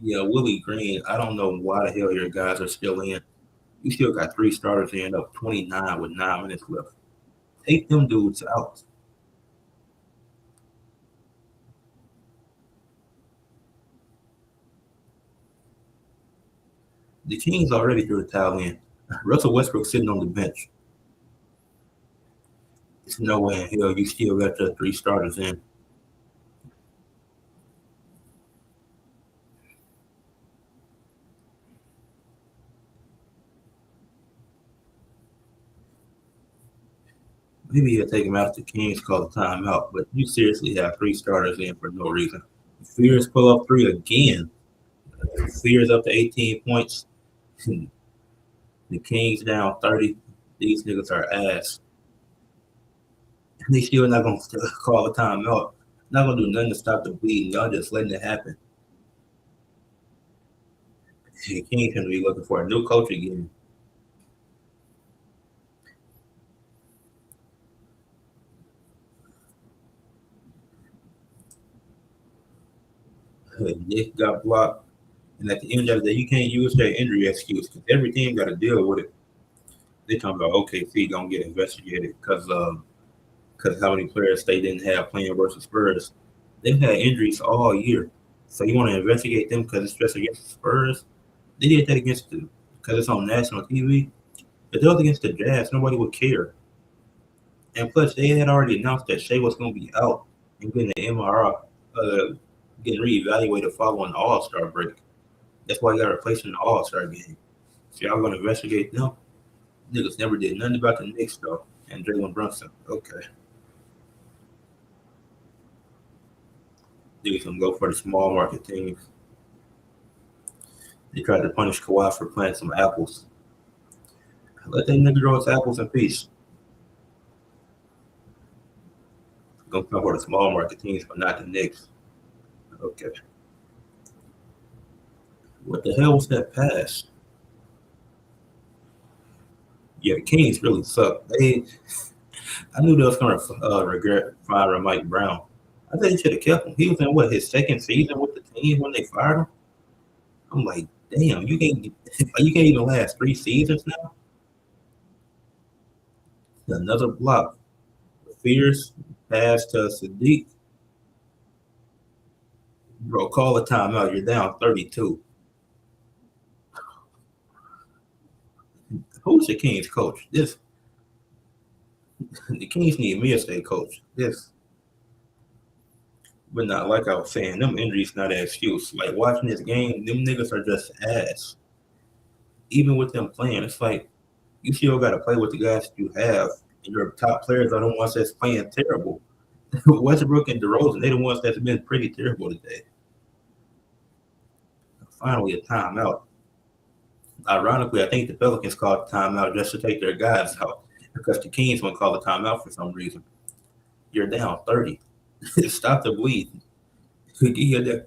Yeah, Willie Green. I don't know why the hell your guys are still in. You still got three starters and up 29 with 9 minutes left. Take them dudes out. The Kings already threw the towel in. Russell Westbrook sitting on the bench. There's no way in hell you still got the three starters in. Maybe you'll take him out if the Kings call the timeout, but you seriously have three starters in for no reason. Fears pull up three again. Fears up to 18 points. The Kings down 30. These niggas are ass. And they still not gonna call a timeout. Not gonna do nothing to stop the bleeding. Y'all just letting it happen. The Kings gonna be looking for a new coach again. Nick got blocked. And at the end of the day, you can't use that injury excuse because every team got to deal with it. They talking about OKC gonna get investigated because how many players they didn't have playing versus Spurs. They've had injuries all year, so you want to investigate them because it's just against the Spurs. They did that against the because it's on national TV. If it was against the Jazz, nobody would care. And plus, they had already announced that Shea was going to be out and getting the MRI, getting reevaluated following the All Star break. That's why he got replaced in the All Star game. So y'all going to investigate them? Niggas never did nothing about the Knicks though, and Jalen Brunson. Okay, niggas gonna go for the small market teams. They tried to punish Kawhi for planting some apples. Let that nigga grow his apples in peace. Gonna come for the small market teams, but not the Knicks. Okay. What the hell was that pass? Yeah, the Kings really suck. I knew they was gonna regret firing Mike Brown. I think they should have kept him. He was in what his second season with the team when they fired him. I'm like, damn, you can't even last 3 seasons now. Another block. Fierce pass to Sadiq. Bro, call a timeout. You're down 32. Who's the Kings coach? The Kings need me as their coach. But not like I was saying, them injuries not an excuse. Like watching this game, them niggas are just ass. Even with them playing, it's like you still got to play with the guys you have. And your top players are the ones that's playing terrible. Westbrook and DeRozan, they're the ones that's been pretty terrible today. Finally, a timeout. Ironically, I think the Pelicans called a timeout just to take their guys out because the Kings won't call a timeout for some reason. You're down 30. Stop the bleed. You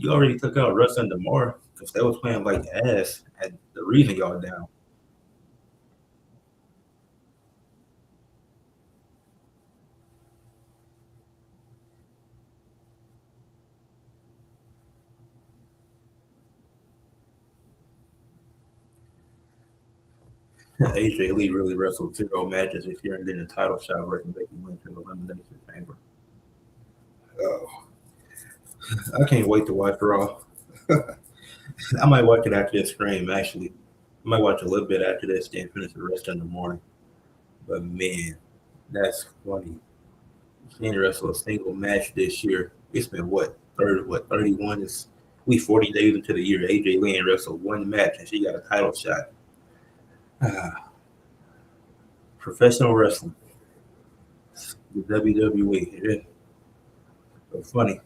already took out Russ and DeMar because they was playing like ass, and the reason y'all down. AJ Lee really wrestled 0 matches this year and then the title shot where he went to the elimination chamber. Oh, I can't wait to watch Raw. I might watch it after this stream, actually. I might watch a little bit after this, then finish the rest in the morning. But man, that's funny. Seeing wrestle a single match this year. It's been what 31 is we 40 days into the year. AJ Lee wrestled one match and she got a title shot. Ah, professional wrestling, the WWE. It is so funny.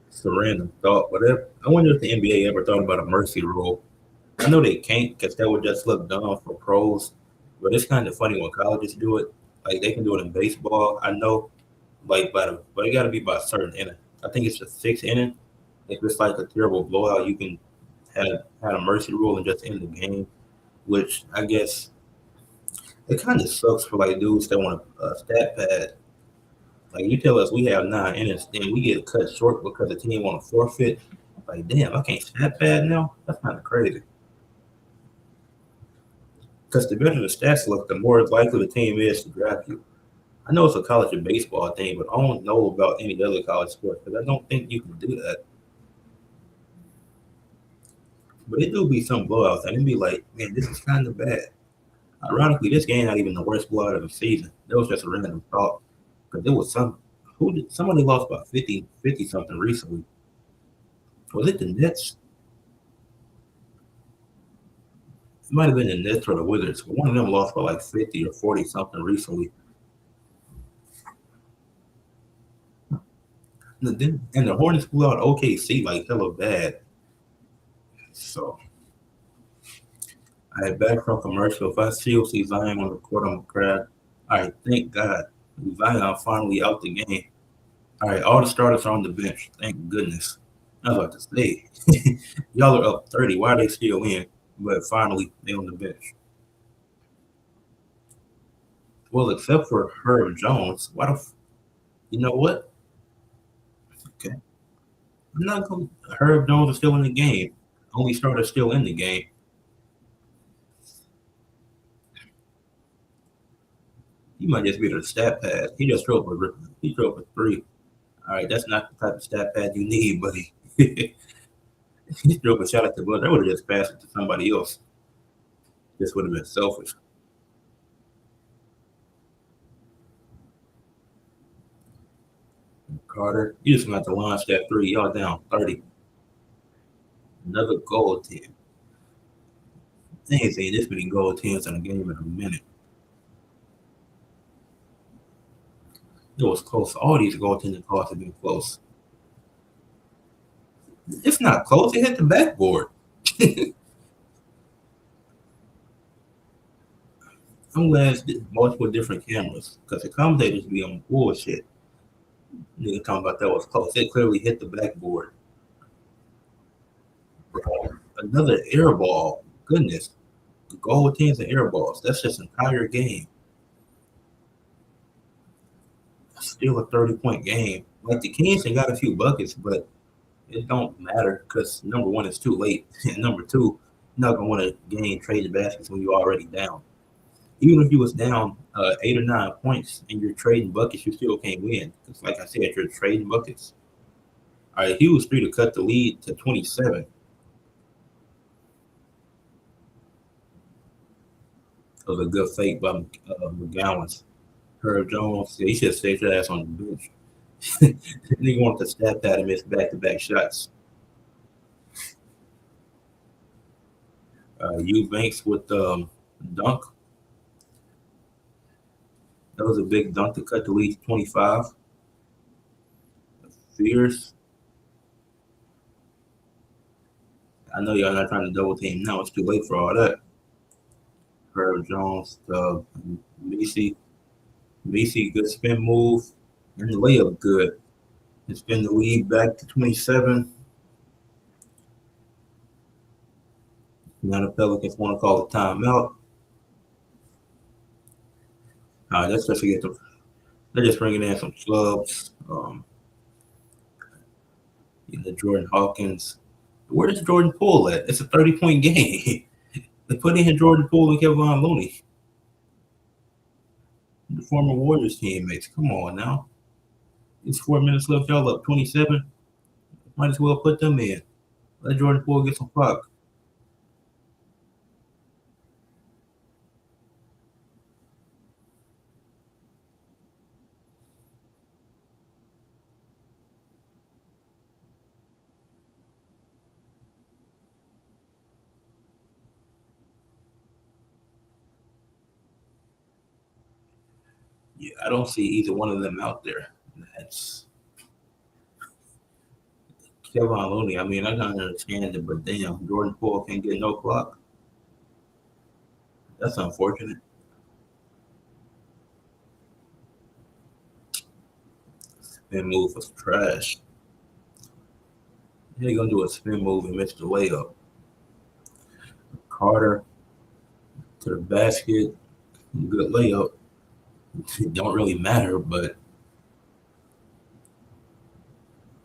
It's a random thought, but I wonder if the NBA ever thought about a mercy rule. I know they can't because that would just look dumb for pros. But it's kind of funny when colleges do it. Like they can do it in baseball. I know, but it got to be by a certain inning. I think it's the sixth inning. If it's like a terrible blowout, you can have a mercy rule and just end the game. Which I guess it kind of sucks for like dudes that want a stat pad. Like you tell us we have 9 innings, then we get cut short because the team want to forfeit. Like damn, I can't stat pad now. That's kind of crazy. Because the better the stats look, the more likely the team is to draft you. I know it's a college of baseball thing, but I don't know about any other college sport because I don't think you can do that. But it do be some blowouts, and it be like, man, this is kind of bad. Ironically, this game not even the worst blowout of the season. That was just a random thought because there was somebody lost by 50 something recently. Was it the Nets? It might have been the Nets or the Wizards, but one of them lost by like 50 or 40 something recently. And the Hornets blew out OKC like hella bad. So I back from commercial. If I still see Zion on the court, I'm gonna cry. All right, thank God. Zion finally out the game. All right, all the starters are on the bench. Thank goodness. I was about to say, y'all are up 30. Why are they still in? But finally, they on the bench. Well, except for Herb Jones. You know what? Okay. I'm not going Herb Jones is still in the game. Only starter still in the game. He might just be the stat pad. He just threw up a three. All right, that's not the type of stat pad you need, buddy. He threw up a shot at the buzzer. I would have just passed it to somebody else. This would have been selfish. Carter, you just got to launch that three. Y'all down 30. Another goal team. They ain't seen this many goal teams in a game in a minute. It was close. All these goaltending calls have been close. It's not close. It hit the backboard. I'm glad it's multiple different cameras because the commentators be on bullshit. Nigga talking about that was close. It clearly hit the backboard. Bro, another air ball. Goodness. Goal teams and air balls. That's just an entire game. Still a 30-point game. Like the Kings and got a few buckets, but it don't matter because number one, it's too late. And number two, you're not gonna want to gain trade baskets when you're already down. Even if you was down 8 or 9 points and you're trading buckets, you still can't win. Because like I said, you're trading buckets. All right, he was free to cut the lead to 27. It was a good fake by McGowan's. Herb Jones, he should have stayed your ass on the bench. Nigga wanted to stat at him, miss back-to-back shots. Eubanks with dunk. That was a big dunk to cut the lead to 25. Fierce. I know y'all not trying to double team now. It's too late for all that. Herb Jones, Macy, good spin move, and the layup good. And spin the lead back to 27. Now the Pelicans want to call a timeout. All right, let's just get them. They're just bringing in some clubs. Jordan Hawkins. Where is Jordan Poole at? It's a 30-point game. They put in Jordan Poole and Kevin Looney, the former Warriors teammates. Come on now. It's 4 minutes left. Y'all up 27. Might as well put them in. Let Jordan Poole get some puck. Yeah, I don't see either one of them out there. That's Kevin Looney. I mean, I don't understand it, but damn, Jordan Poole can't get no clock. That's unfortunate. Spin move was trash. They're gonna do a spin move and miss the layup. Carter to the basket. Good layup. It don't really matter, but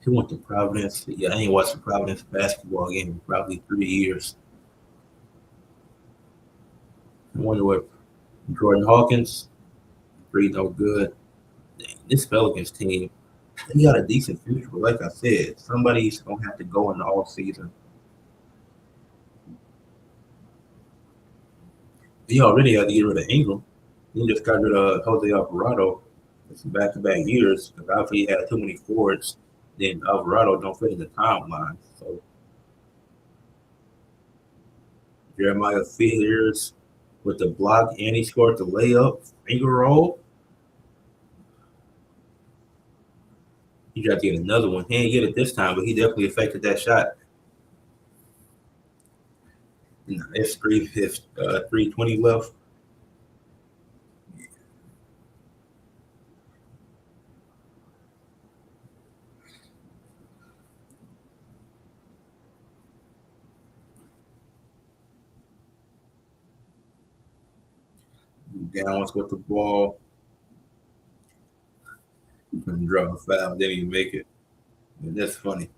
he went to Providence. Yeah, I ain't watched a Providence basketball game in probably 3 years. I wonder what Jordan Hawkins, three no good. Dang, this Pelicans team, they got a decent future, but like I said, somebody's gonna have to go in the off season. He already had to get rid of Ingram. He just got rid of Jose Alvarado. It's back-to-back years because obviously he had too many forwards. Then Alvarado don't fit in the timeline. So Jeremiah Fears with the block and he scored the layup, finger roll. He tried to get another one. He didn't get it this time, but he definitely affected that shot. It's 3:20 left. Downs with the ball. And draw a foul. Didn't even make it. And that's funny.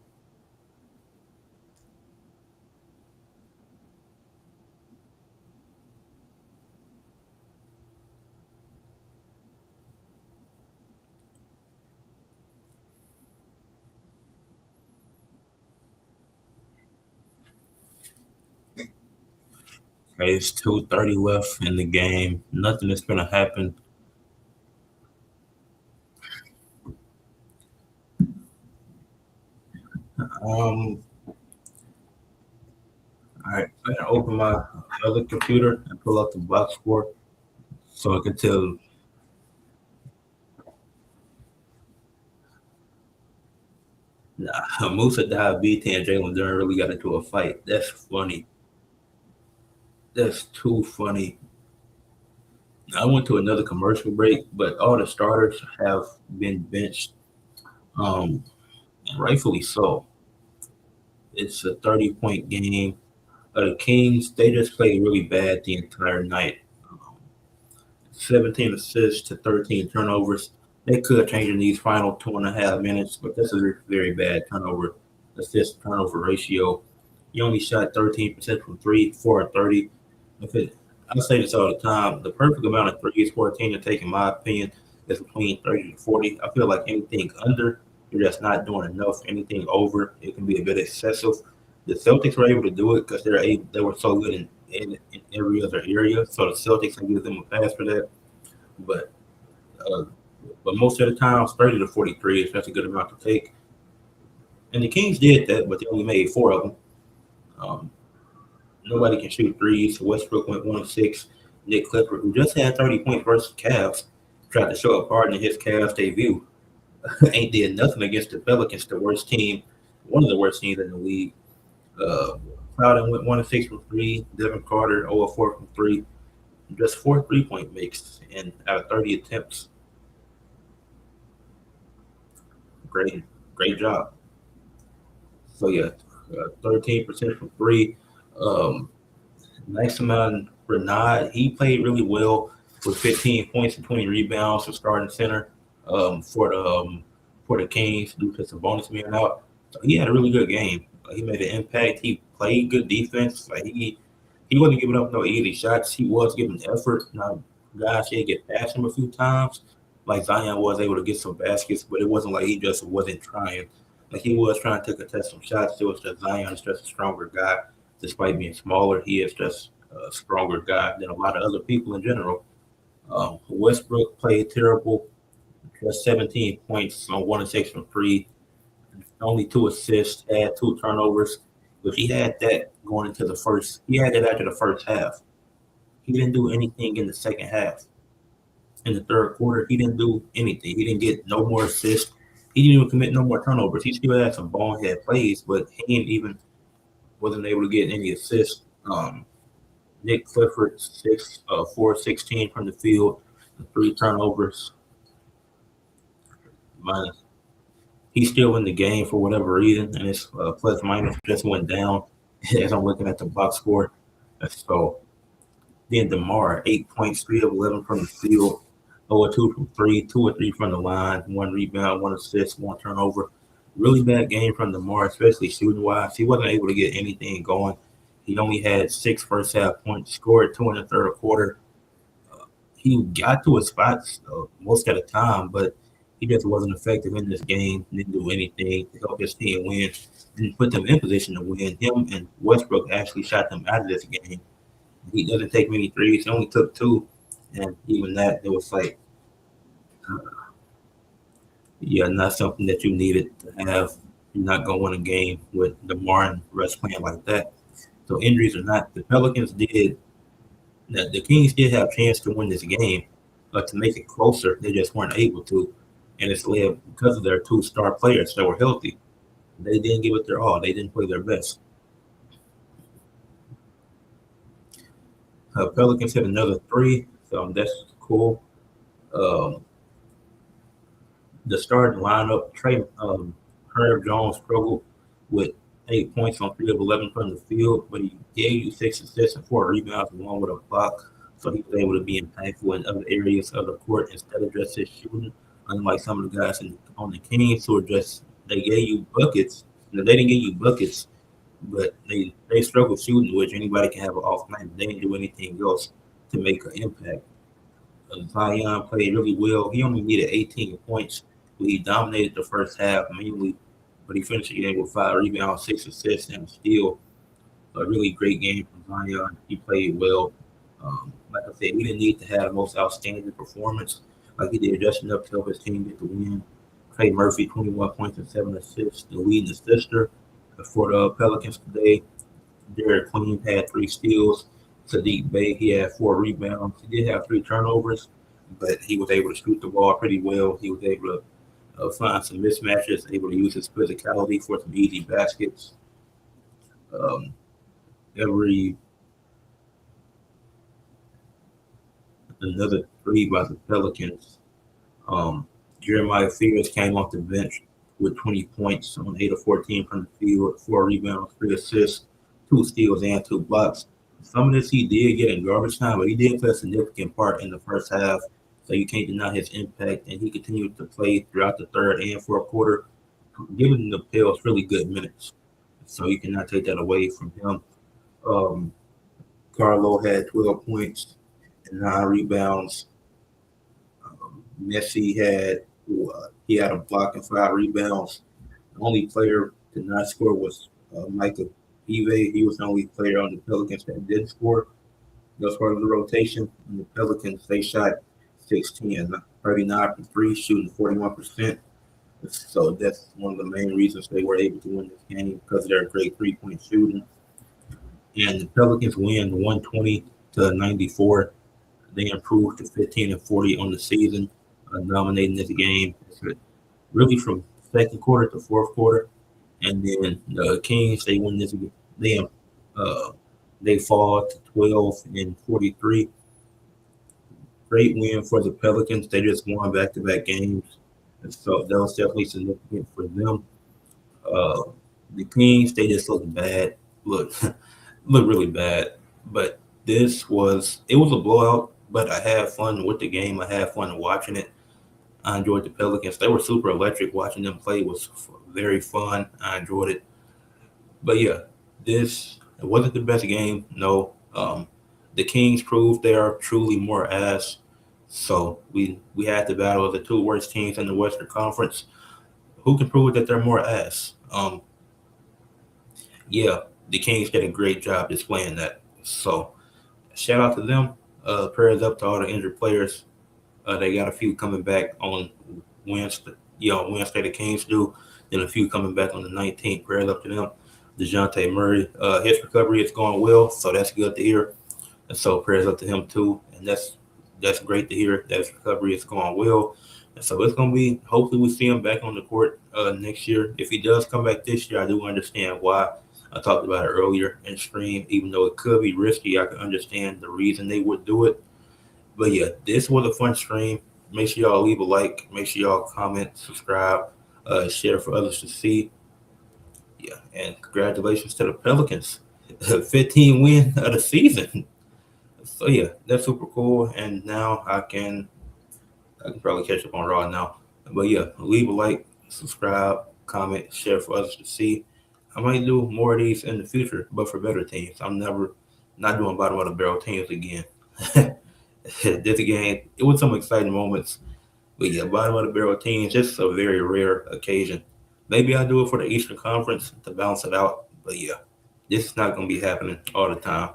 Okay, it's 2:30 left in the game. Nothing is gonna happen. Um, all right, I'm gonna open my other computer and pull up the box score so I can tell. Nah, Musa Diabetes and Jalen Durn really got into a fight. That's funny. That's too funny. I went to another commercial break, but all the starters have been benched, and rightfully so. It's a 30-point game. The Kings, they just played really bad the entire night. Um, 17 assists to 13 turnovers. They could change in these final 2.5 minutes, but this is a very bad turnover assist turnover ratio. He only shot 13% from three, 4 and 30. If it, I say this all the time, the perfect amount of threes for a team to take, in my opinion, is between 30 to 40. I feel like anything under, you're just not doing enough. Anything over, it can be a bit excessive. The Celtics were able to do it because they were so good in every other area. So the Celtics can give them a pass for that. But uh, but most of the times, 30 to 43 is that's a good amount to take. And the Kings did that, but they only made four of them. Um, Nobody can shoot threes. Westbrook went 1 of 6. Nick Clifford, who just had 30 points versus Cavs, tried to show a part in his Cavs debut. Ain't did nothing against the Pelicans, the worst team, one of the worst teams in the league. Clouden went 1 of 6 from three. Devin Carter 0 of 4 from three. Just 4 3-point makes and out of 30 attempts. Great, great job. So yeah, 13% from three. Um, Maximin Renard, he played really well with 15 points and 20 rebounds for starting center for the Kings due to some bonus being out. So he had a really good game. He made an impact. He played good defense. Like he wasn't giving up no easy shots. He was giving effort. Now guys he get past him a few times. Like Zion was able to get some baskets, but it wasn't like he just wasn't trying. Like he was trying to contest some shots. It was just Zion is just a stronger guy despite being smaller, he is just a stronger guy than a lot of other people in general. Westbrook played terrible, just 17 points on 1 of 6 from three, only 2 assists, had 2 turnovers. If he had that going into the first, he had that after the first half. He didn't do anything in the second half. In the third quarter, he didn't do anything. He didn't get no more assists. He didn't even commit no more turnovers. He still had some bonehead plays, but he didn't even wasn't able to get any assists. Nick Clifford, 4-16 from the field, 3 turnovers. Minus. He's still in the game for whatever reason, and his plus minus just went down as I'm looking at the box score. So then DeMar, 8 points, 3 of 11 from the field, 0 of 2 from three, 2 of 3 from the line, 1 rebound, 1 assist, 1 turnover. Really bad game from DeMar, especially shooting wise. He wasn't able to get anything going. He only had 6 first half points, scored 2 in the third quarter. He got to his spots most of the time, but he just wasn't effective in this game. Didn't do anything to help his team win. Didn't put them in position to win. Him and Westbrook actually shot them out of this game. He doesn't take many threes. He only took two, and even that, it was like, yeah, not something that you needed to have. You're not going to win a game with DeMar and Russ playing like that. So injuries or not, the Pelicans did. The Kings did have a chance to win this game, but to make it closer, they just weren't able to. And it's led because of their 2 star players that were healthy. They didn't give it their all. They didn't play their best. Pelicans hit another three, so that's cool. Um, the starting lineup, Herb Jones struggled with 8 points on 3 of 11 from the field, but he gave you 6 assists and 4 rebounds along with a block. So he was able to be impactful in other areas of the court instead of just his shooting. Unlike some of the guys on the Kings who are just they gave you buckets. They didn't give you buckets, but they struggled shooting, which anybody can have an off night. They didn't do anything else to make an impact. Zion played really well. He only needed 18 points. But he dominated the first half mainly, but he finished the game with 5 rebounds, 6 assists, and a steal. A really great game from Zion. He played well. Like I said, we didn't need to have the most outstanding performance like he did, just enough to help his team get the win. Trey Murphy, 21 points and 7 assists, the leading assister for the Pelicans today. Derek Queen had 3 steals. Sadiq Bey, he had 4 rebounds. He did have 3 turnovers, but he was able to shoot the ball pretty well. He was able to find some mismatches, able to use his physicality for some easy baskets. Um, every Another 3 by the Pelicans. Um, Jeremiah Fears came off the bench with 20 points on 8 of 14 from the field, 4 rebounds, 3 assists, 2 steals, and 2 blocks. Some of this he did get in garbage time, but he did play a significant part in the first half, so you can't deny his impact. And he continued to play throughout the third and fourth quarter, giving the Pels really good minutes. So you cannot take that away from him. Um, Carlo had 12 points and 9 rebounds. Messi he had a block and 5 rebounds. The only player to not score was Michael Eve. He was the only player on the Pelicans that did score. That was part of the rotation. And the Pelicans they shot 16, 39 from three, shooting 41%. So that's one of the main reasons they were able to win this game because of their great 3-point shooting. And the Pelicans win 120-94. They improved to 15-40 on the season, dominating this game. Really from second quarter to fourth quarter, and then the Kings they win this. They uh, they fall to 12-43. Great win for the Pelicans. They just won back-to-back games, and so that was definitely significant for them. Uh, the Kings they just look bad. Look, look really bad. But it was a blowout. But I had fun with the game. I had fun watching it. I enjoyed the Pelicans. They were super electric. Watching them play was very fun. I enjoyed it. But yeah, this it wasn't the best game. No, the Kings proved they are truly more ass. So we had the battle of the 2 worst teams in the Western Conference. Who can prove that they're more ass? Yeah, the Kings did a great job displaying that. So shout out to them. Prayers up to all the injured players. They got a few coming back on Wednesday. Wednesday the Kings do. Then a few coming back on the 19th. Prayers up to them. DeJounte Murray, his recovery is going well, so that's good to hear. And so prayers up to him too. And that's great to hear that his recovery is going well. And so it's gonna be hopefully we see him back on the court next year. If he does come back this year, I do understand why. I talked about it earlier in stream. Even though it could be risky, I can understand the reason they would do it. But yeah, this was a fun stream. Make sure y'all leave a like. Make sure y'all comment, subscribe, share for others to see. Yeah, and congratulations to the Pelicans. 15 win of the season. So yeah, that's super cool. And now I can probably catch up on Raw now. But yeah, leave a like, subscribe, comment, share for others to see. I might do more of these in the future, but for better teams. I'm never not doing bottom of the barrel teams again. This game, it was some exciting moments. But yeah, bottom of the barrel teams, just a very rare occasion. Maybe I'll do it for the Eastern Conference to balance it out. But yeah, this is not going to be happening all the time.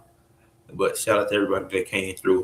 But shout out to everybody that came through